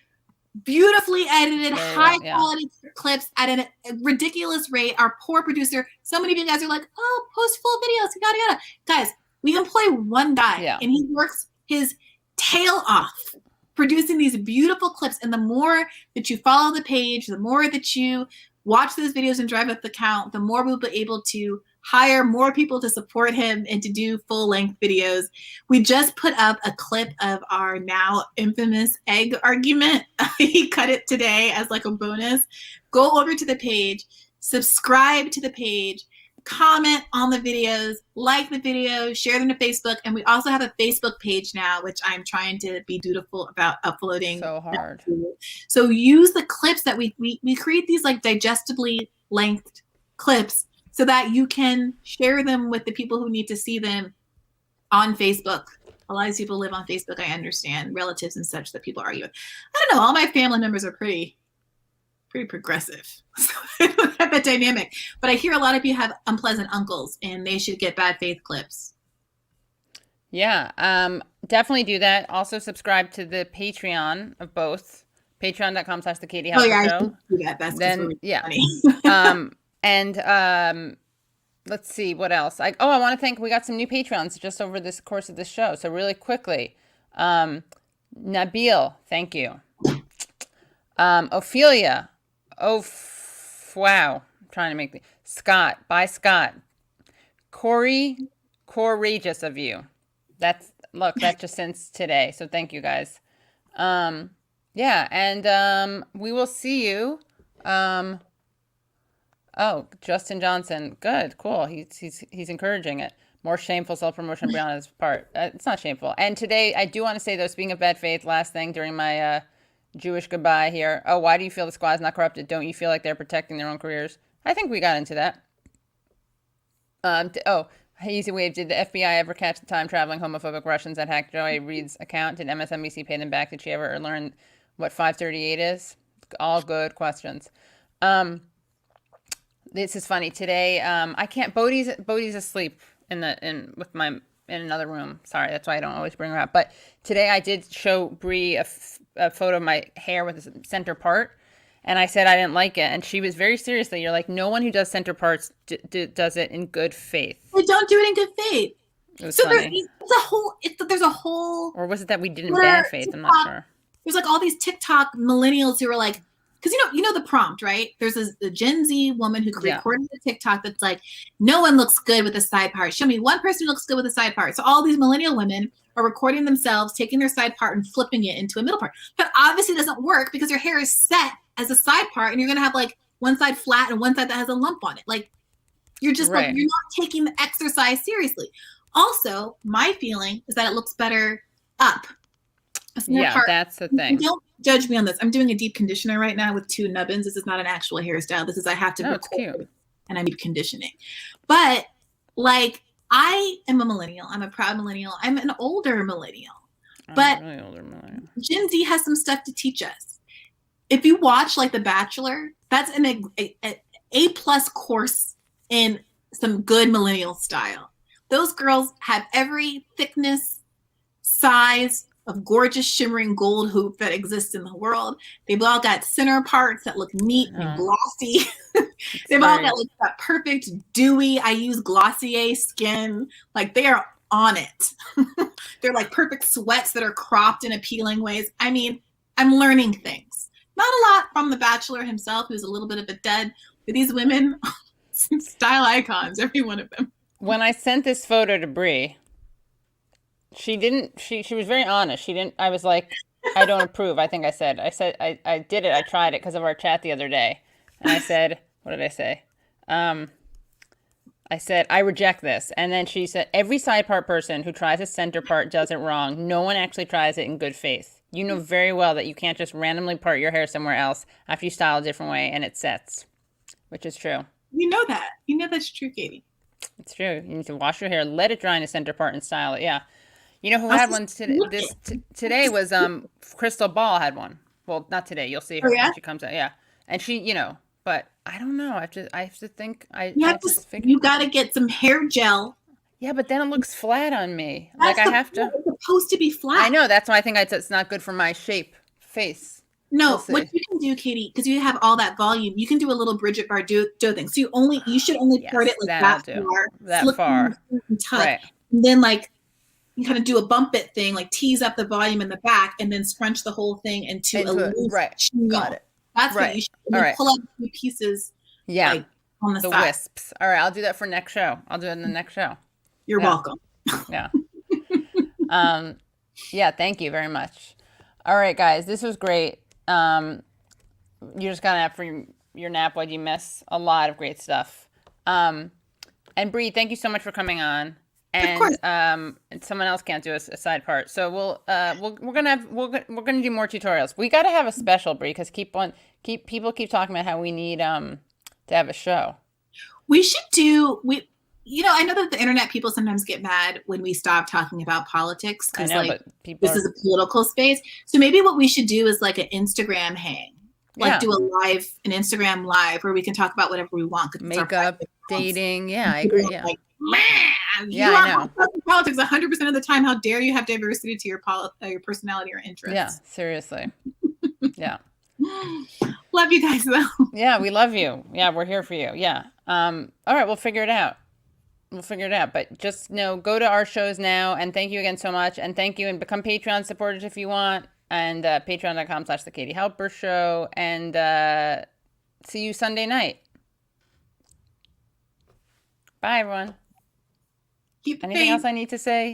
beautifully edited, high quality clips at a ridiculous rate. Our poor producer, so many of you guys are like, post full videos, yada yada. Guys, we employ one guy and he works his tail off producing these beautiful clips. And the more that you follow the page, the more that you watch those videos and drive up the count, the more we'll be able to hire more people to support him and to do full-length videos. We just put up a clip of our now infamous egg argument. He cut it today as like a bonus. Go over to the page, subscribe to the page, comment on the videos, like the videos, share them to Facebook. And we also have a Facebook page now, which I'm trying to be dutiful about uploading. So hard. So use the clips that we create, these like digestibly lengthed clips so that you can share them with the people who need to see them on Facebook. A lot of people live on Facebook, I understand, relatives and such that people argue with. I don't know, all my family members are pretty progressive. So I don't have that dynamic. But I hear a lot of you have unpleasant uncles and they should get bad faith clips. Yeah, definitely do that. Also subscribe to the Patreon of both. Patreon.com/The Katie Halper I Show. should do that. That's Then, really yeah. funny. And let's see what else. I want to thank, we got some new Patreons just over this course of the show. So really quickly, Nabil, thank you. Ophelia, wow, I'm trying to make the Scott, bye Scott. Corey, courageous of you. That's just since today. So thank you guys. Yeah, and we will see you. Oh, Justin Johnson. Good, cool. He's encouraging it. More shameful self-promotion on Brianna's part. It's not shameful. And today, I do want to say, though, speaking of bad faith, last thing during my Jewish goodbye here. Oh, why do you feel the squad is not corrupted? Don't you feel like they're protecting their own careers? I think we got into that. Easy Wave. Did the FBI ever catch the time-traveling homophobic Russians that hacked Joy Reid's account? Did MSNBC pay them back? Did she ever learn what 538 is? All good questions. This is funny. Today, I can't. Bodhi's asleep in another room. Sorry, that's why I don't always bring her up. But today I did show Bree a photo of my hair with the center part, and I said I didn't like it, and she was very seriously. You're like, no one who does center parts does it in good faith. They don't do it in good faith. It was So funny. there's a whole. Or was it that we did in bad faith? I'm not sure. There's like all these TikTok millennials who are like, because you know the prompt, right? There's a Gen Z woman who recorded a TikTok that's like, no one looks good with a side part. Show me one person who looks good with a side part. So all these millennial women are recording themselves, taking their side part and flipping it into a middle part. But obviously it doesn't work because your hair is set as a side part and you're going to have like one side flat and one side that has a lump on it. Like you're just like, you're not taking the exercise seriously. Also, my feeling is that it looks better up. Yeah, that's the thing. Don't judge me on this. I'm doing a deep conditioner right now with 2 nubbins. This is not an actual hairstyle. This is I have to record and I need conditioning. But like I am a millennial. I'm a proud millennial. I'm an older millennial. But really older millennial. Gen Z has some stuff to teach us. If you watch like The Bachelor, that's an A+ course in some good millennial style. Those girls have every thickness, size of gorgeous shimmering gold hoop that exists in the world. They've all got center parts that look neat and glossy. They've all got like that perfect dewy, I use Glossier skin. Like they are on it. They're like perfect sweats that are cropped in appealing ways. I mean, I'm learning things. Not a lot from The Bachelor himself, who's a little bit of a dud, but these women, style icons, every one of them. When I sent this photo to Bree, she was very honest. I was like, I don't approve. I think I said I did it. I tried it because of our chat the other day. And I said, what did I say? I said, I reject this. And then she said, every side part person who tries a center part does it wrong. No one actually tries it in good faith. You know very well that you can't just randomly part your hair somewhere else after you style a different way and it sets, which is true. You know that. You know that's true, Katie. It's true. You need to wash your hair, let it dry in a center part and style it. Yeah. You know who had one today? Today was Crystal Ball had one. Well, not today. You'll see her when she comes out. Yeah, and she, but I don't know. I have to think. You got to get some hair gel. Yeah, but then it looks flat on me. It's supposed to be flat. I know. That's why I think it's not good for my face. No, what you can do, Katie, because you have all that volume, you can do a little Bridget Bardot thing. So you should only part it like that far. That far. Right. And then like you kind of do a bump it thing, like tease up the volume in the back, and then scrunch the whole thing into a loose chignon. Got it. That's Right. what you should. All And right. pull out a few pieces. Yeah. Like, on the The side. wisps. All right, I'll do that for next show. I'll do it in the next show. You're Yeah. welcome. Yeah. Yeah, thank you very much. All right, guys, this was great. You're just gonna have for your nap what you miss. A lot of great stuff. And Bree, thank you so much for coming on. And and someone else can't do a side part, so we're gonna do more tutorials. We got to have a special, Bree, because people keep talking about how we need to have a show. We should do I know that the internet people sometimes get mad when we stop talking about politics I because know, like but people this is a political space. So maybe what we should do is like an Instagram hang, like Yeah. do an Instagram live where we can talk about whatever we want. 'cause it's our Makeup, private dating. Yeah, I agree. Yeah. Like, man, Yeah, you I are know. talking politics 100% of the time. How dare you have diversity to your personality or interests? Yeah, seriously. Yeah. Love you guys though. Yeah, we love you. Yeah, we're here for you. Yeah. All right, we'll figure it out. But just go to our shows now, and thank you again so much. And thank you, and become Patreon supporters if you want, and patreon.com/The Katie Halper Show, and see you Sunday night. Bye, everyone. Keep the Anything faith. else I need to say?